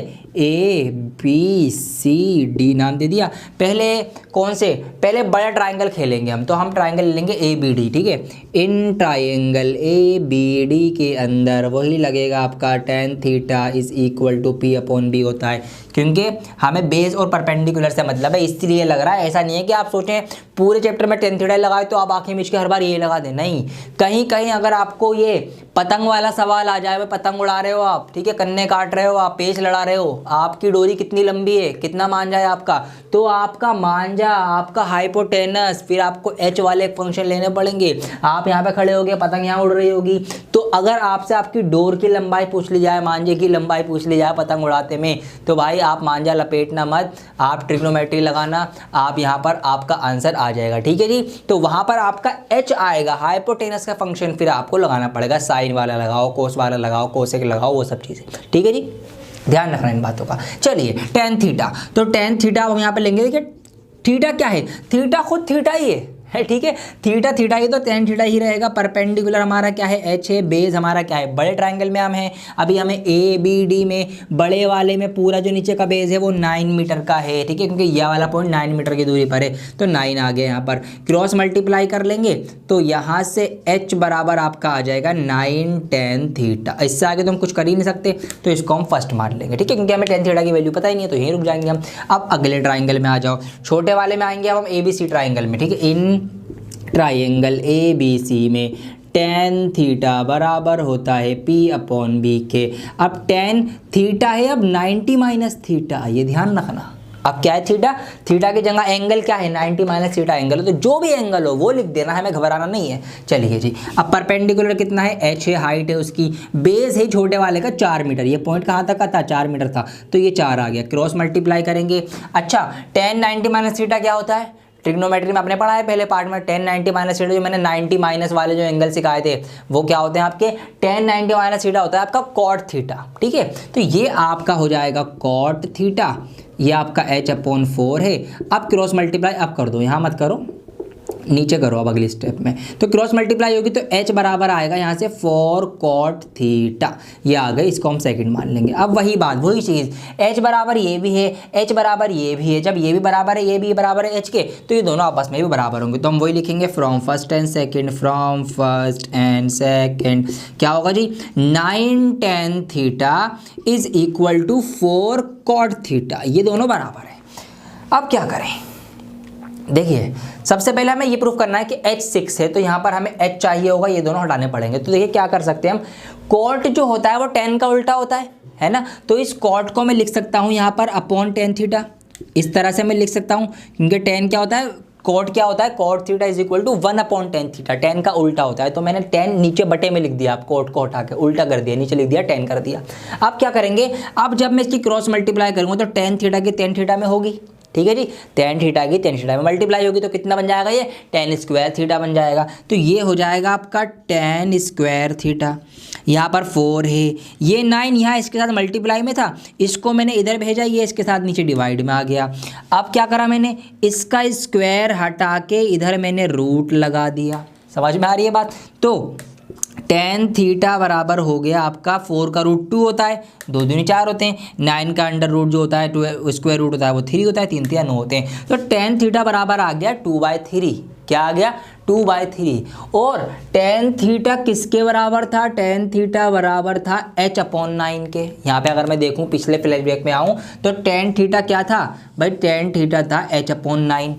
ABCD नाम दे दिया। पहले कौन से, पहले बड़ा ट्रायंगल खेलेंगे हम, तो हम ट्रायंगल ले लेंगे ABD। ठीक है, इन ट्रायंगल ABD के अंदर वही लगेगा आपका tan theta is equal to P/B होता है, क्योंकि हमें बेस और परपेंडिकुलर से मतलब है, इसलिए लग रहा है। ऐसा नहीं है कि आप सोचें पूरे चैप्टर में tan थीटा लगाए तो आप आंखें मीच के हर बार ये लगा दें, नहीं। कहीं कहीं अगर आपको ये पतंग वाला सवाल आ जाए, पतंग उड़ा रहे हो आप, ठीक है, कन्ने काट रहे हो आप, पेच लड़ा रहे हो, आपकी डोरी कितनी लंबी है, कितना मांझा है आपका, तो आपका मांझा, आपका हाइपोटेनस, फिर आपको H वाले फंक्शन लेने पड़ेंगे। आप यहाँ पे खड़े हो गए, पतंग यहाँ उड़ रही होगी, तो अगर आपसे आपकी डोर की लंबाई पूछ ली जाए, मांझे की लंबाई पूछ ली जाए पतंग उड़ाते में, तो भाई आप मांझा लपेटना मत, आप ट्रिग्नोमेट्री लगाना, आप यहाँ पर आपका आंसर आ जाएगा। ठीक है जी, तो वहाँ पर आपका H आएगा, हाइपोटेनस का फंक्शन फिर आपको लगाना पड़ेगा, साइन वाला लगाओ, कोस वाला लगाओ, कोसेक लगाओ, वो सब चीज़ें। ठीक है जी, ध्यान रखना इन बातों का। चलिए टेन थीटा, तो टेन थीटा हम यहाँ पे लेंगे। देखिए थीटा क्या है, थीटा खुद थीटा ही है, ठीक है, थीटा थीटा ही तो टेन थीटा ही रहेगा। परपेंडिकुलर हमारा क्या है, एच है, बेस हमारा क्या है, बड़े ट्रायंगल में हम हैं, अभी हमें ए बी डी में बड़े वाले में पूरा जो नीचे का बेस है वो 9 मीटर का है, ठीक है, क्योंकि यह वाला पॉइंट 9 मीटर की दूरी पर है, तो 9 आ गया यहाँ पर। क्रॉस मल्टीप्लाई कर लेंगे तो यहाँ से एच बराबर आपका आ जाएगा 9 टेन थीटा। इससे आगे तो हम कुछ कर ही नहीं सकते, तो इसको हम फर्स्ट मान लेंगे, ठीक है, क्योंकि हमें टेन थीटा की वैल्यू पता ही नहीं है, तो यहीं रुक जाएंगे हम। अब अगले ट्राइंगल में आ जाओ, छोटे वाले में आएंगे अब हम ABC ट्राइंगल में, ठीक है। इन ट्राइंगल ABC में टेन थीटा बराबर होता है P/B के। अब टेन थीटा है, अब 90 माइनस थीटा, ये ध्यान रखना। अब क्या है थीटा, थीटा की जगह एंगल क्या है, 90 माइनस थीटा एंगल है, तो जो भी एंगल हो वो लिख देना, हमें घबराना नहीं है। चलिए जी, अब परपेंडिकुलर कितना है, एच है, हाइट है उसकी, बेस है छोटे वाले का 4 मीटर, ये पॉइंट कहाँ तक का था, 4 मीटर था, तो ये 4 आ गया। क्रॉस मल्टीप्लाई करेंगे। अच्छा टेन 90 माइनस थीटा क्या होता है, ट्रिग्नोमेट्री में आपने पढ़ा है पहले पार्ट में, टेन 90 माइनस थीटा, जो मैंने 90 माइनस वाले जो एंगल सिखाए थे वो क्या होते हैं आपके, टेन 90 माइनस थीटा होता है आपका कॉट थीटा, ठीक है। तो ये आपका हो जाएगा कॉट थीटा, ये आपका H/4 है। अब क्रॉस मल्टीप्लाई अब कर दो, यहाँ मत करो, नीचे करो अब अगली स्टेप में, तो क्रॉस मल्टीप्लाई होगी तो H बराबर आएगा यहाँ से 4 कॉट थीटा, ये आ गए, इसको हम सेकंड मान लेंगे। अब वही बात वही चीज़, H बराबर ये भी है, H बराबर ये भी है, जब ये भी बराबर है, ये भी बराबर है H के, तो ये दोनों आपस में भी बराबर होंगे, तो हम वही लिखेंगे from first and second, from first and second क्या होगा जी, 9 tan theta is equal to 4 cot theta, ये दोनों बराबर है। अब क्या करें, देखिए सबसे पहले हमें ये प्रूफ करना है कि H 6 है, तो यहाँ पर हमें H चाहिए होगा, ये दोनों हटाने पड़ेंगे। तो देखिए क्या कर सकते हैं हम, कॉट जो होता है वो टेन का उल्टा होता है ना, तो इस कॉट को मैं लिख सकता हूँ यहाँ पर अपॉन टेन थीटा, इस तरह से मैं लिख सकता हूँ, क्योंकि टेन क्या होता है, कॉट क्या होता है, cot theta is equal to 1/10 theta, tan का उल्टा होता है, तो मैंने टेन नीचे बटे में लिख दिया, आप कॉट को हटा के उल्टा कर दिया, नीचे लिख दिया 10 कर दिया। अब क्या करेंगे, अब जब मैं इसकी क्रॉस मल्टीप्लाई करूँगा तो टेन थीटा की टेन थीटा में होगी, ठीक है जी, टेन थीटा की टेन थीटा में मल्टीप्लाई होगी तो कितना बन जाएगा, ये टेन स्क्वायर थीटा बन जाएगा, तो ये हो जाएगा आपका टेन स्क्वायर थीटा। यहाँ पर 4 है, ये 9 यहाँ इसके साथ मल्टीप्लाई में था, इसको मैंने इधर भेजा, ये इसके साथ नीचे डिवाइड में आ गया। अब क्या करा मैंने, इसका स्क्वायर हटा के इधर मैंने रूट लगा दिया, समझ में आ रही है बात। तो टेन थीटा बराबर हो गया आपका 4 का रूट 2 होता है, 2 दूनी 4 होते हैं, 9 का अंडर रूट जो होता है, 2 स्क्वायर रूट होता है वो 3 होता है, 3 3 9 होते हैं, तो टेन थीटा बराबर आ गया 2/3, क्या आ गया 2/3। और टेन थीटा किसके बराबर था, टेन थीटा बराबर था H/9 के। यहाँ पे अगर मैं देखूँ पिछले फ्लैशबैक में आऊँ तो टेन थीटा क्या था भाई, टेन थीटा था H/9,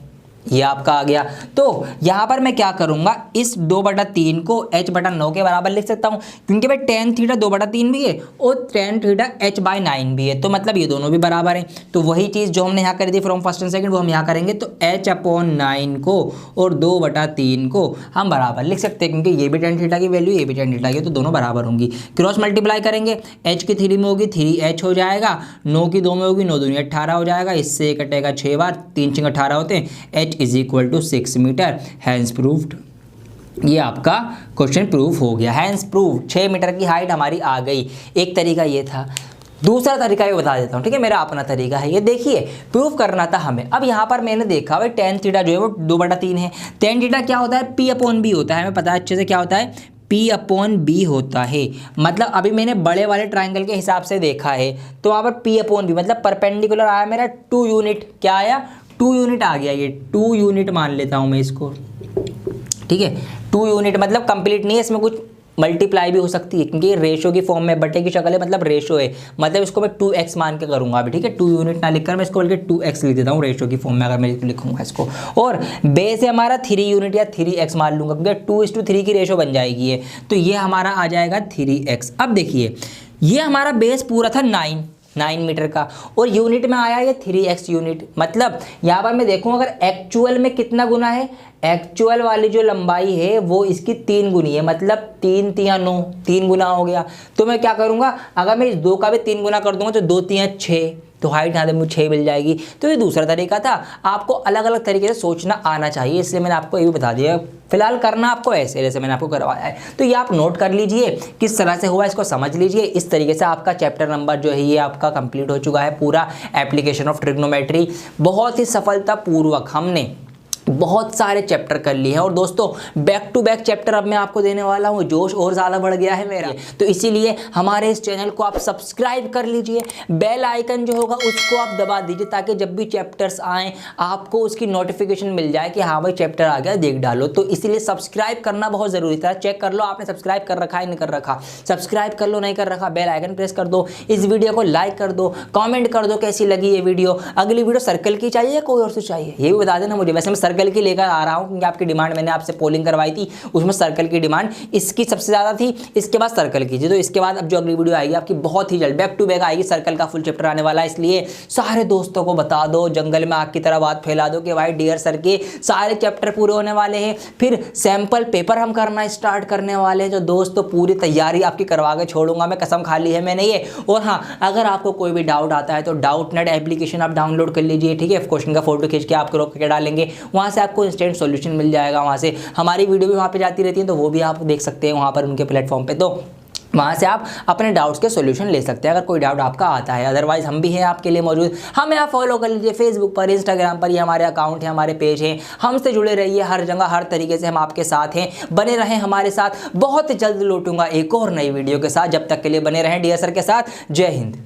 ये आपका आ गया। तो यहाँ पर मैं क्या करूँगा, इस 2/3 को H/9 के बराबर लिख सकता हूँ, क्योंकि भाई टेन थीटा 2/3 भी है और टेन थीटा H/9 भी है, तो मतलब ये दोनों भी बराबर हैं। तो वही चीज़ जो हमने यहाँ कर दी फ्रॉम फर्स्ट एंड सेकंड वो हम यहाँ करेंगे, तो H/9 को और 2/3 को हम बराबर लिख सकते हैं, क्योंकि ये भी टेन थीटा की वैल्यू, ये भी टेन थीटा की, तो दोनों बराबर होंगी। क्रॉस मल्टीप्लाई करेंगे, H की 3 में होगी 3H हो जाएगा, 9 की 2 में होगी 9 दूनी 18 हो जाएगा, इससे कटेगा 6 बार, 3 6 18 होते हैं, H is equal to 6 metre, hence proved. ये आपका क्वेश्चन प्रूफ हो गया, हैंस प्रूव्ड, 6 मीटर की हाइट हमारी आ गई। एक तरीका ये था, दूसरा तरीका भी बता देता हूँ, ठीक है, मेरा अपना तरीका है ये। देखिए प्रूफ करना था हमें, अब यहाँ पर मैंने देखा भाई टेन थीटा जो है वो 2/3 है, टेन थीटा क्या होता है, P/B होता है, हमें पता है अच्छे से क्या होता है, P/B होता है। मतलब अभी मैंने बड़े वाले ट्राइंगल के हिसाब से देखा है, तो वहाँ पर P/B मतलब परपेंडिकुलर आया मेरा 2 यूनिट, क्या आया 2 यूनिट आ गया, ये 2 यूनिट मान लेता हूँ मैं इसको, ठीक है, 2 यूनिट मतलब कंप्लीट नहीं है, इसमें कुछ मल्टीप्लाई भी हो सकती है, क्योंकि रेशो की फॉर्म में बटे की शक्ल है, मतलब रेशो है, मतलब इसको मैं 2x मान के करूँगा अभी, ठीक है, 2 यूनिट ना लिखकर मैं इसको बल्कि 2x लिख देता हूँ रेशो की फॉर्म में, अगर मैं लिखूँगा इसको। और बेस है हमारा 3 यूनिट या 3x मान लूँगा, क्योंकि 2:3 की रेशो बन जाएगी ये, तो ये हमारा आ जाएगा 3x। अब देखिए ये हमारा बेस पूरा था 9 मीटर का, और यूनिट में आया ये 3x यूनिट, मतलब यहाँ पर मैं देखूँ अगर एक्चुअल में कितना गुना है, एक्चुअल वाली जो लंबाई है वो इसकी 3 गुनी है, मतलब 3 3 9, 3 गुना हो गया। तो मैं क्या करूँगा, अगर मैं इस 2 का भी 3 गुना कर दूंगा तो 2 3 6, तो हाइट यहाँ पे मुझे 6 मिल जाएगी। तो ये दूसरा तरीका था, आपको अलग अलग तरीके से सोचना आना चाहिए, इसलिए मैंने आपको ये भी बता दिया। फिलहाल करना आपको ऐसे जैसे मैंने आपको करवाया है, तो ये आप नोट कर लीजिए किस तरह से हुआ, इसको समझ लीजिए। इस तरीके से आपका चैप्टर नंबर जो है ये आपका कंप्लीट हो चुका है, पूरा एप्लीकेशन ऑफ ट्रिग्नोमेट्री। बहुत ही सफलतापूर्वक हमने बहुत सारे चैप्टर कर लिए हैं। और दोस्तों बैक टू बैक चैप्टर अब मैं आपको देने वाला हूँ, जोश और ज़्यादा बढ़ गया है मेरा, तो इसीलिए हमारे इस चैनल को आप सब्सक्राइब कर लीजिए, बेल आइकन जो होगा उसको आप दबा दीजिए, ताकि जब भी चैप्टर्स आएँ आपको उसकी नोटिफिकेशन मिल जाए कि हाँ भाई चैप्टर आ गया, देख डालो। तो इसीलिए सब्सक्राइब करना बहुत ज़रूरी था। चेक कर लो आपने सब्सक्राइब कर रखा है नहीं कर रखा, सब्सक्राइब कर लो, नहीं कर रखा बेल आइकन प्रेस कर दो, इस वीडियो को लाइक कर दो, कॉमेंट कर दो कैसी लगी ये वीडियो। अगली वीडियो सर्कल की चाहिए कोई और से चाहिए ये भी बता देना मुझे। वैसे मैं सर्कल की लेकर आ रहा हूं क्योंकि आपकी डिमांड, मैंने आपसे पोलिंग करवाई थी, उसमें सर्कल की डिमांड इसकी सबसे ज्यादा थी, इसके बाद सर्कल की थी। तो इसके बाद अब जो अगली वीडियो आएगी आपकी बहुत ही जल्द बैक टू बैक आएगी, सर्कल का फुल चैप्टर आने वाला है। इसलिए सारे दोस्तों को बता दो, जंगल में आग की तरह बात फैला दो कि भाई डियर सर के सारे चैप्टर पूरे होने वाले हैं, फिर सैंपल पेपर हम करना स्टार्ट करने वाले हैं। जो दोस्तों पूरी तैयारी आपकी करवा के छोड़ूंगा मैं, कसम खा ली है मैंने ये। और हाँ, अगर आपको कोई भी डाउट आता है तो डाउटनेट एप्लीकेशन आप डाउनलोड कर लीजिए, ठीक है। क्वेश्चन का फोटो खींच के आपको रोक के डालेंगे, वहाँ से आपको इंस्टेंट सॉल्यूशन मिल जाएगा। वहाँ से हमारी वीडियो भी वहाँ पे जाती रहती है, तो वो भी आप देख सकते हैं वहाँ पर उनके प्लेटफॉर्म पे। तो वहाँ से आप अपने डाउट्स के सॉल्यूशन ले सकते हैं अगर कोई डाउट आपका आता है। अदरवाइज हम भी हैं आपके लिए मौजूद, हमें आप फॉलो कर लीजिए फेसबुक पर, इंस्टाग्राम पर, ये हमारे अकाउंट है, हमारे पेज हैं। हमसे जुड़े रहिए हर जगह, हर तरीके से हम आपके साथ हैं, बने रहें हमारे साथ। बहुत जल्द लौटूंगा एक और नई वीडियो के साथ, जब तक के लिए बने रहें डियर सर के साथ। जय हिंद।